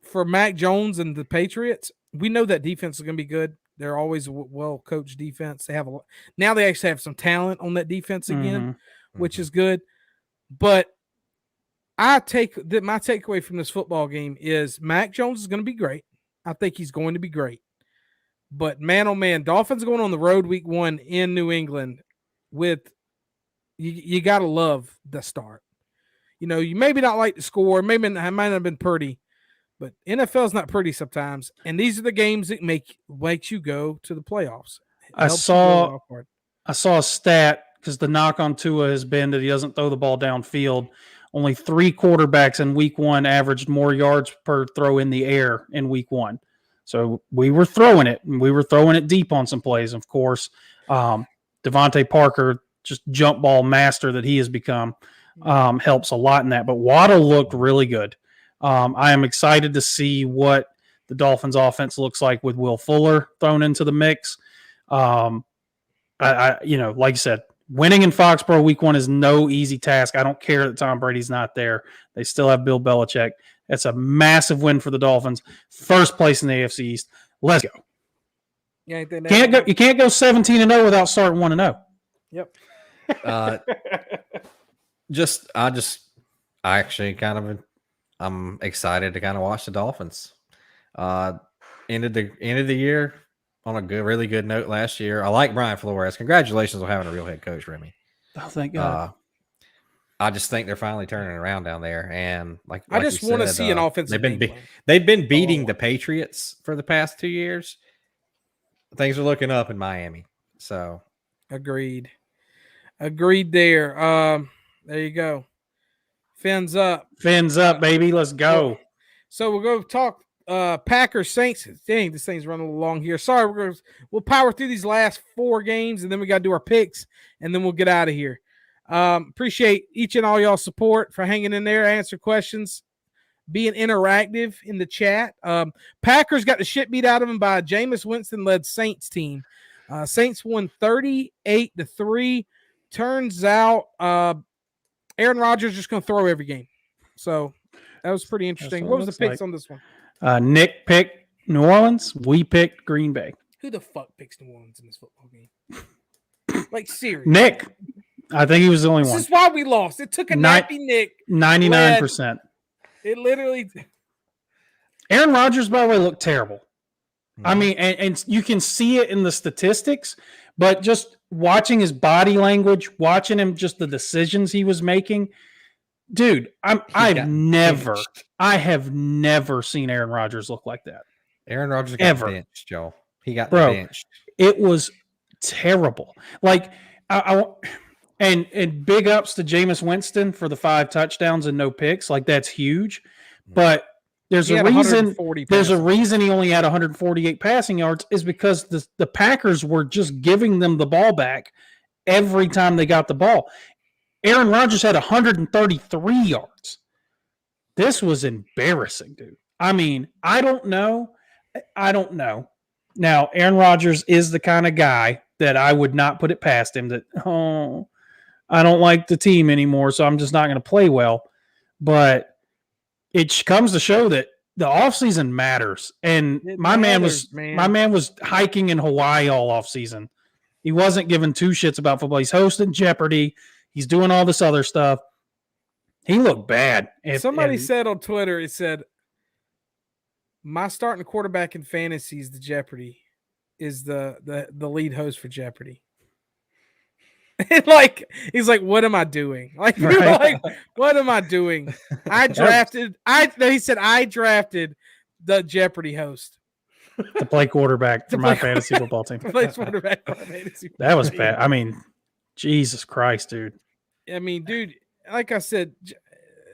[SPEAKER 1] for Mac Jones and the Patriots, we know that defense is going to be good. They're always a well-coached defense. Now they actually have some talent on that defense again, which is good. But my takeaway from this football game is Mac Jones is going to be great. I think he's going to be great. But man, oh man, Dolphins going on the road week 1 in New England with you got to love the start. You know, you maybe not like the score, maybe it might not have been pretty, but NFL's not pretty sometimes. And these are the games that makes you go to the playoffs.
[SPEAKER 2] I saw a stat, because the knock on Tua has been that he doesn't throw the ball downfield. Only 3 quarterbacks in week 1 averaged more yards per throw in the air in week 1. So we were throwing it, and we were throwing it deep on some plays. Of course, Devontae Parker, just jump ball master that he has become, helps a lot in that. But Waddle looked really good. I am excited to see what the Dolphins offense looks like with Will Fuller thrown into the mix. Like you said, winning in Foxborough week 1 is no easy task. I don't care that Tom Brady's not there. They still have Bill Belichick. That's a massive win for the Dolphins. First place in the AFC East. Let's go.
[SPEAKER 1] You
[SPEAKER 2] can't go 17-0 without starting 1-0.
[SPEAKER 1] Yep.
[SPEAKER 3] I'm excited to kind of watch the Dolphins. Ended the year on a really good note last year. I like Brian Flores. Congratulations on having a real head coach, Remy.
[SPEAKER 2] Oh, thank God.
[SPEAKER 3] I just think they're finally turning around down there, and
[SPEAKER 1] I just want to see an offensive.
[SPEAKER 3] They've been beating the Patriots for the past 2 years. Things are looking up in Miami. So,
[SPEAKER 1] agreed there. There you go. Fins up,
[SPEAKER 2] baby. Let's go.
[SPEAKER 1] So we'll go talk Packers Saints. Dang, this thing's running along here. Sorry, we'll power through these last 4 games, and then we got to do our picks, and then we'll get out of here. Appreciate each and all y'all support for hanging in there, answer questions, being interactive in the chat. Packers got the shit beat out of them by a Jameis Winston-led Saints team. Saints won 38-3. Turns out Aaron Rodgers just going to throw every game. So that was pretty interesting. What was the picks on this one?
[SPEAKER 2] Nick picked New Orleans. We picked Green Bay.
[SPEAKER 1] Who the fuck picks New Orleans in this football game? Like, seriously.
[SPEAKER 2] Nick. I think he was the only one.
[SPEAKER 1] This is why we lost. It took a nappy Nick.
[SPEAKER 2] 99%.
[SPEAKER 1] It literally.
[SPEAKER 2] Aaron Rodgers, by the way, looked terrible. I mean, and you can see it in the statistics, but just watching his body language, watching him, just the decisions he was making, dude, I have never seen Aaron Rodgers look like that.
[SPEAKER 3] Aaron Rodgers got benched, Joe. He got benched.
[SPEAKER 2] It was terrible. Like, and big ups to Jameis Winston for the 5 touchdowns and no picks. Like, that's huge. But there's a reason he only had 148 passing yards is because the Packers were just giving them the ball back every time they got the ball. Aaron Rodgers had 133 yards. This was embarrassing, dude. I mean, I don't know. Now, Aaron Rodgers is the kind of guy that I would not put it past him that, I don't like the team anymore, so I'm just not going to play well. But it comes to show that the offseason matters. And my man was hiking in Hawaii all offseason. He wasn't giving 2 shits about football. He's hosting Jeopardy. He's doing all this other stuff. He looked bad.
[SPEAKER 1] Somebody said on Twitter, it said, my starting quarterback in fantasy is the Jeopardy, is the lead host for Jeopardy. Like, he's like, what am I doing? Like, you're like, what am I doing? He said, I drafted the Jeopardy host
[SPEAKER 2] to play quarterback for my fantasy football team. That was bad. I mean, Jesus Christ, dude.
[SPEAKER 1] I mean, dude, like I said,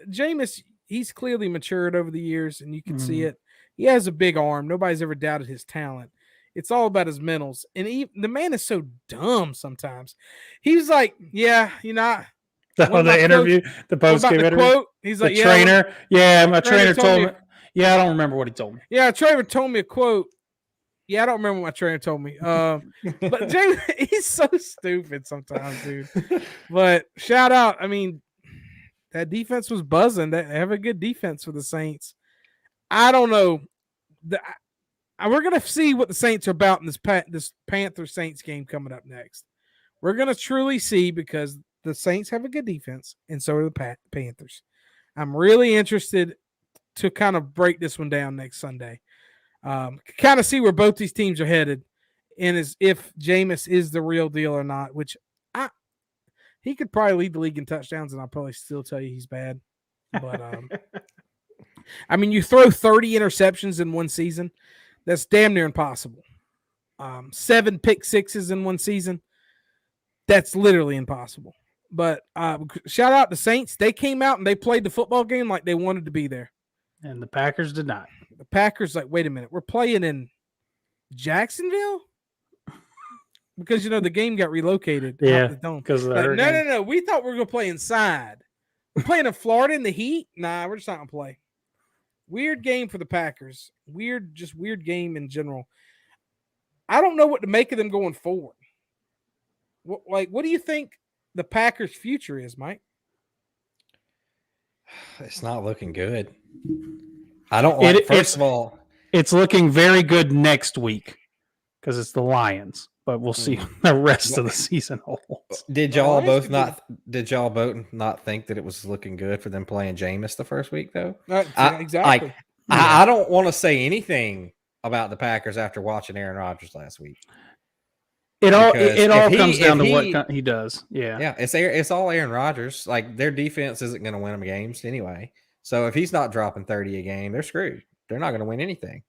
[SPEAKER 1] Jameis, he's clearly matured over the years, and you can see it. He has a big arm. Nobody's ever doubted his talent. It's all about his mentals. And the man is so dumb sometimes. He's like, yeah, you know.
[SPEAKER 2] The interview, the post-game interview.
[SPEAKER 1] Quote, he's like,
[SPEAKER 2] trainer. Yeah, my trainer told me. Yeah, I don't remember what he told me.
[SPEAKER 1] Yeah, Trevor told me a quote. Yeah, I don't remember what my trainer told me. But James, he's so stupid sometimes, dude. But shout out. I mean, that defense was buzzing. They have a good defense for the Saints. I don't know. We're gonna see what the Saints are about in this Panther Saints game coming up next. We're gonna truly see because the Saints have a good defense, and so do the Panthers. I'm really interested to kind of break this one down next Sunday. Kind of see where both these teams are headed, and if Jameis is the real deal or not. Which he could probably lead the league in touchdowns, and I'll probably still tell you he's bad. But I mean, you throw 30 interceptions in one season. That's damn near impossible. 7 pick sixes in one season. That's literally impossible. But shout out to Saints. They came out and they played the football game like they wanted to be there.
[SPEAKER 2] And the Packers did not.
[SPEAKER 1] The Packers like, wait a minute. We're playing in Jacksonville? Because, the game got relocated.
[SPEAKER 2] Yeah, because of the hurricane.
[SPEAKER 1] No. We thought we were going to play inside. We're playing in Florida in the heat? Nah, we're just not going to play. Weird game for the Packers. Weird game in general. I don't know what to make of them going forward. What do you think the Packers' future is, Mike?
[SPEAKER 3] It's not looking good. I don't like. First of all,
[SPEAKER 2] it's looking very good next week because it's the Lions. But we'll see the rest of the season holds.
[SPEAKER 3] Did y'all both not think that it was looking good for them playing Jameis the first week though?
[SPEAKER 1] Exactly.
[SPEAKER 3] I don't want to say anything about the Packers after watching Aaron Rodgers last week.
[SPEAKER 2] It all comes down to what he does. Yeah.
[SPEAKER 3] Yeah, it's all Aaron Rodgers. Like their defense isn't going to win them games anyway. So if he's not dropping 30 a game, they're screwed. They're not going to win anything.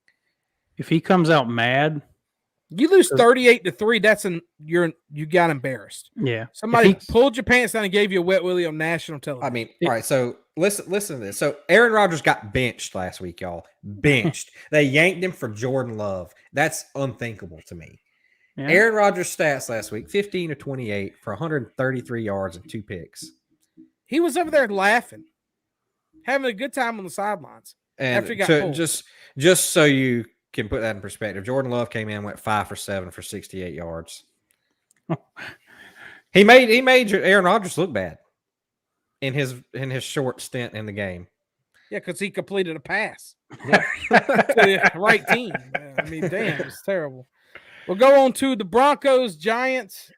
[SPEAKER 2] If he comes out mad,
[SPEAKER 1] you lose 38-3. You got embarrassed.
[SPEAKER 2] Yeah.
[SPEAKER 1] Somebody pulled your pants down and gave you a wet willy on national television.
[SPEAKER 3] I mean, all right. So listen to this. So Aaron Rodgers got benched last week, y'all. Benched. They yanked him for Jordan Love. That's unthinkable to me. Yeah. Aaron Rodgers' stats last week: 15-28 for 133 yards and 2 picks.
[SPEAKER 1] He was over there laughing, having a good time on the sidelines.
[SPEAKER 3] And
[SPEAKER 1] after he got pulled.
[SPEAKER 3] just so you can put that in perspective, Jordan Love came in, went 5 for 7 for 68 yards. He made Aaron Rodgers look bad in his short stint in the game.
[SPEAKER 1] Yeah, because he completed a pass to the right team. I mean, damn, it's terrible. We'll go on to the Broncos, Giants.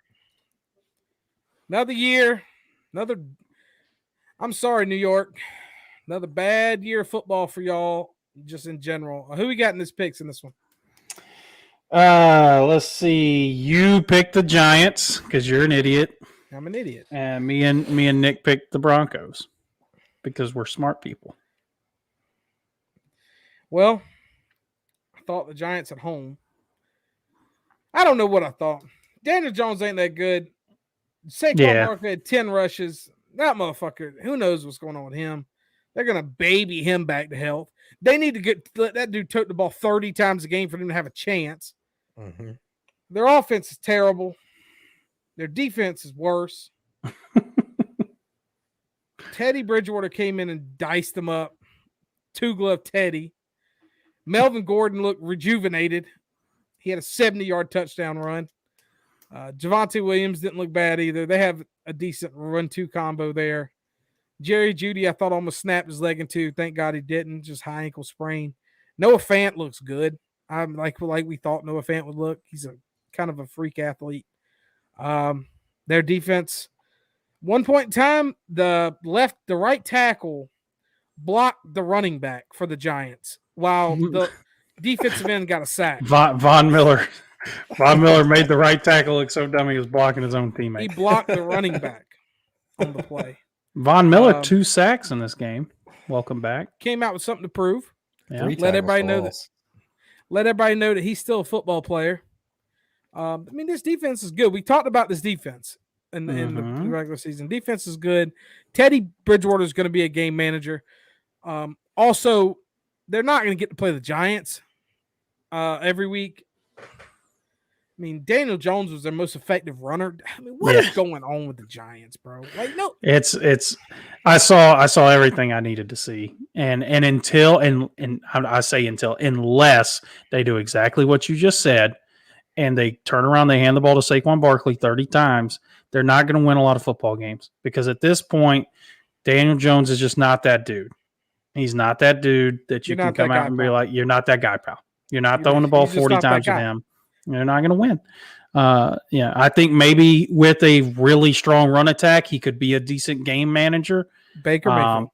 [SPEAKER 1] Another year, I'm sorry, New York. Another bad year of football for y'all. Just in general, who we got in this picks in this one?
[SPEAKER 2] Let's see. You picked the Giants because you're an idiot.
[SPEAKER 1] I'm an idiot.
[SPEAKER 2] And me and Nick picked the Broncos because we're smart people.
[SPEAKER 1] Well, I thought the Giants at home. I don't know what I thought. Daniel Jones ain't that good. Saquon Barkley had 10 rushes. That motherfucker, who knows what's going on with him? They're going to baby him back to health. They need to let that dude tote the ball 30 times a game for them to have a chance.
[SPEAKER 3] Mm-hmm.
[SPEAKER 1] Their offense is terrible. Their defense is worse. Teddy Bridgewater came in and diced them up. 2-glove Teddy. Melvin Gordon looked rejuvenated. He had a 70-yard touchdown run. Javonte Williams didn't look bad either. They have a decent run-2 combo there. Jerry Jeudy, I thought almost snapped his leg in two. Thank God he didn't. Just high ankle sprain. Noah Fant looks good. I'm like we thought Noah Fant would look. He's a kind of a freak athlete. Their defense. One point in time, the right tackle blocked the running back for the Giants while the defensive end got a sack.
[SPEAKER 2] Von Miller made the right tackle look so dumb he was blocking his own teammate.
[SPEAKER 1] He blocked the running back on the play.
[SPEAKER 2] Von Miller, 2 sacks in this game. Welcome back.
[SPEAKER 1] Came out with something to prove.
[SPEAKER 2] Yeah.
[SPEAKER 1] Let everybody know that he's still a football player. I mean, this defense is good. We talked about this defense in the regular season. Defense is good. Teddy Bridgewater is going to be a game manager. Also, they're not going to get to play the Giants every week. I mean, Daniel Jones was their most effective runner. I mean, what is going on with the Giants, bro? Like, no,
[SPEAKER 2] it's. I saw everything I needed to see, and I say unless they do exactly what you just said, and they turn around, they hand the ball to Saquon Barkley 30 times, they're not going to win a lot of football games because at this point, Daniel Jones is just not that dude. He's not that dude that you can come out and be like, you're not that guy, pal. You're not throwing the ball 40 times with him. You're not going to win. I think maybe with a really strong run attack, he could be a decent game manager.
[SPEAKER 1] Baker Mayfield.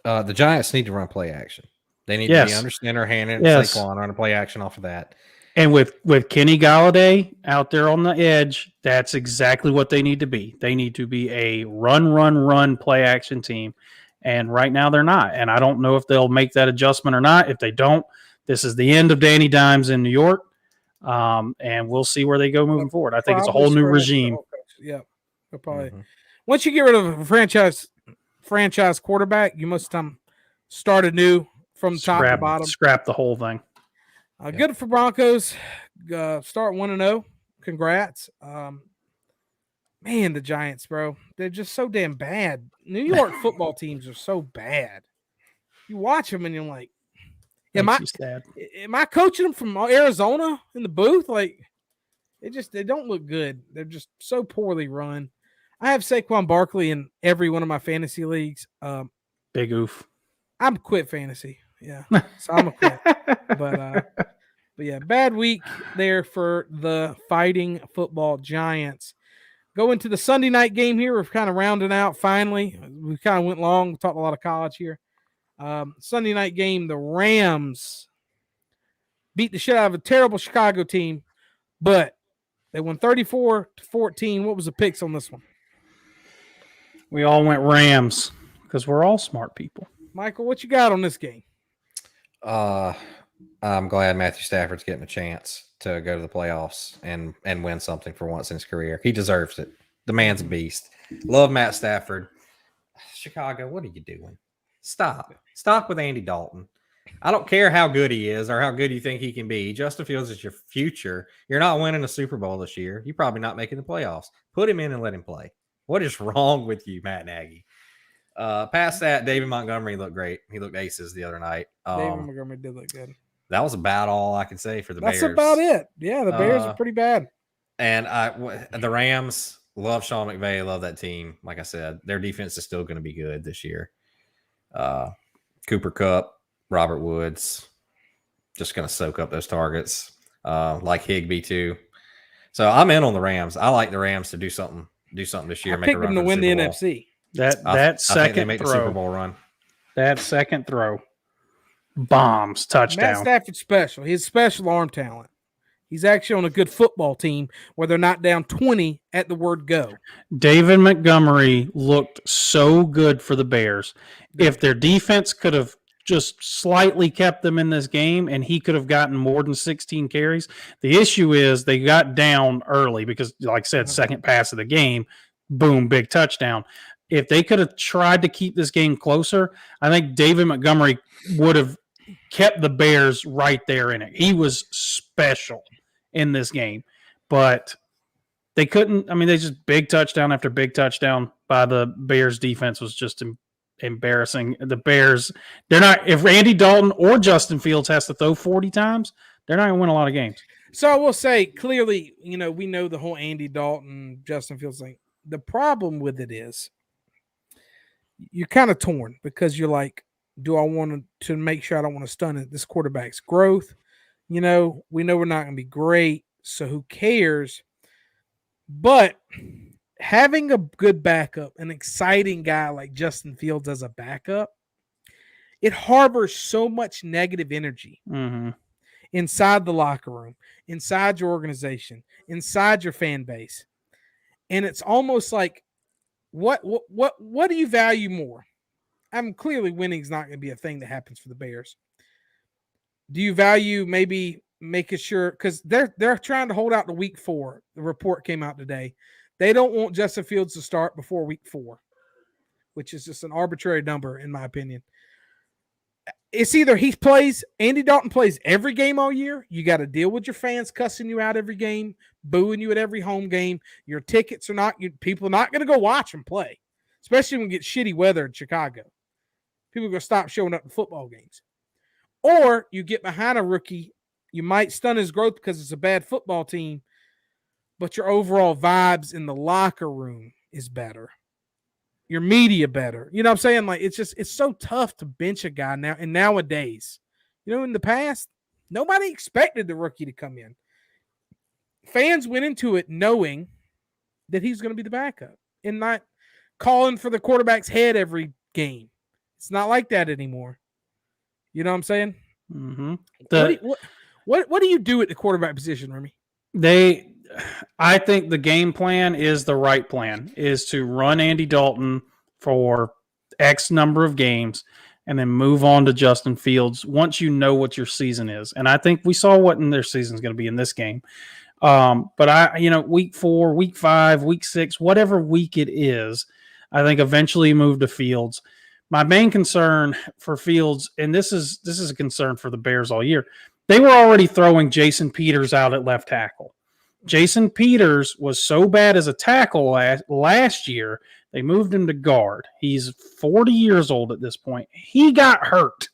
[SPEAKER 3] The Giants need to run play action. They need to be under center, handing Saquon, run a play action off of that.
[SPEAKER 2] And with Kenny Galladay out there on the edge, that's exactly what they need to be. They need to be a run play action team. And right now they're not. And I don't know if they'll make that adjustment or not. If they don't, this is the end of Danny Dimes in New York. And we'll see where they go moving forward. I think it's a whole new regime.
[SPEAKER 1] Yeah. Probably. Once you get rid of a franchise quarterback, you must start anew from top to bottom.
[SPEAKER 2] Scrap the whole thing.
[SPEAKER 1] Good for Broncos. Start 1-0. Congrats. Man, the Giants, bro. They're just so damn bad. New York football teams are so bad. You watch them and you're like, am I coaching them from Arizona in the booth? Like, they don't look good. They're just so poorly run. I have Saquon Barkley in every one of my fantasy leagues.
[SPEAKER 2] Big oof.
[SPEAKER 1] I'm quit fantasy. Yeah. So I'm a quit. But yeah, bad week there for the Fighting Football Giants. Go into the Sunday night game here. We're kind of rounding out finally. We kind of went long. We talked a lot of college here. Sunday night game, the Rams beat the shit out of a terrible Chicago team, but they won 34-14. What was the picks on this one?
[SPEAKER 2] We all went Rams because we're all smart people.
[SPEAKER 1] Michael, what you got on this game?
[SPEAKER 3] I'm glad Matthew Stafford's getting a chance to go to the playoffs and win something for once in his career. He deserves it. The man's a beast. Love Matt Stafford. Chicago, what are you doing? Stop with Andy Dalton. I don't care how good he is or how good you think he can be. Justin Fields is your future. You're not winning a Super Bowl this year. You're probably not making the playoffs. Put him in and let him play. What is wrong with you, Matt Nagy? Past that, David Montgomery looked great. He looked aces the other night.
[SPEAKER 1] David Montgomery did look good.
[SPEAKER 3] That was about all I can say for the Bears.
[SPEAKER 1] That's about it. Yeah, the Bears are pretty bad.
[SPEAKER 3] And the Rams, love Sean McVay, love that team. Like I said, their defense is still going to be good this year. Cooper Kupp, Robert Woods, just going to soak up those targets, like Higbee too. So I'm in on the Rams. I like the Rams to do something this year.
[SPEAKER 1] I picked them to win the NFC.
[SPEAKER 2] That second
[SPEAKER 3] throw,
[SPEAKER 2] the
[SPEAKER 3] Super Bowl run.
[SPEAKER 2] That second throw, bombs, touchdown.
[SPEAKER 1] Matt Stafford's special. He's special arm talent. He's actually on a good football team where they're not down 20 at the word go.
[SPEAKER 2] David Montgomery looked so good for the Bears. If their defense could have just slightly kept them in this game and he could have gotten more than 16 carries. The issue is they got down early because, like I said, second pass of the game, boom, big touchdown. If they could have tried to keep this game closer, I think David Montgomery would have kept the Bears right there in it. He was special in this game, but they couldn't. I mean, they just big touchdown after big touchdown by the Bears defense was just embarrassing. The Bears, they're not, if Andy Dalton or Justin Fields has to throw 40 times, they're not going to win a lot of games.
[SPEAKER 1] So I will say clearly, we know the whole Andy Dalton, Justin Fields thing. The problem with it is you're kind of torn because you're like, do I want to make sure I don't want to stun this quarterback's growth? We know we're not going to be great, so who cares? But having a good backup, an exciting guy like Justin Fields as a backup, it harbors so much negative energy inside the locker room, inside your organization, inside your fan base. And it's almost like, what do you value more? Clearly winning is not going to be a thing that happens for the Bears. Do you value maybe making sure, because they're trying to hold out to week 4. The report came out today. They don't want Justin Fields to start before week 4, which is just an arbitrary number in my opinion. it's either Andy Dalton plays every game all year. You got to deal with your fans cussing you out every game, booing you at every home game. Your tickets are not, people are not going to go watch him play, especially when we get shitty weather in Chicago. People are going to stop showing up to football games. Or you get behind a rookie, you might stun his growth because it's a bad football team, but your overall vibes in the locker room is better. Your media better. You know what I'm saying? Like, it's so tough to bench a guy now. And nowadays, in the past, nobody expected the rookie to come in. Fans went into it knowing that he's going to be the backup and not calling for the quarterback's head every game. It's not like that anymore. You know what I'm saying?
[SPEAKER 2] Mm-hmm.
[SPEAKER 1] What do you do at the quarterback position, Remy?
[SPEAKER 2] I think the game plan is the right plan, is to run Andy Dalton for X number of games and then move on to Justin Fields once you know what your season is. And I think we saw what their season is going to be in this game. But week 4, week 5, week 6, whatever week it is, I think eventually you move to Fields. My main concern for Fields, and this is a concern for the Bears all year, they were already throwing Jason Peters out at left tackle. Jason Peters was so bad as a tackle last year, they moved him to guard. He's 40 years old at this point. He got hurt.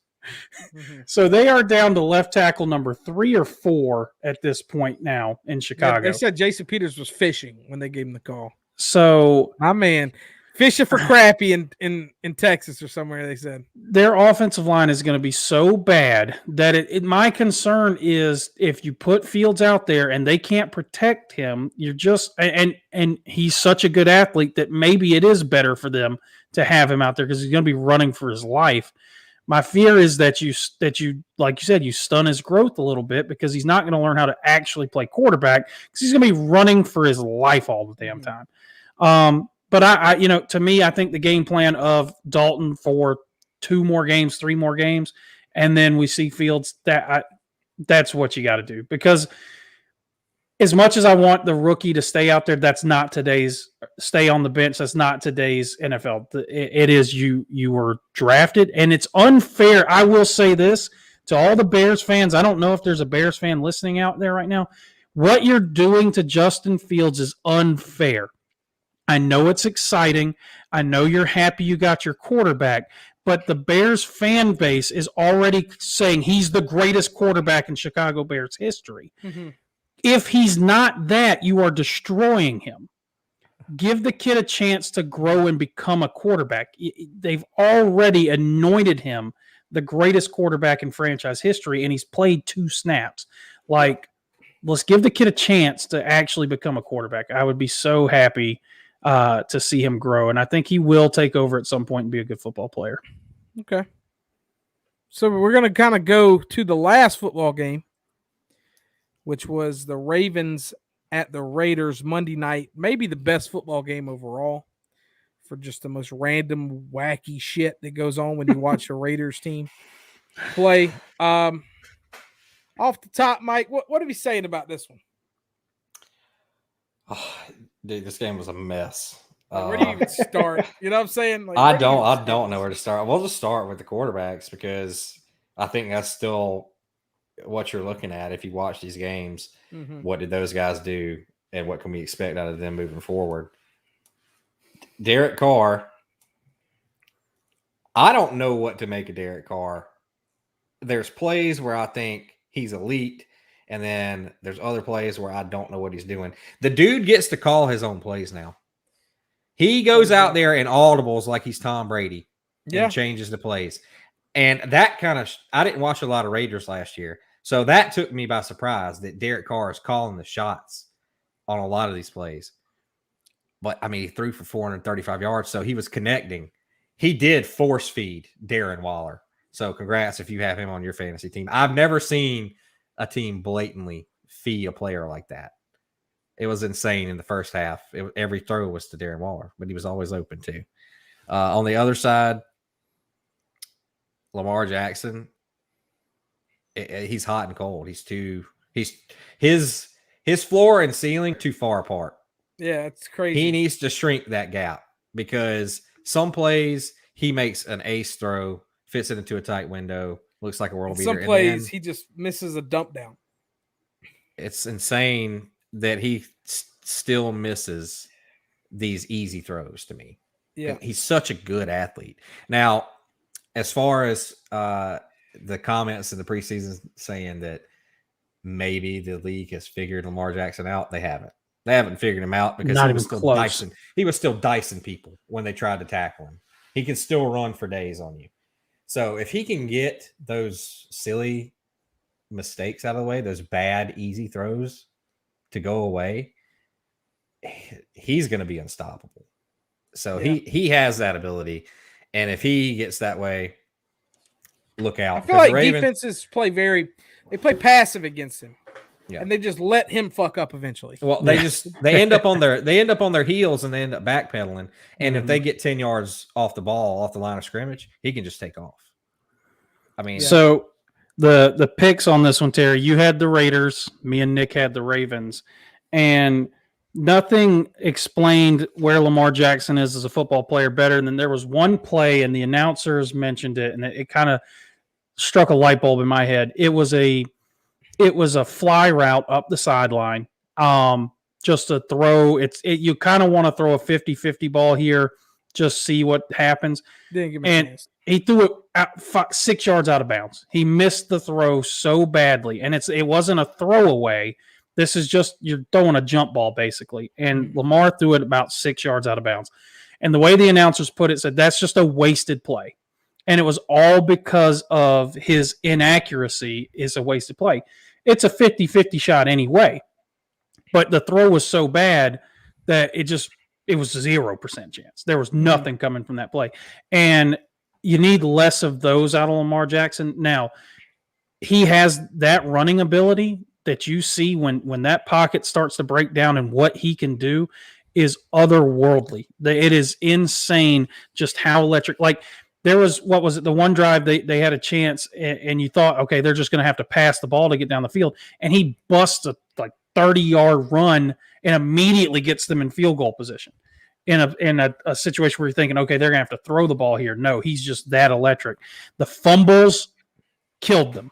[SPEAKER 2] Mm-hmm. So they are down to left tackle number 3 or 4 at this point now in Chicago.
[SPEAKER 1] Yeah, they said Jason Peters was fishing when they gave him the call.
[SPEAKER 2] So,
[SPEAKER 1] my man, fishing for crappie in Texas or somewhere, they said.
[SPEAKER 2] Their offensive line is going to be so bad that my concern is if you put Fields out there and they can't protect him, you're just and he's such a good athlete that maybe it is better for them to have him out there because he's going to be running for his life. My fear is that you like you said, you stun his growth a little bit because he's not going to learn how to actually play quarterback because he's going to be running for his life all the damn time. But to me, I think the game plan of Dalton for 2 more games, 3 more games, and then we see Fields, that's what you got to do. Because as much as I want the rookie to stay out there, that's not stay on the bench. That's not today's NFL. It is you were drafted, and it's unfair. I will say this to all the Bears fans. I don't know if there's a Bears fan listening out there right now. What you're doing to Justin Fields is unfair. I know it's exciting. I know you're happy you got your quarterback, but the Bears fan base is already saying he's the greatest quarterback in Chicago Bears history. Mm-hmm. If he's not that, you are destroying him. Give the kid a chance to grow and become a quarterback. They've already anointed him the greatest quarterback in franchise history, and he's played 2 snaps. Like, let's give the kid a chance to actually become a quarterback. I would be so happy to see him grow. And I think he will take over at some point and be a good football player.
[SPEAKER 1] Okay. So we're going to kind of go to the last football game, which was the Ravens at the Raiders Monday night. Maybe the best football game overall for just the most random, wacky shit that goes on when you watch a Raiders team play. Off the top, Mike, what are we saying about this one?
[SPEAKER 3] Oh, dude, this game was a mess.
[SPEAKER 1] Where do you even start? You know what I'm saying? Like,
[SPEAKER 3] I don't know where to start. We'll just start with the quarterbacks because I think that's still what you're looking at. If you watch these games, What did those guys do and what can we expect out of them moving forward? Derek Carr, I don't know what to make of Derek Carr. There's plays where I think he's elite. And then there's other plays where I don't know what he's doing. The dude gets to call his own plays now. He goes out there and audibles like he's Tom Brady and changes the plays. And that kind of – I didn't watch a lot of Raiders last year. So that took me by surprise that Derek Carr is calling the shots on a lot of these plays. But, I mean, he threw for 435 yards, so he was connecting. He did force feed Darren Waller. So congrats if you have him on your fantasy team. I've never seen – a team blatantly feed a player like that. It was insane in the first half. Every throw was to Darren Waller, but he was always open too. On the other side, Lamar Jackson, he's hot and cold. His floor and ceiling too far apart.
[SPEAKER 1] Yeah, it's crazy.
[SPEAKER 3] He needs to shrink that gap because some plays he makes an ace throw, fits it into a tight window, looks like a world
[SPEAKER 1] In
[SPEAKER 3] beater.
[SPEAKER 1] some
[SPEAKER 3] And
[SPEAKER 1] plays,
[SPEAKER 3] then
[SPEAKER 1] he just misses a dump down.
[SPEAKER 3] it's insane that he still misses these easy throws to me.
[SPEAKER 1] Yeah.
[SPEAKER 3] He's such a good athlete. Now, as far as the comments in the preseason saying that maybe the league has figured Lamar Jackson out, they haven't. They haven't figured him out because
[SPEAKER 2] Not
[SPEAKER 3] he was
[SPEAKER 2] even
[SPEAKER 3] still
[SPEAKER 2] close.
[SPEAKER 3] dicing. He was still dicing people when they tried to tackle him. He can still run for days on you. So if he can get those silly mistakes out of the way, those bad, easy throws to go away, he's going to be unstoppable. So he has that ability. And if he gets that way, look out.
[SPEAKER 1] I feel like defenses play passive against him.
[SPEAKER 3] Yeah.
[SPEAKER 1] And they just let him fuck up eventually.
[SPEAKER 3] Well, they end up on their heels and they end up backpedaling. And if they get 10 yards off the ball, off the line of scrimmage, he can just take off. I mean,
[SPEAKER 2] so the picks on this one, Terry, you had the Raiders, me and Nick had the Ravens, and nothing explained where Lamar Jackson is as a football player better than there was one play, and the announcers mentioned it, and it kind of struck a light bulb in my head. It was a fly route up the sideline, just a throw. You kind of want to throw a 50-50 ball here, just see what happens.
[SPEAKER 1] Didn't give me a chance.
[SPEAKER 2] He threw it out 6 yards out of bounds. He missed the throw so badly, and it wasn't a throwaway. This is just you're throwing a jump ball basically, and Lamar threw it about 6 yards out of bounds. And the way the announcers put it said that's just a wasted play, and it was all because of his inaccuracy. Is a wasted play. It's a 50-50 shot anyway, but the throw was so bad that it was 0% chance. There was nothing coming from that play, and you need less of those out of Lamar Jackson. Now, he has that running ability that you see when that pocket starts to break down, and what he can do is otherworldly. It is insane just how electric. Like there was, what was it? The one drive they had a chance, and you thought, okay, they're just going to have to pass the ball to get down the field, and he busts a 30-yard run and immediately gets them in field goal position. In a situation where you're thinking, okay, they're going to have to throw the ball here. No, he's just that electric. The fumbles killed them.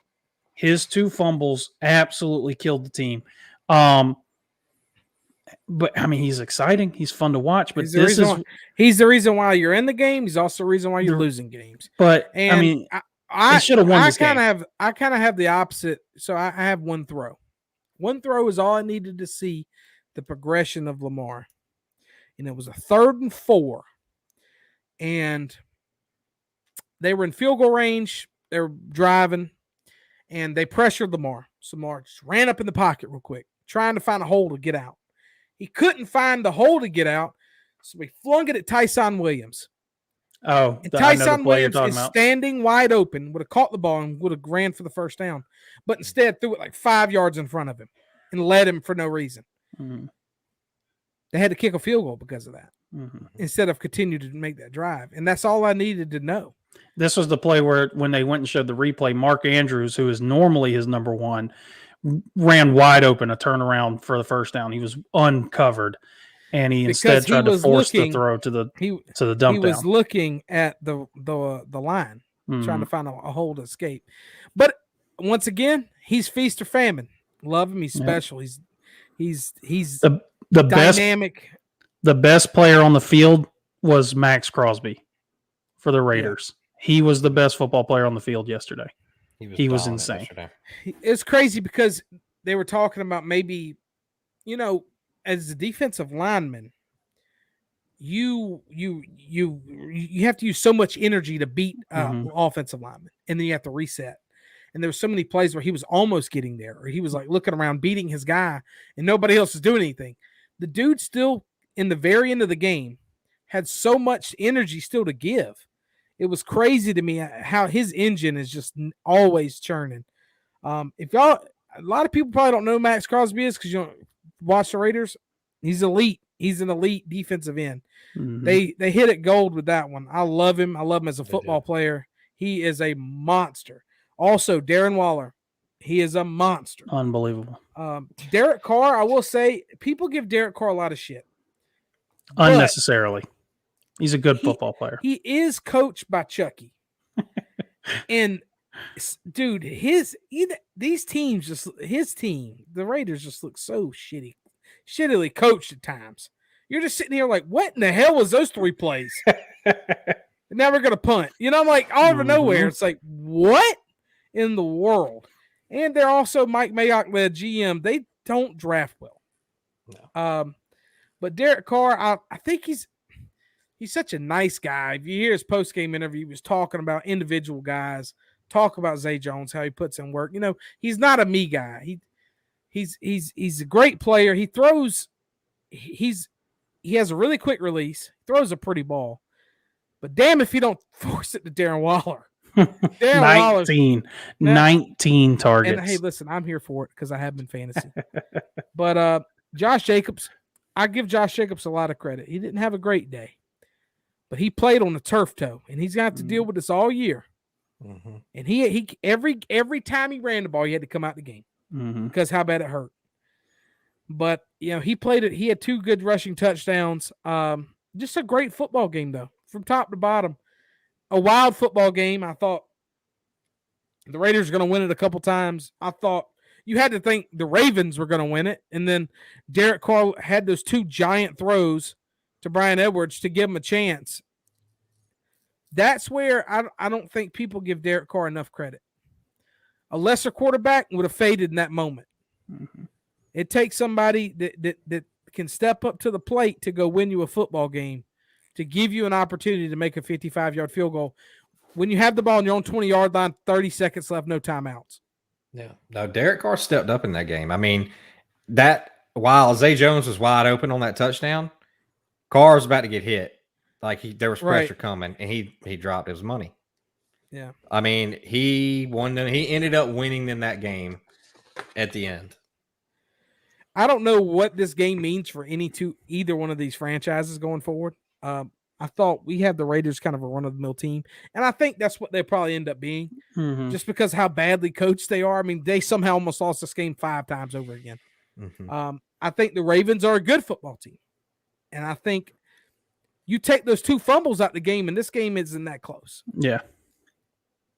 [SPEAKER 2] His 2 fumbles absolutely killed the team. But I mean, he's exciting. He's fun to watch. But
[SPEAKER 1] he's the reason why you're in the game. He's also the reason why you're losing games.
[SPEAKER 2] But I mean, I should have won this game.
[SPEAKER 1] I kind of have the opposite. So I have one throw. One throw is all I needed to see the progression of Lamar. And it was a 3rd and 4. And they were in field goal range. They were driving. And they pressured Lamar. So Lamar just ran up in the pocket real quick, trying to find a hole to get out. He couldn't find the hole to get out. So he flung it at Tyson Williams.
[SPEAKER 2] Oh,
[SPEAKER 1] and Tyson Williams is standing wide open, would have caught the ball and would have ran for the first down. But instead threw it like 5 yards in front of him and led him for no reason.
[SPEAKER 2] Mm-hmm.
[SPEAKER 1] They had to kick a field goal because of that, instead of continue to make that drive. And that's all I needed to know.
[SPEAKER 2] This was the play where when they went and showed the replay, Mark Andrews, who is normally his number 1, ran wide open a turnaround for the first down. He was uncovered, and he instead tried to force the throw to the dump down.
[SPEAKER 1] He was looking at the line, trying to find a hole to escape. But once again, he's feast or famine. Love him. He's special. He's
[SPEAKER 2] the
[SPEAKER 1] dynamic.
[SPEAKER 2] The best player on the field was Max Crosby for the Raiders. Yeah. He was the best football player on the field yesterday. He was insane. Yesterday.
[SPEAKER 1] It's crazy because they were talking about maybe, as a defensive lineman, you have to use so much energy to beat offensive linemen, and then you have to reset. And there were so many plays where he was almost getting there, or he was like looking around, beating his guy, and nobody else is doing anything. The dude still, in the very end of the game, had so much energy still to give. It was crazy to me how his engine is just always churning. A lot of people probably don't know who Max Crosby is because you don't watch the Raiders. He's elite. He's an elite defensive end. Mm-hmm. They hit it gold with that one. I love him. I love him as a football player. He is a monster. Also, Darren Waller, he is a monster.
[SPEAKER 2] Unbelievable.
[SPEAKER 1] Derek Carr, I will say, people give Derek Carr a lot of shit.
[SPEAKER 2] Unnecessarily. He's a good football player.
[SPEAKER 1] He is coached by Chucky. And Dude, these teams the Raiders just look so shittily coached at times. You're just sitting here like, what in the hell was those 3 plays? And now we're gonna punt. I'm like, all out of nowhere, it's like, what in the world? And they're also Mike Mayock led GM. They don't draft well. No. But Derek Carr, I think he's such a nice guy. If you hear his post-game interview, he was talking about individual guys, talk about Zay Jones, how he puts in work. He's not a me guy. He's a great player. He has a really quick release, throws a pretty ball. But damn if you don't force it to Darren Waller.
[SPEAKER 2] 19 targets.
[SPEAKER 1] And hey, listen, I'm here for it because I have been fantasy. But Josh Jacobs, I give Josh Jacobs a lot of credit. He didn't have a great day, but he played on the turf toe, and he's going to have to deal with this all year. Mm-hmm. And he every time he ran the ball, he had to come out the game because how bad it hurt. But he played it. He had 2 good rushing touchdowns. Just a great football game though, from top to bottom. A wild football game. I thought the Raiders were going to win it a couple times. I thought you had to think the Ravens were going to win it. And then Derek Carr had those 2 giant throws to Bryan Edwards to give him a chance. That's where I don't think people give Derek Carr enough credit. A lesser quarterback would have faded in that moment. Mm-hmm. It takes somebody that can step up to the plate to go win you a football game, to give you an opportunity to make a 55-yard field goal when you have the ball on your own 20-yard line, 30 seconds left, no timeouts.
[SPEAKER 3] Yeah. No, Derek Carr stepped up in that game. I mean, while Zay Jones was wide open on that touchdown, Carr was about to get hit. Like there was pressure coming, and he dropped his money.
[SPEAKER 1] Yeah.
[SPEAKER 3] I mean, he won. He ended up winning in that game at the end.
[SPEAKER 1] I don't know what this game means for either one of these franchises going forward. I thought we had the Raiders kind of a run-of-the-mill team, and I think that's what they probably end up being, just because how badly coached they are. I mean, they somehow almost lost this game 5 times over again. Mm-hmm. I think the Ravens are a good football team, and I think you take those 2 fumbles out the game, and this game isn't that close.
[SPEAKER 2] Yeah.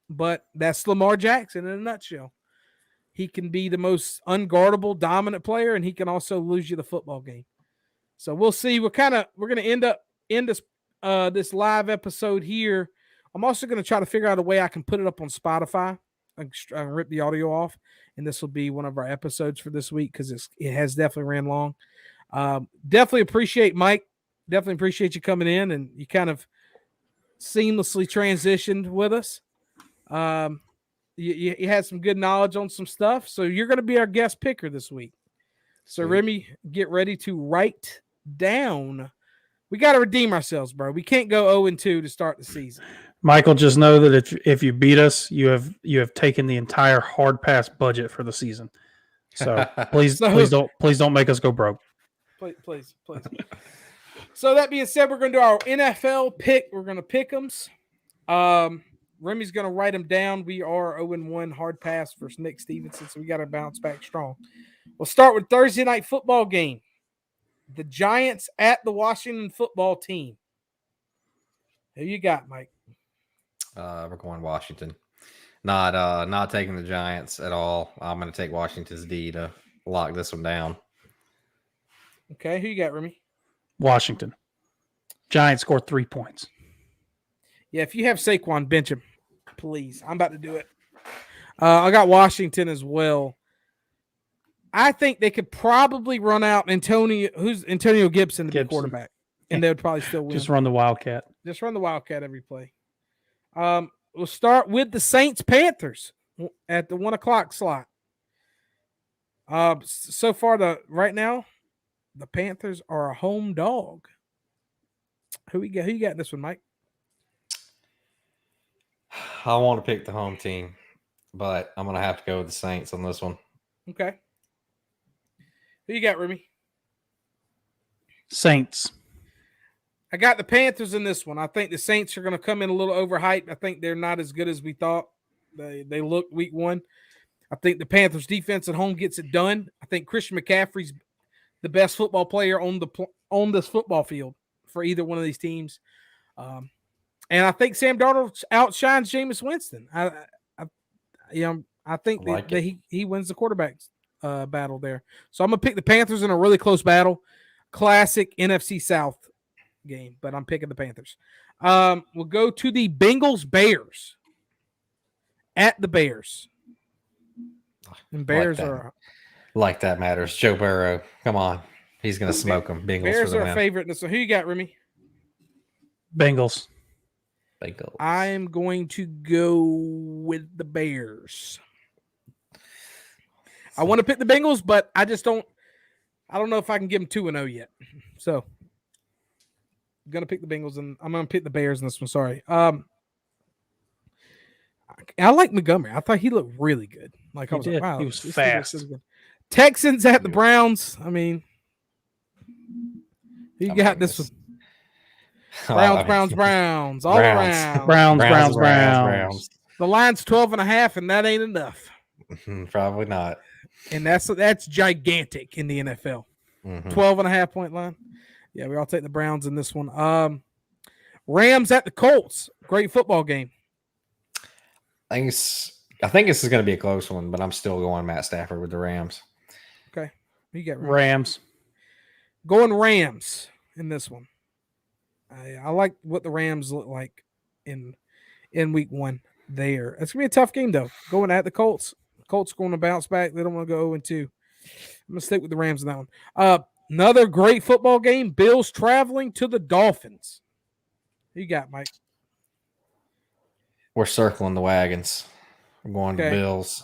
[SPEAKER 1] But that's Lamar Jackson in a nutshell. He can be the most unguardable, dominant player, and he can also lose you the football game. So we'll see. We're going to end this live episode here. I'm also going to try to figure out a way I can put it up on Spotify and rip the audio off, and this will be one of our episodes for this week because it has definitely ran long. Definitely appreciate Mike. Definitely appreciate you coming in, and you kind of seamlessly transitioned with us. You had some good knowledge on some stuff, so you're going to be our guest picker this week. So Remy, get ready to write down. We got to redeem ourselves, bro. We can't go 0-2 to start the season.
[SPEAKER 2] Michael, just know that if you beat us, you have taken the entire hard pass budget for the season. So please don't make us go broke.
[SPEAKER 1] Please. So that being said, we're going to do our NFL pick. We're going to pick them. Remy's going to write them down. We are 0-1 hard pass versus Nick Stevenson, so we got to bounce back strong. We'll start with Thursday night football game. The Giants at the Washington football team. Who you got, Mike?
[SPEAKER 3] We're going Washington. Not taking the Giants at all. I'm going to take Washington's D to lock this one down.
[SPEAKER 1] Okay, who you got, Remy?
[SPEAKER 2] Washington. Giants score 3 points.
[SPEAKER 1] Yeah, if you have Saquon, bench him, please. I'm about to do it. I got Washington as well. I think they could probably run out Antonio Gibson to be quarterback, and they would probably still win.
[SPEAKER 2] Just run the Wildcat.
[SPEAKER 1] Just run the Wildcat every play. We'll start with the Saints-Panthers at the 1 o'clock slot. So far, right now, the Panthers are a home dog. Who you got in this one, Mike?
[SPEAKER 3] I want to pick the home team, but I'm going to have to go with the Saints on this one.
[SPEAKER 1] Okay. Who you got, Remy?
[SPEAKER 2] Saints.
[SPEAKER 1] I got the Panthers in this one. I think the Saints are going to come in a little overhyped. I think they're not as good as we thought. They looked week 1. I think the Panthers defense at home gets it done. I think Christian McCaffrey's the best football player on this football field for either one of these teams. And I think Sam Darnold outshines Jameis Winston. I think
[SPEAKER 3] Like
[SPEAKER 1] that
[SPEAKER 3] it.
[SPEAKER 1] he wins the quarterback battle there. So I'm gonna pick the Panthers in a really close battle. Classic NFC South game, but I'm picking the Panthers. We'll go to the Bengals Bears at the Bears. And Bears are
[SPEAKER 3] Like that matters. Joe Burrow. Come on. He's going to smoke them. Bengals
[SPEAKER 1] Bears
[SPEAKER 3] for the
[SPEAKER 1] are a
[SPEAKER 3] win.
[SPEAKER 1] favorite. So who you got, Remy?
[SPEAKER 2] Bengals.
[SPEAKER 3] Bengals.
[SPEAKER 1] I am going to go with the Bears. I want to pick the Bengals, but I don't know if I can give them 2-0 yet. So I'm going to pick the Bengals, and I'm going to pick the Bears in this one. Sorry. I like Montgomery. I thought he looked really good. Like, I was like, wow.
[SPEAKER 2] He was
[SPEAKER 1] this
[SPEAKER 2] fast.
[SPEAKER 1] is good. Texans at the Browns. I mean, who you got this one? Browns. All around.
[SPEAKER 2] Browns.
[SPEAKER 1] The line's 12.5, and that ain't enough.
[SPEAKER 3] Probably not.
[SPEAKER 1] And that's gigantic in the NFL. 12.5 point line. Yeah, we all take the Browns in this one. Rams at the Colts. Great football game.
[SPEAKER 3] I think this is going to be a close one, but I'm still going Matt Stafford with the Rams.
[SPEAKER 1] Okay. You got
[SPEAKER 2] Rams.
[SPEAKER 1] Going Rams in this one. I like what the Rams look like in week 1 there. It's going to be a tough game, though. Going at the Colts. Colts going to bounce back. They don't want to go 0-2. I'm going to stick with the Rams in that one. Another great football game. Bills traveling to the Dolphins. Who you got, Mike?
[SPEAKER 3] We're circling the wagons. I'm going to Bills.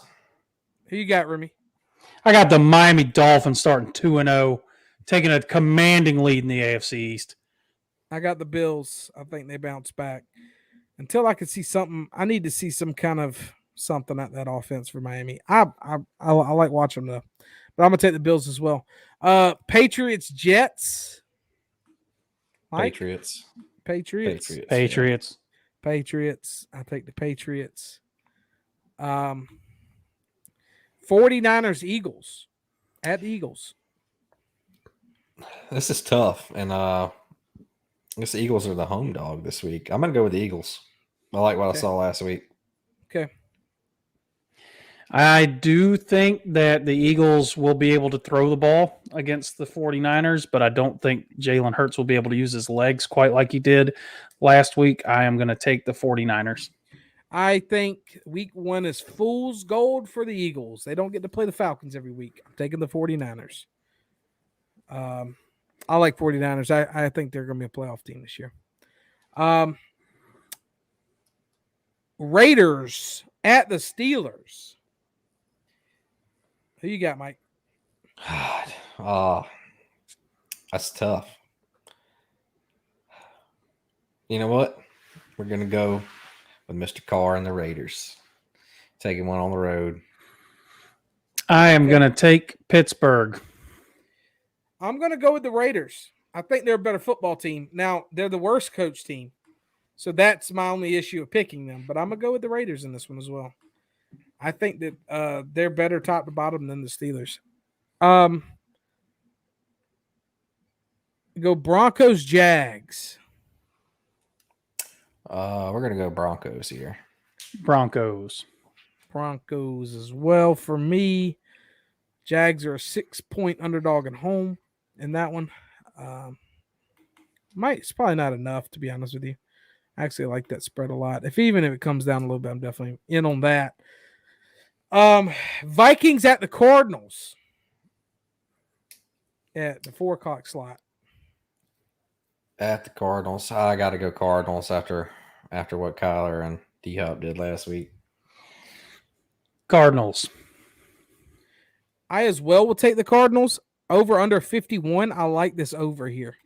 [SPEAKER 1] Who you got, Remy?
[SPEAKER 2] I got the Miami Dolphins starting 2-0, taking a commanding lead in the AFC East.
[SPEAKER 1] I got the Bills. I think they bounce back. Until I can see something, I need to see some kind of something at that offense for Miami. I like watching them, though. But I'm going to take the Bills as well. Patriots, Jets. Mike?
[SPEAKER 3] Patriots.
[SPEAKER 1] I take the Patriots. 49ers, Eagles. At the Eagles.
[SPEAKER 3] This is tough. And I guess the Eagles are the home dog this week. I'm going to go with the Eagles. I like what I saw last week.
[SPEAKER 1] Okay.
[SPEAKER 2] I do think that the Eagles will be able to throw the ball against the 49ers, but I don't think Jalen Hurts will be able to use his legs quite like he did last week. I am going to take the 49ers.
[SPEAKER 1] I think week 1 is fool's gold for the Eagles. They don't get to play the Falcons every week. I'm taking the 49ers. I like 49ers. I think they're going to be a playoff team this year. Raiders at the Steelers. Who you got, Mike?
[SPEAKER 3] God. That's tough. You know what? We're going to go with Mr. Carr and the Raiders. Taking one on the road.
[SPEAKER 2] I am going to take Pittsburgh.
[SPEAKER 1] I'm going to go with the Raiders. I think they're a better football team. Now, they're the worst coach team. So that's my only issue of picking them. But I'm going to go with the Raiders in this one as well. I think that they're better top to bottom than the Steelers. Go Broncos, Jags.
[SPEAKER 3] We're going to go Broncos here.
[SPEAKER 2] Broncos
[SPEAKER 1] as well for me. Jags are a 6-point underdog at home in that one. It's probably not enough, to be honest with you. I actually like that spread a lot. If it comes down a little bit, I'm definitely in on that. Vikings at the Cardinals at the 4:00 slot.
[SPEAKER 3] At the Cardinals. I got to go Cardinals after what Kyler and D-Hop did last week.
[SPEAKER 2] Cardinals.
[SPEAKER 1] I as well will take the Cardinals. Over under 51. I like this over here.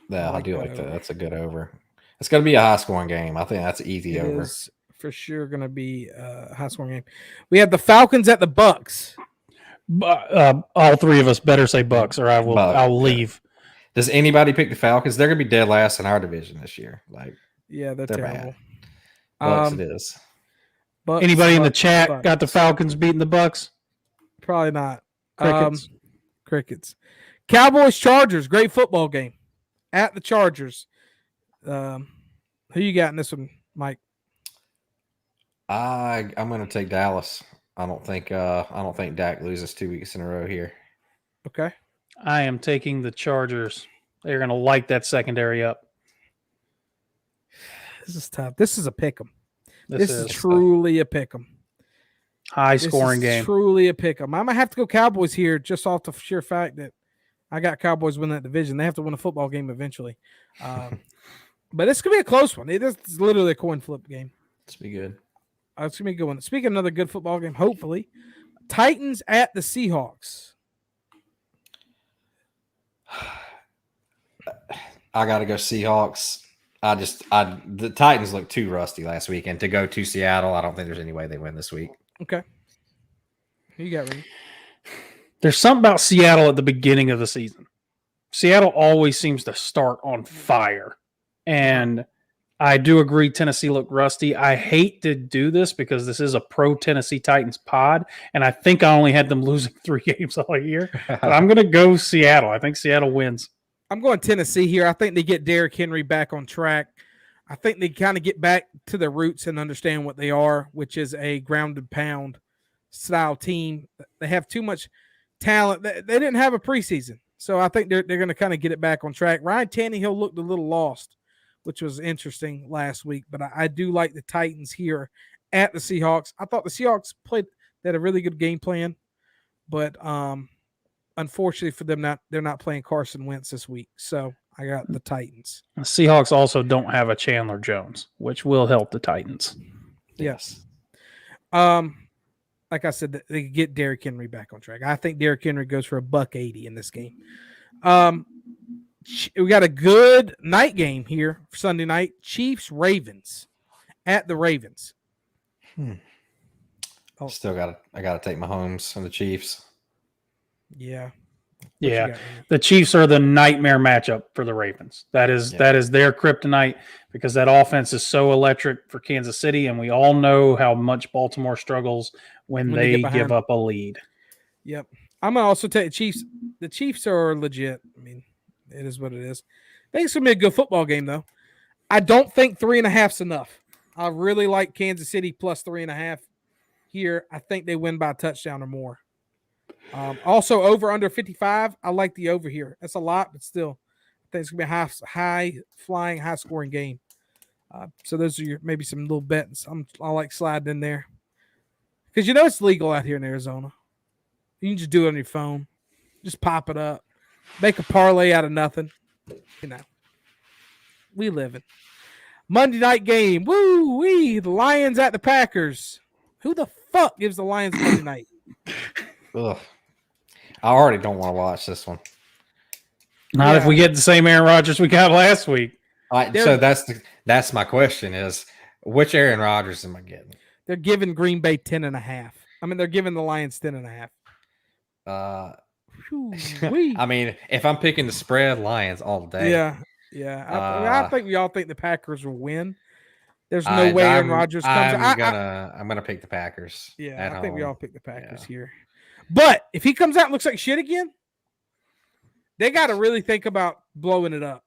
[SPEAKER 3] Yeah, I do like that. That's a good over. It's going to be a high-scoring game. I think that's an easy over.
[SPEAKER 1] Is for sure going to be a high-scoring game. We have the Falcons at the Bucks.
[SPEAKER 2] All three of us better say Bucks, or I'll leave.
[SPEAKER 3] Does anybody pick the Falcons? They're going to be dead last in our division this year.
[SPEAKER 1] They're terrible.
[SPEAKER 3] Bad. Bucks it is.
[SPEAKER 1] Bucks,
[SPEAKER 2] anybody in the chat got the Falcons beating the Bucks?
[SPEAKER 1] Probably not.
[SPEAKER 2] Crickets.
[SPEAKER 1] Cowboys, Chargers. Great football game. At the Chargers. Who you got in this one, Mike?
[SPEAKER 3] I'm going to take Dallas. I don't think Dak loses 2 weeks in a row here.
[SPEAKER 1] Okay.
[SPEAKER 2] I am taking the Chargers. They're going to light that secondary up.
[SPEAKER 1] This is tough. This is a pick'em.
[SPEAKER 2] This
[SPEAKER 1] Is
[SPEAKER 2] is
[SPEAKER 1] truly a pick'em.
[SPEAKER 2] high scoring game.
[SPEAKER 1] Truly a pick'em. I might have to go Cowboys here just off the sheer fact that I got Cowboys win that division. They have to win a football game eventually. But it's going to be a close one. It's literally a coin flip game.
[SPEAKER 3] It's be good.
[SPEAKER 1] It's going to be a good one. Speaking of another good football game, hopefully, Titans at the Seahawks.
[SPEAKER 3] I got to go Seahawks. The Titans looked too rusty last week, and to go to Seattle, I don't think there's any way they win this week.
[SPEAKER 1] Okay. Who you got, Ricky?
[SPEAKER 2] There's something about Seattle at the beginning of the season. Seattle always seems to start on fire. And I do agree Tennessee looked rusty. I hate to do this because this is a pro Tennessee Titans pod, and I think I only had them losing 3 games all year. But I'm going to go Seattle. I think Seattle wins.
[SPEAKER 1] I'm going Tennessee here. I think they get Derrick Henry back on track. I think they kind of get back to their roots and understand what they are, which is a grounded pound style team. They have too much talent. They didn't have a preseason. So I think they're going to kind of get it back on track. Ryan Tannehill looked a little lost, which was interesting last week. But I do like the Titans here at the Seahawks. I thought the Seahawks they had a really good game plan. But unfortunately for them, they're not playing Carson Wentz this week. So I got the Titans.
[SPEAKER 2] The Seahawks also don't have a Chandler Jones, which will help the Titans.
[SPEAKER 1] Yes. Like I said, they get Derrick Henry back on track. I think Derrick Henry goes for $180 in this game. We got a good night game here for Sunday night. Chiefs Ravens at the Ravens.
[SPEAKER 3] I gotta take Mahomes and the Chiefs.
[SPEAKER 1] Yeah.
[SPEAKER 2] Yeah, the Chiefs are the nightmare matchup for the Ravens. That is their kryptonite because that offense is so electric for Kansas City, and we all know how much Baltimore struggles when they give up a lead.
[SPEAKER 1] Yep. I'm going to also take the Chiefs. The Chiefs are legit. I mean, it is what it is. I think it's going to be a good football game, though. I don't think 3.5 is enough. I really like Kansas City plus 3.5 here. I think they win by a touchdown or more. Also, over under 55. I like the over here. That's a lot, but still, I think it's gonna be a high flying, high scoring game. So those are maybe some little bets. I like sliding in there because it's legal out here in Arizona. You can just do it on your phone, just pop it up, make a parlay out of nothing. We live it. Monday night game. Woo wee! The Lions at the Packers. Who the fuck gives the Lions Monday night?
[SPEAKER 3] Ugh. I already don't want to watch this one.
[SPEAKER 2] Not if we get the same Aaron Rodgers we got last week.
[SPEAKER 3] So that's my question is, which Aaron Rodgers am I getting?
[SPEAKER 1] They're giving Green Bay 10.5. I mean, they're giving the Lions 10.5.
[SPEAKER 3] I mean, if I'm picking the spread, Lions all day.
[SPEAKER 1] Yeah. I think we all think the Packers will win. There's no way Aaron Rodgers comes.
[SPEAKER 3] I'm gonna pick the Packers.
[SPEAKER 1] Yeah, I think we all pick the Packers here. But if he comes out and looks like shit again, they got to really think about blowing it up.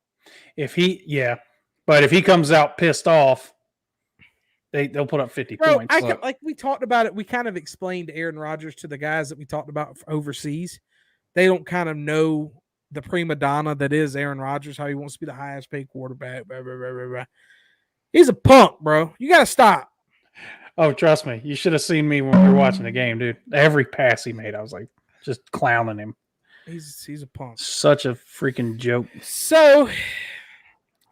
[SPEAKER 2] But if he comes out pissed off, they'll put up 50 points.
[SPEAKER 1] Like we talked about it, we kind of explained Aaron Rodgers to the guys that we talked about overseas. They don't kind of know the prima donna that is Aaron Rodgers, how he wants to be the highest paid quarterback. Blah, blah, blah, blah, blah. He's a punk, bro. You got to stop.
[SPEAKER 2] Oh, trust me. You should have seen me when we were watching the game, dude. Every pass he made, I was like just clowning him.
[SPEAKER 1] He's a punk.
[SPEAKER 2] Such a freaking joke.
[SPEAKER 1] So,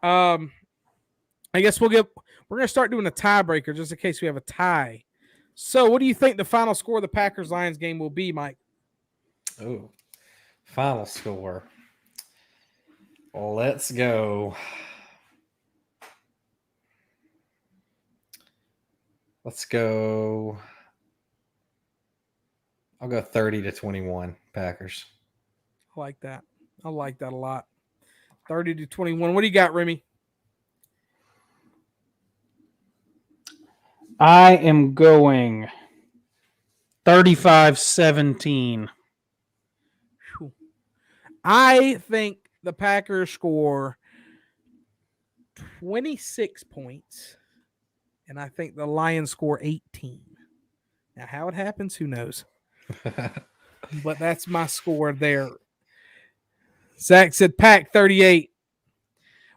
[SPEAKER 1] I guess we're going to start doing a tiebreaker just in case we have a tie. So, what do you think the final score of the Packers-Lions game will be, Mike?
[SPEAKER 3] Oh, final score. Let's go. I'll go 30-21 Packers.
[SPEAKER 1] I like that. I like that a lot. 30-21. What do you got, Remy?
[SPEAKER 2] I am going 35-17.
[SPEAKER 1] I think the Packers score 26 points. and I think the Lions score 18. Now, how it happens, who knows? But that's my score there. Zach said Pack 38.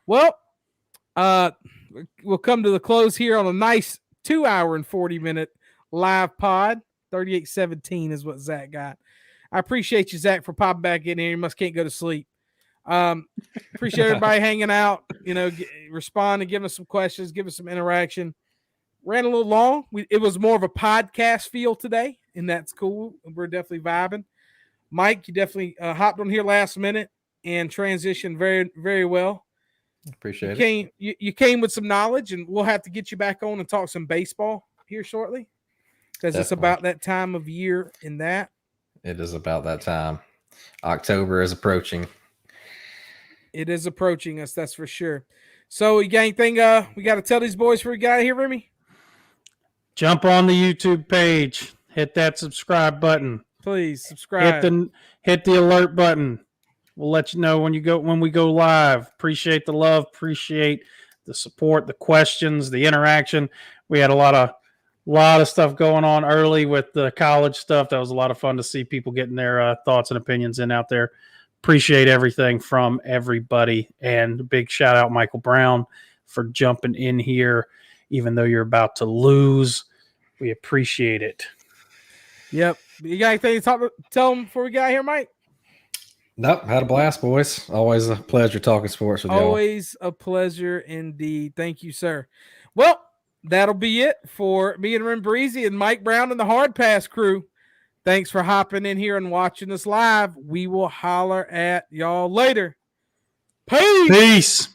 [SPEAKER 1] Well, we'll come to the close here on a nice 2 hour and 40-minute live pod. 38-17 is what Zach got. I appreciate you, Zach, for popping back in here. You can't go to sleep. Appreciate everybody hanging out, respond and give us some questions, give us some interaction. Ran a little long. It was more of a podcast feel today, and that's cool. We're definitely vibing. Mike, you definitely hopped on here last minute and transitioned very, very well.
[SPEAKER 3] Appreciate it.
[SPEAKER 1] You came with some knowledge, and we'll have to get you back on and talk some baseball here shortly, because it's about that time of year in that.
[SPEAKER 3] It is about that time. October is approaching.
[SPEAKER 1] It is approaching us, that's for sure. So, you got anything we got to tell these boys before we get out of here, Remy?
[SPEAKER 2] Jump on the YouTube page. Hit that subscribe button.
[SPEAKER 1] Please subscribe.
[SPEAKER 2] Hit the alert button. We'll let you know when we go live. Appreciate the love. Appreciate the support, the questions, the interaction. We had a lot of stuff going on early with the college stuff. That was a lot of fun to see people getting their thoughts and opinions in out there. Appreciate everything from everybody. And a big shout out, Michael Brown, for jumping in here, even though you're about to lose. We appreciate it.
[SPEAKER 1] Yep. You got anything to tell them before we get out here, Mike?
[SPEAKER 3] Nope. Had a blast, boys. Always a pleasure talking sports with you.
[SPEAKER 1] Always a pleasure indeed. Thank you, sir. Well, that'll be it for me and Rim Breezy and Mike Brown and the Hard Pass crew. Thanks for hopping in here and watching us live. We will holler at y'all later. Peace.